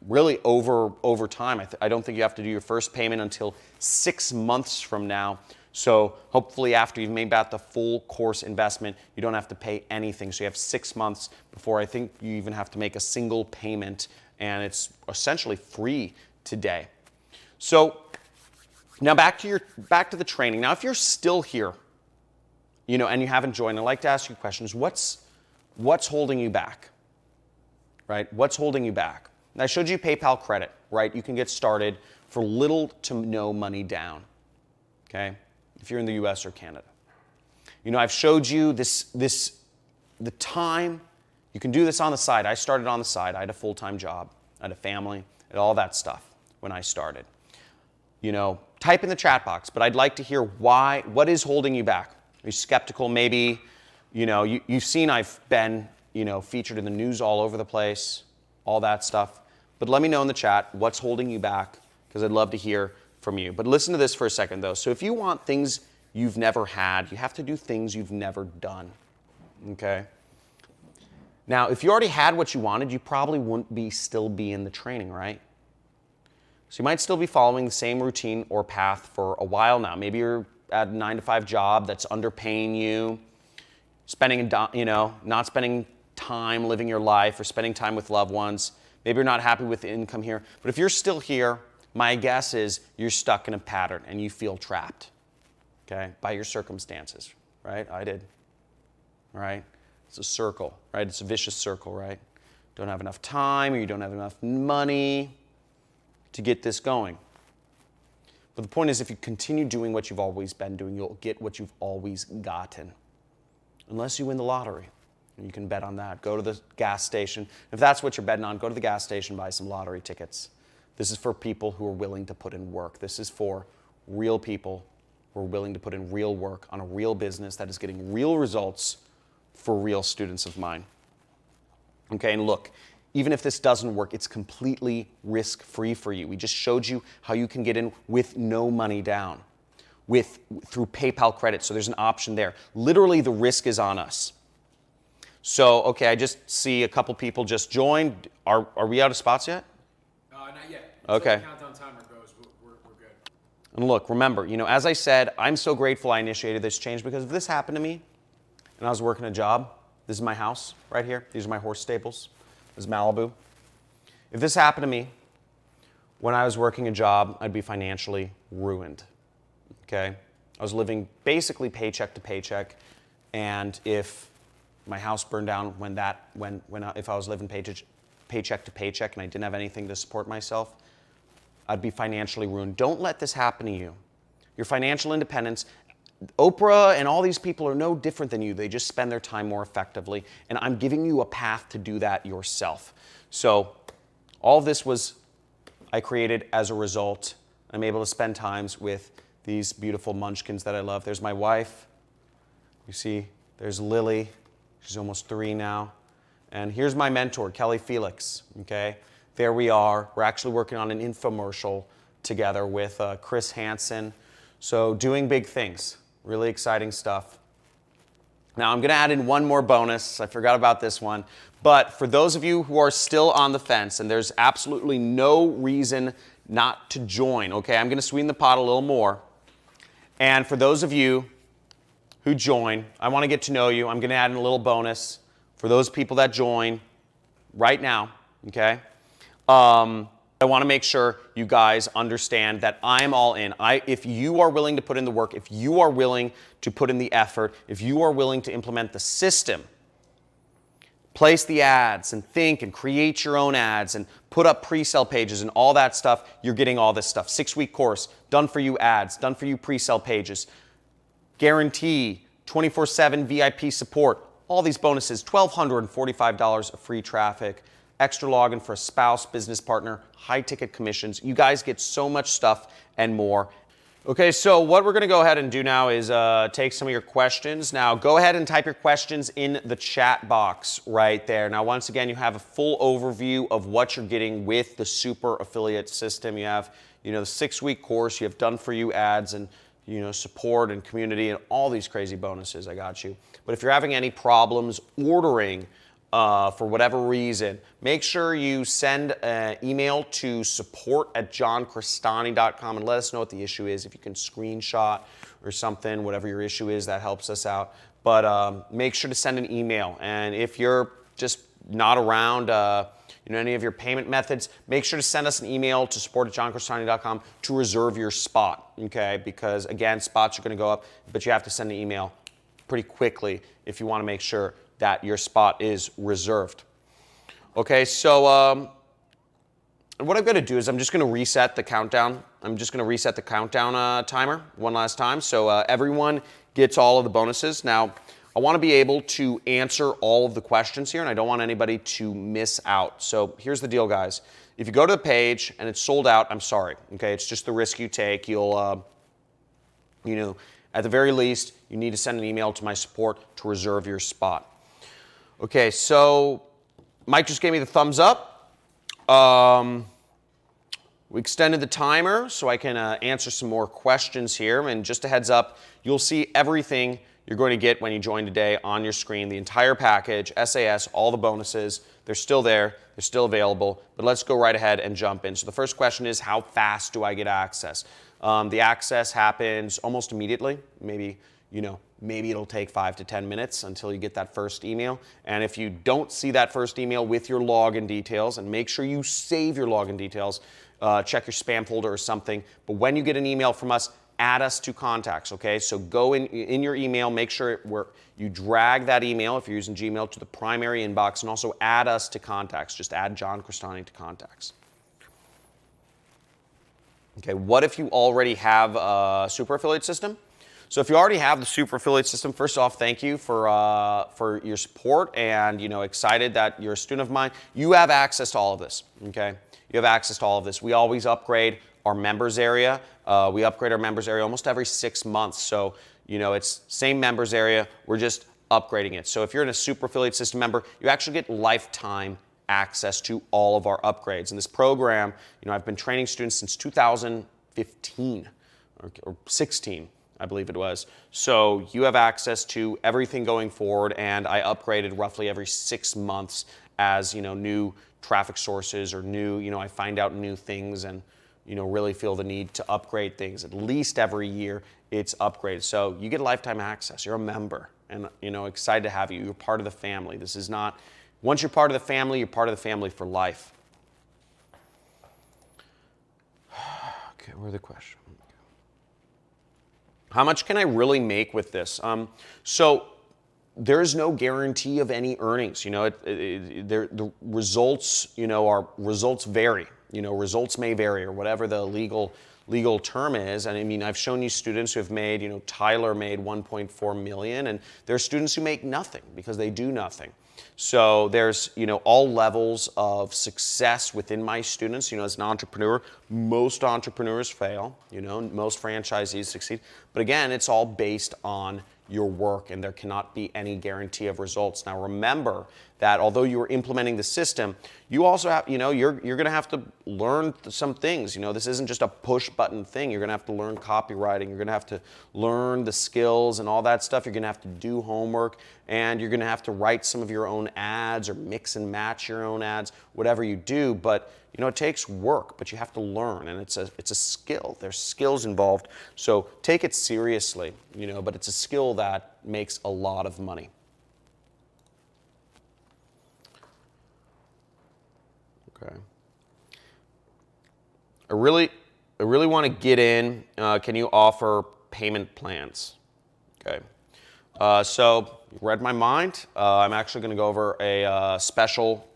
really over time. I don't think you have to do your first payment until 6 months from now. So hopefully after you've made back the full course investment, you don't have to pay anything. So you have 6 months before I think you even have to make a single payment, and it's essentially free today. So now back to the training. Now if you're still here, and you haven't joined, I'd like to ask you questions. What's holding you back? Right? What's holding you back? And I showed you PayPal credit, right? You can get started for little to no money down, okay? If you're in the US or Canada. I've showed you the time. You can do this on the side. I started on the side. I had a full-time job. I had a family. I had all that stuff when I started. Type in the chat box, but I'd like to hear what is holding you back? Are you skeptical? Maybe, you've seen I've been, featured in the news all over the place, all that stuff. But let me know in the chat what's holding you back, because I'd love to hear from you. But listen to this for a second, though. So if you want things you've never had, you have to do things you've never done, okay? Now, if you already had what you wanted, you probably wouldn't still be in the training, right? So you might still be following the same routine or path for a while now. Maybe you're at a 9-to-5 job that's underpaying you, not spending time living your life or spending time with loved ones. Maybe you're not happy with the income here. But if you're still here, my guess is you're stuck in a pattern and you feel trapped, okay, by your circumstances, right? I did, right? It's a circle, right? It's a vicious circle, right? Don't have enough time, or you don't have enough money to get this going. But the point is, if you continue doing what you've always been doing, you'll get what you've always gotten. Unless you win the lottery. And you can bet on that. Go to the gas station. If that's what you're betting on, go to the gas station, buy some lottery tickets. This is for people who are willing to put in work. This is for real people who are willing to put in real work on a real business that is getting real results for real students of mine. Okay, and look, even if this doesn't work, it's completely risk-free for you. We just showed you how you can get in with no money down, through PayPal credit, so there's an option there. Literally, the risk is on us. So, okay, I just see a couple people just joined. Are we out of spots yet? Not yet. Okay. Until the countdown timer goes, we're good. And look, remember, as I said, I'm so grateful I initiated this change, because if this happened to me and I was working a job, this is my house right here. These are my horse stables. This is Malibu. If this happened to me when I was working a job, I'd be financially ruined. Okay? I was living basically paycheck to paycheck, and if my house burned down if I was living paycheck to paycheck and I didn't have anything to support myself, I'd be financially ruined. Don't let this happen to you. Your financial independence, Oprah and all these people are no different than you. They just spend their time more effectively, and I'm giving you a path to do that yourself. So all of this I created as a result. I'm able to spend times with these beautiful munchkins that I love. There's my wife. You see, there's Lily. She's almost 3 now. And here's my mentor, Kelly Felix, okay? There we are. We're actually working on an infomercial together with Chris Hansen. So doing big things, really exciting stuff. Now I'm gonna add in one more bonus. I forgot about this one. But for those of you who are still on the fence, and there's absolutely no reason not to join, okay? I'm gonna sweeten the pot a little more. And for those of you who join, I wanna get to know you. I'm gonna add in a little bonus for those people that join right now, okay? I want to make sure you guys understand that I'm all in. If you are willing to put in the work, if you are willing to put in the effort, if you are willing to implement the system, place the ads and think and create your own ads and put up pre-sale pages and all that stuff, you're getting all this stuff. 6-week course, done for you ads, done for you pre-sale pages, guarantee 24/7 VIP support, all these bonuses, $1,245 of free traffic, extra login for a spouse, business partner, high ticket commissions. You guys get so much stuff and more. Okay, so what we're gonna go ahead and do now is take some of your questions. Now go ahead and type your questions in the chat box right there. Now once again, you have a full overview of what you're getting with the super affiliate system. You have, the 6-week course, you have done for you ads and support and community and all these crazy bonuses. I got you. But if you're having any problems ordering for whatever reason, make sure you send an email to support@johncristani.com and let us know what the issue is. If you can screenshot or something, whatever your issue is, that helps us out. But make sure to send an email. And if you're just not around any of your payment methods, make sure to send us an email to support@johncristani.com to reserve your spot, okay? Because again, spots are gonna go up, but you have to send an email pretty quickly if you wanna make sure that your spot is reserved. Okay, so what I'm gonna do is I'm just gonna reset the countdown. I'm just gonna reset the countdown timer one last time, so everyone gets all of the bonuses. Now, I wanna be able to answer all of the questions here, and I don't want anybody to miss out. So here's the deal, guys. If you go to the page and it's sold out, I'm sorry, okay? It's just the risk you take. You'll, at the very least, you need to send an email to my support to reserve your spot. Okay, so Mike just gave me the thumbs up. We extended the timer so I can answer some more questions here. And just a heads up, you'll see everything you're going to get when you join today on your screen. The entire package, SAS, all the bonuses, they're still there, they're still available. But let's go right ahead and jump in. So the first question is, how fast do I get access? The access happens almost immediately, maybe it'll take 5 to 10 minutes until you get that first email. And if you don't see that first email with your login details, and make sure you save your login details, check your spam folder or something. But when you get an email from us, add us to contacts, okay? So go in your email, make sure you drag that email, if you're using Gmail, to the primary inbox, and also add us to contacts. Just add John Cristani to contacts. Okay, what if you already have a super affiliate system? So if you already have the super affiliate system, first off, thank you for your support, and excited that you're a student of mine. You have access to all of this, okay? You have access to all of this. We always upgrade our members area. We upgrade our members area almost every 6 months. So, it's same members area, we're just upgrading it. So if you're in a super affiliate system member, you actually get lifetime access to all of our upgrades. And this program, I've been training students since 2015 or 16, I believe it was. So you have access to everything going forward, and I upgraded roughly every 6 months as, new traffic sources or new, I find out new things and, really feel the need to upgrade things. At least every year it's upgraded. So you get lifetime access. You're a member, and, excited to have you. You're part of the family. This is not, once you're part of the family, you're part of the family for life. Okay, where's the question? How much can I really make with this? So there's no guarantee of any earnings. The results, results vary. Results may vary, or whatever the legal term is. And I mean, I've shown you students who have made, Tyler made 1.4 million, and there are students who make nothing because they do nothing. So there's, all levels of success within my students. As an entrepreneur, most entrepreneurs fail, most franchisees succeed. But again, it's all based on your work, and there cannot be any guarantee of results. Now remember that although you are implementing the system, you also have, you're going to have to learn some things. This isn't just a push button thing. You're going to have to learn copywriting. You're going to have to learn the skills and all that stuff. You're going to have to do homework, and you're going to have to write some of your own ads or mix and match your own ads, whatever you do. But it takes work, but you have to learn, and it's a skill. There's skills involved, so take it seriously, but it's a skill that makes a lot of money. Okay. I really want to get in. Can you offer payment plans? Okay. So you read my mind. I'm actually going to go over a special,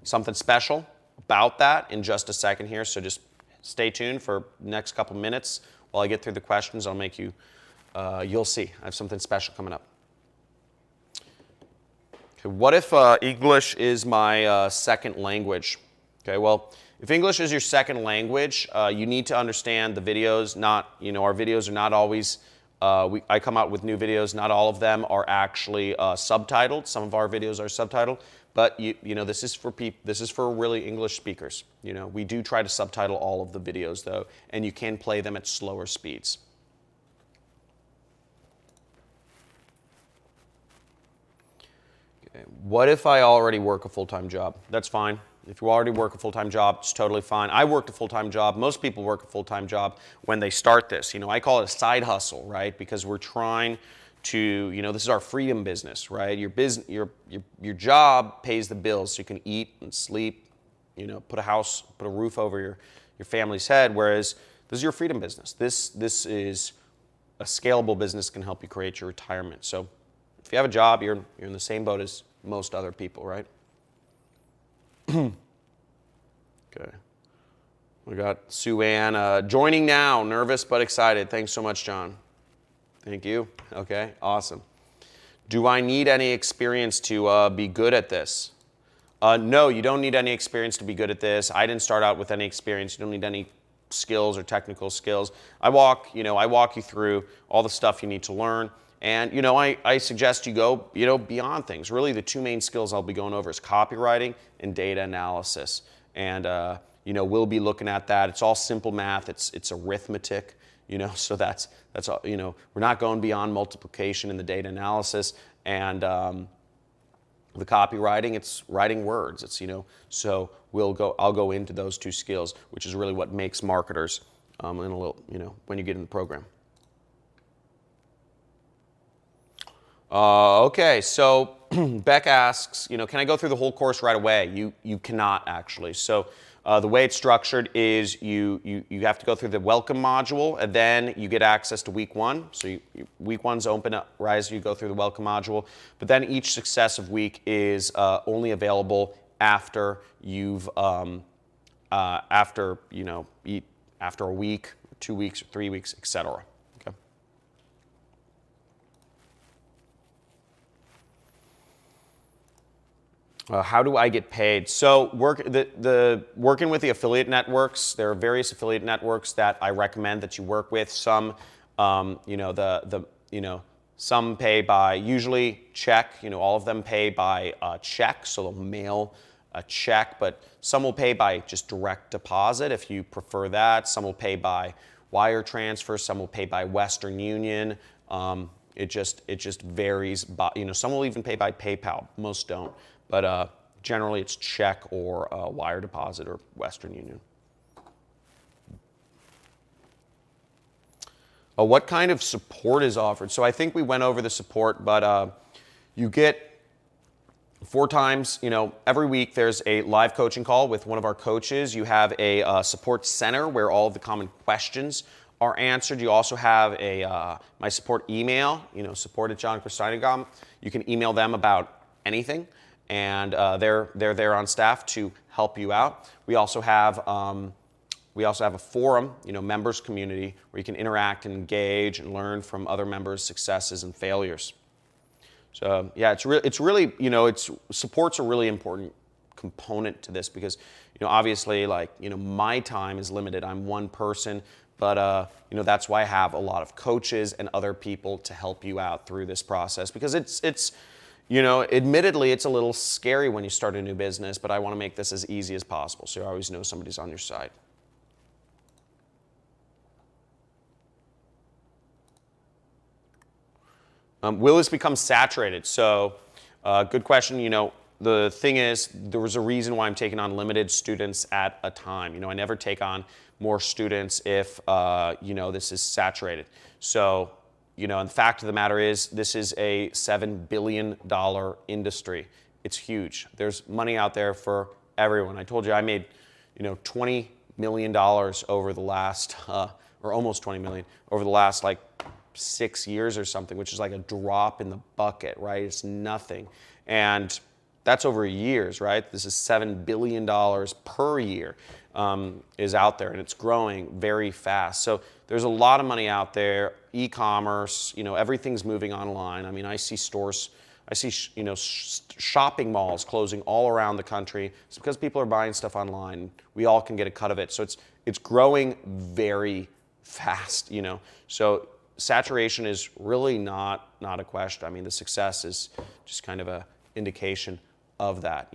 something special about that in just a second here. So just stay tuned for the next couple minutes while I get through the questions. I'll make you, you'll see. I have something special coming up. Okay, what if English is my second language? Okay, well, if English is your second language, you need to understand the videos. Our videos are not always, I come out with new videos. Not all of them are actually subtitled. Some of our videos are subtitled. But this is for people. This is for really English speakers. We do try to subtitle all of the videos though, and you can play them at slower speeds. Okay. What if I already work a full-time job? That's fine. If you already work a full-time job, it's totally fine. I worked a full-time job. Most people work a full-time job when they start this. I call it a side hustle, right? Because we're trying to, this is our freedom business, right? Your job pays the bills so you can eat and sleep, put a roof over your family's head, whereas this is your freedom business. This is a scalable business, can help you create your retirement. So if you have a job, you're in the same boat as most other people, right? Okay. We got Sue Ann joining now, nervous but excited. Thanks so much, John. Thank you. Okay, awesome. Do I need any experience to be good at this? No, you don't need any experience to be good at this. I didn't start out with any experience. You don't need any skills or technical skills. I walk you through all the stuff you need to learn. And, I suggest you go, beyond things. Really, the two main skills I'll be going over is copywriting and data analysis. And, we'll be looking at that. It's all simple math. It's arithmetic. So that's all, we're not going beyond multiplication in the data analysis, and the copywriting, it's writing words. It's, so I'll go into those two skills, which is really what makes marketers in a little, when you get in the program. Okay, so Beck asks, can I go through the whole course right away? You cannot actually. So The way it's structured is you have to go through the welcome module, and then you get access to week one. So week one's open up, right? You go through the welcome module, but then each successive week is only available after you've after a week, 2 weeks, or 3 weeks, etc. Okay. How do I get paid? So working with the affiliate networks, there are various affiliate networks that I recommend that you work with. Some, some pay by usually check. All of them pay by check, so they'll mail a check. But some will pay by just direct deposit if you prefer that. Some will pay by wire transfer. Some will pay by Western Union. It just varies. Some will even pay by PayPal. Most don't. But generally it's check or wire deposit or Western Union. What kind of support is offered? So I think we went over the support, but you get 4 times, every week there's a live coaching call with one of our coaches. You have a support center where all of the common questions are answered. You also have my support email, support@johncristani.com. You can email them about anything. And they're there on staff to help you out. We also have a forum, members community, where you can interact and engage and learn from other members' successes and failures. So yeah, support's a really important component to this because obviously my time is limited. I'm one person, but that's why I have a lot of coaches and other people to help you out through this process because it's admittedly, it's a little scary when you start a new business, but I want to make this as easy as possible, so you always know somebody's on your side. Will this become saturated? So, good question. The thing is, there was a reason why I'm taking on limited students at a time. I never take on more students if, this is saturated. So, and the fact of the matter is, this is a $7 billion industry. It's huge. There's money out there for everyone. I told you I made, $20 million over the last, or almost 20 million, over the last 6 years or something, which is like a drop in the bucket, right? It's nothing. And that's over years, right? This is $7 billion per year is out there, and it's growing very fast. So there's a lot of money out there. E-commerce, everything's moving online. I mean, I see stores, shopping malls closing all around the country. It's because people are buying stuff online. We all can get a cut of it. So it's growing very fast, So saturation is really not a question. I mean, the success is just kind of an indication of that,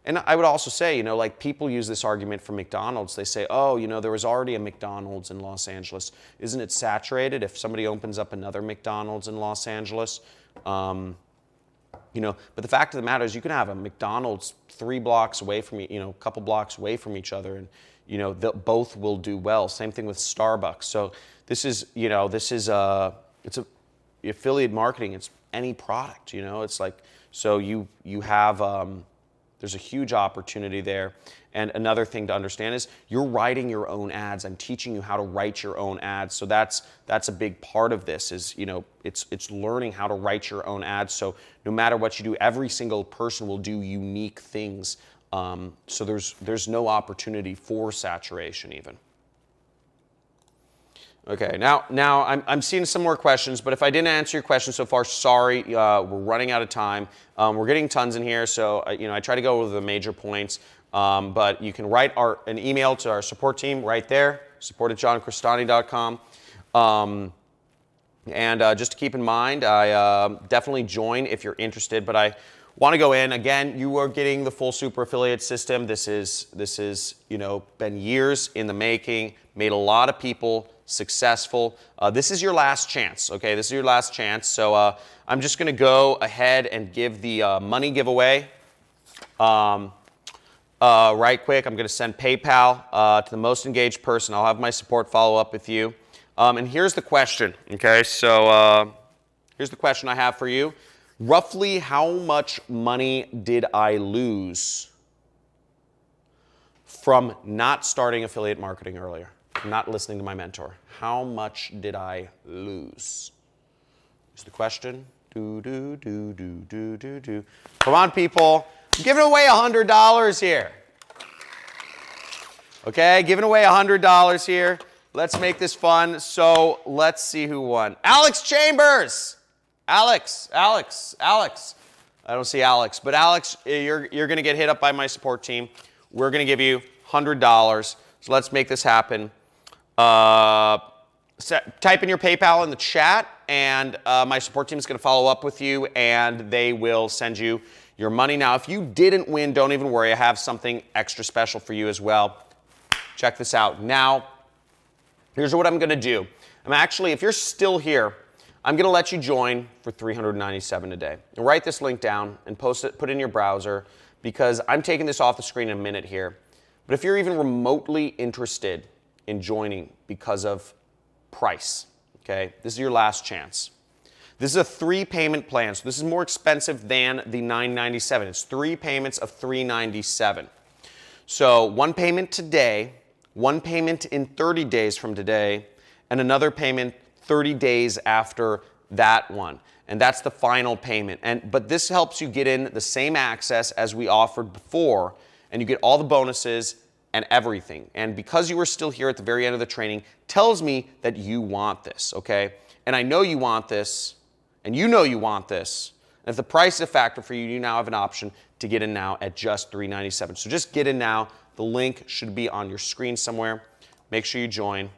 And I would also say, people use this argument for McDonald's. They say, oh, there was already a McDonald's in Los Angeles. Isn't it saturated if somebody opens up another McDonald's in Los Angeles? But the fact of the matter is you can have a McDonald's 3 blocks away from a couple blocks away from each other, and, both will do well. Same thing with Starbucks. So this is, it's affiliate marketing. It's any product, it's like, so you have, there's a huge opportunity there. And another thing to understand is you're writing your own ads. I'm teaching you how to write your own ads. So that's a big part of this is, it's learning how to write your own ads. So no matter what you do, every single person will do unique things. So there's no opportunity for saturation even. Okay, now I'm seeing some more questions, but if I didn't answer your question so far, sorry, we're running out of time. We're getting tons in here, so I try to go over the major points, but you can write an email to our support team right there, support@johncristani.com. And just to keep in mind, I definitely join if you're interested, but I want to go in. Again, you are getting the full super affiliate system. This is been years in the making, made a lot of people successful. This is your last chance, okay? This is your last chance. So I'm just going to go ahead and give the money giveaway right quick. I'm going to send PayPal to the most engaged person. I'll have my support follow up with you. And here's the question, okay? So here's the question I have for you. Roughly how much money did I lose from not starting affiliate marketing earlier, from not listening to my mentor? How much did I lose? Is the question. Do, do, do, do, do, do, do. Come on, people. I'm giving away $100 here. Okay, giving away $100 here. Let's make this fun. So let's see who won. Alex Chambers. Alex. I don't see Alex, but Alex, you're going to get hit up by my support team. We're going to give you $100. So let's make this happen. Type in your PayPal in the chat, and my support team is going to follow up with you, and they will send you your money. Now, if you didn't win, don't even worry. I have something extra special for you as well. Check this out. Now, here's what I'm going to do. I'm actually, if you're still here, I'm going to let you join for $397 a day. And write this link down and post it, put it in your browser, because I'm taking this off the screen in a minute here. But if you're even remotely interested in joining because of price, okay, this is your last chance. This is a 3-payment plan, so this is more expensive than the $997. It's 3 payments of $397. So 1 payment today, 1 payment in 30 days from today, and another payment 30 days after that one. And that's the final payment. But this helps you get in the same access as we offered before, and you get all the bonuses and everything. And because you are still here at the very end of the training, tells me that you want this, okay? And I know you want this, and you know you want this. And if the price is a factor for you, you now have an option to get in now at just $397. So just get in now. The link should be on your screen somewhere. Make sure you join.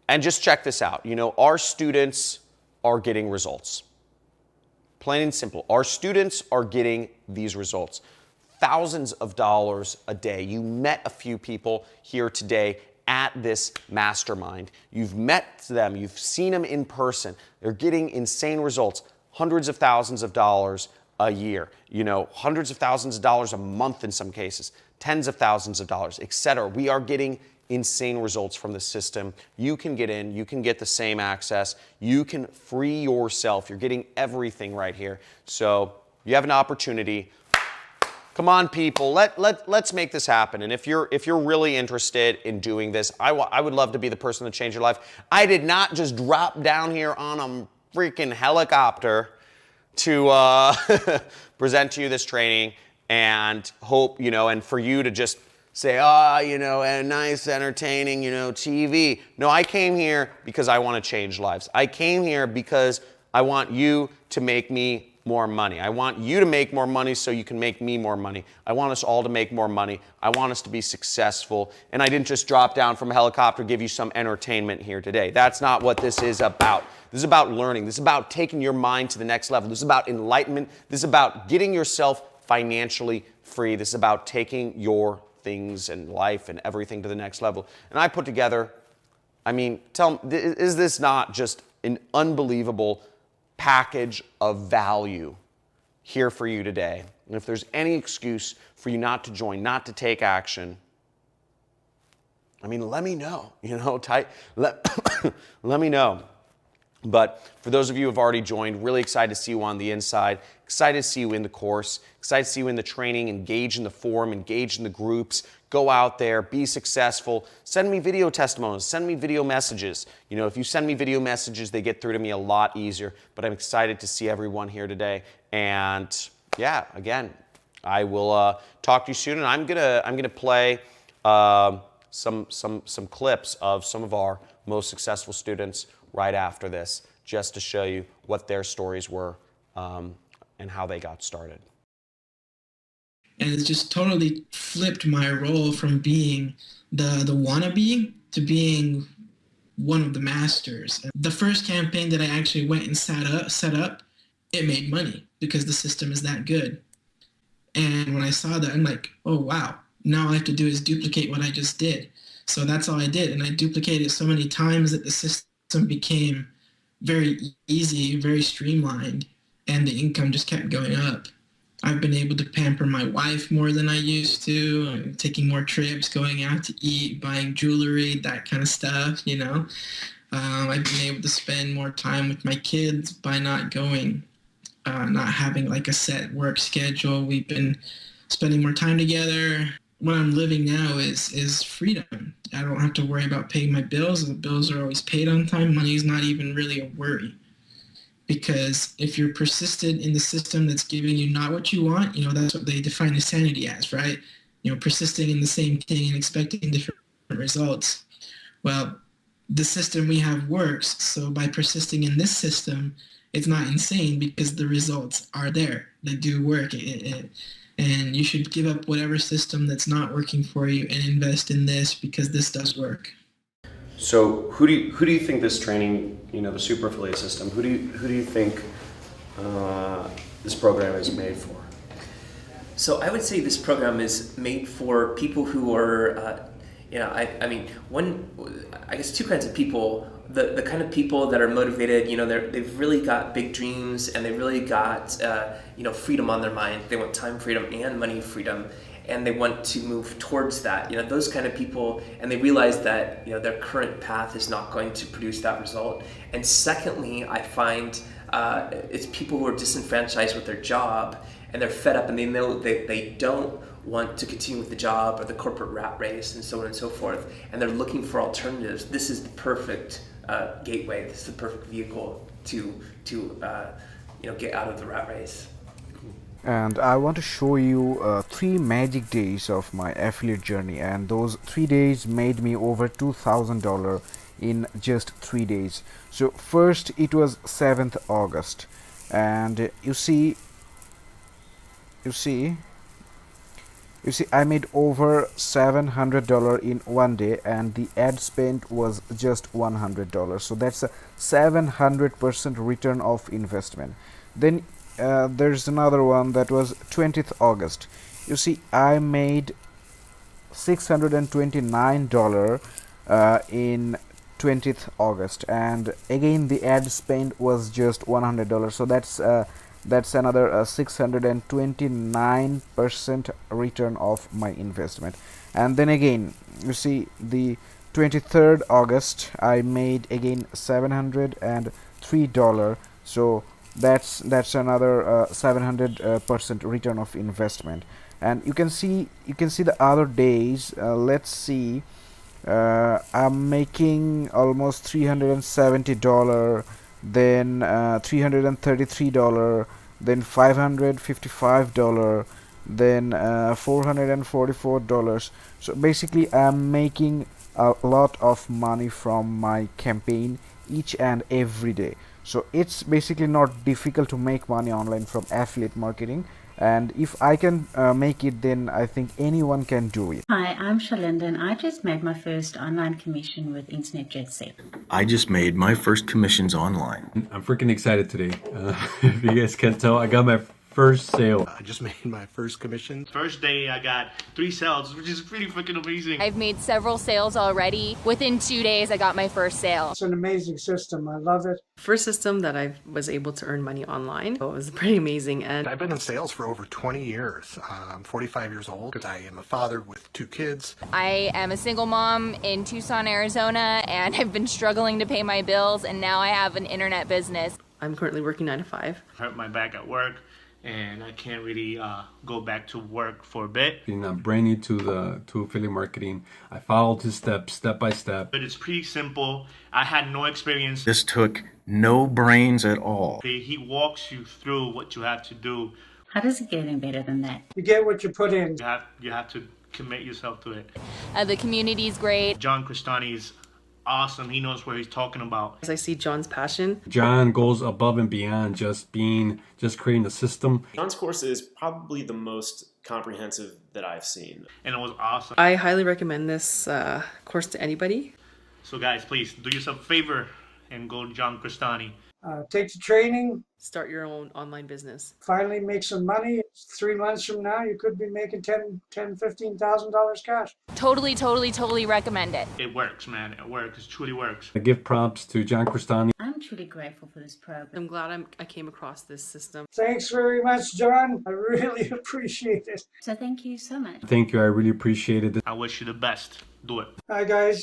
And just check this out. You know, our students are getting results. Plain and simple. Our students are getting these results. Thousands of dollars a day. You met a few people here today at this mastermind. You've met them. You've seen them in person. They're getting insane results. Hundreds of thousands of dollars a year. You know, hundreds of thousands of dollars a month in some cases. Tens of thousands of dollars, etc. We are getting insane results from the system. You can get in, you can get the same access, you can free yourself. You're getting everything right here. So you have an opportunity. Come on, people, let's make this happen. And if you're really interested in doing this, I would love to be the person to change your life. I did not just drop down here on a freaking helicopter to present to you this training and hope, you know, and for you to just say, you know, and nice, entertaining, you know, TV. No, I came here because I want to change lives. I came here because I want you to make me more money. I want you to make more money so you can make me more money. I want us all to make more money. I want us to be successful. And I didn't just drop down from a helicopter, give you some entertainment here today. That's not what this is about. This is about learning. This is about taking your mind to the next level. This is about enlightenment. This is about getting yourself financially free. This is about taking your things and life and everything to the next level. And I put together, I mean, tell me, is this not just an unbelievable package of value here for you today? And if there's any excuse for you not to join, not to take action, I mean, let me know, you know, let me know. But for those of you who have already joined, really excited to see you on the inside, excited to see you in the course, excited to see you in the training, engage in the forum, engage in the groups, go out there, be successful, send me video testimonials, send me video messages. You know, if you send me video messages, they get through to me a lot easier, but I'm excited to see everyone here today. And yeah, again, I will talk to you soon, and I'm gonna play some clips of some of our most successful students right after this, just to show you what their stories were and how they got started. And it's just totally flipped my role from being the wannabe to being one of the masters. The first campaign that I actually went and set up, it made money because the system is that good. And when I saw that, I'm like, oh wow, now all I have to do is duplicate what I just did. So that's all I did, and I duplicated it so many times that the system became very easy, very streamlined, and the income just kept going up. I've been able to pamper my wife more than I used to. I'm taking more trips, going out to eat, buying jewelry, that kind of stuff, you know. I've been able to spend more time with my kids by not having like a set work schedule. We've been spending more time together. what I'm living now is freedom. I don't have to worry about paying my bills. The bills are always paid on time. Money is not even really a worry. Because if you're persistent in the system that's giving you not what you want, that's what they define insanity as, right? Persisting in the same thing and expecting different results. Well, the system we have works. So by persisting in this system, it's not insane because the results are there. They do work. And you should give up whatever system that's not working for you and invest in this because this does work. So who do you think this training, the super affiliate system, who do you think this program is made for? So I would say this program is made for people who are, I guess two kinds of people. The kind of people that are motivated, they've really got big dreams and they really got, freedom on their mind. They want time freedom and money freedom. And they want to move towards that, those kind of people, and they realize that, their current path is not going to produce that result. And secondly, I find it's people who are disenfranchised with their job, and they're fed up, and they know that they don't want to continue with the job or the corporate rat race and so on and so forth, and they're looking for alternatives. This is the perfect gateway. This is the perfect vehicle to get out of the rat race. And I want to show you 3 magic days of my affiliate journey, and those 3 days made me over $2,000 in just 3 days. So first it was 7th August, and you see I made over $700 in one day, and the ad spend was just $100. So that's a 700% return of investment. Then there's another one that was 20th August. You see, I made $629 in 20th August, and again the ad spend was just $100. So that's another 629% return of my investment. And then again, you see, the 23rd August I made again $703. So that's another 700% return of investment. And you can see the other days. Let's see, I'm making almost $370, then $333, then $555, then $444. So basically I'm making a lot of money from my campaign each and every day. So it's basically not difficult to make money online from affiliate marketing, and if I can make it, then I think anyone can do it. Hi, I'm Shalinda, and I just made my first online commission with Internet Jet Set. I just made my first commissions online. I'm freaking excited today. If you guys can tell, I got my first sale. I just made my first commission. First day I got 3 sales, which is pretty freaking amazing. I've made several sales already. Within 2 days, I got my first sale. It's an amazing system. I love it. First system that I was able to earn money online. So it was pretty amazing. And I've been in sales for over 20 years. I'm 45 years old because I am a father with 2 kids. I am a single mom in Tucson, Arizona, and I've been struggling to pay my bills, and now I have an internet business. I'm currently working 9 to 5. Hurt my back at work, and I can't really go back to work for a bit. I'm brand new to affiliate marketing. I followed his steps step by step. But it's pretty simple. I had no experience. This took no brains at all. He walks you through what you have to do. How does it get any better than that? You get what you put in. You have to commit yourself to it. The community's great. John Cristani's awesome. He knows what he's talking about. As I see John's passion. John goes above and beyond just creating a system. John's course is probably the most comprehensive that I've seen. And it was awesome. I highly recommend this course to anybody. So guys, please do yourself a favor and go to John Cristani. Take the training. Start your own online business. Finally make some money. 3 months from now, you could be making $15,000 cash. Totally recommend it. It works, man. It works. It truly works. I give props to John Cristani. I'm truly grateful for this program. I'm glad I came across this system. Thanks very much, John. I really appreciate it. So thank you so much. Thank you. I really appreciate it. I wish you the best. Do it. Hi, guys.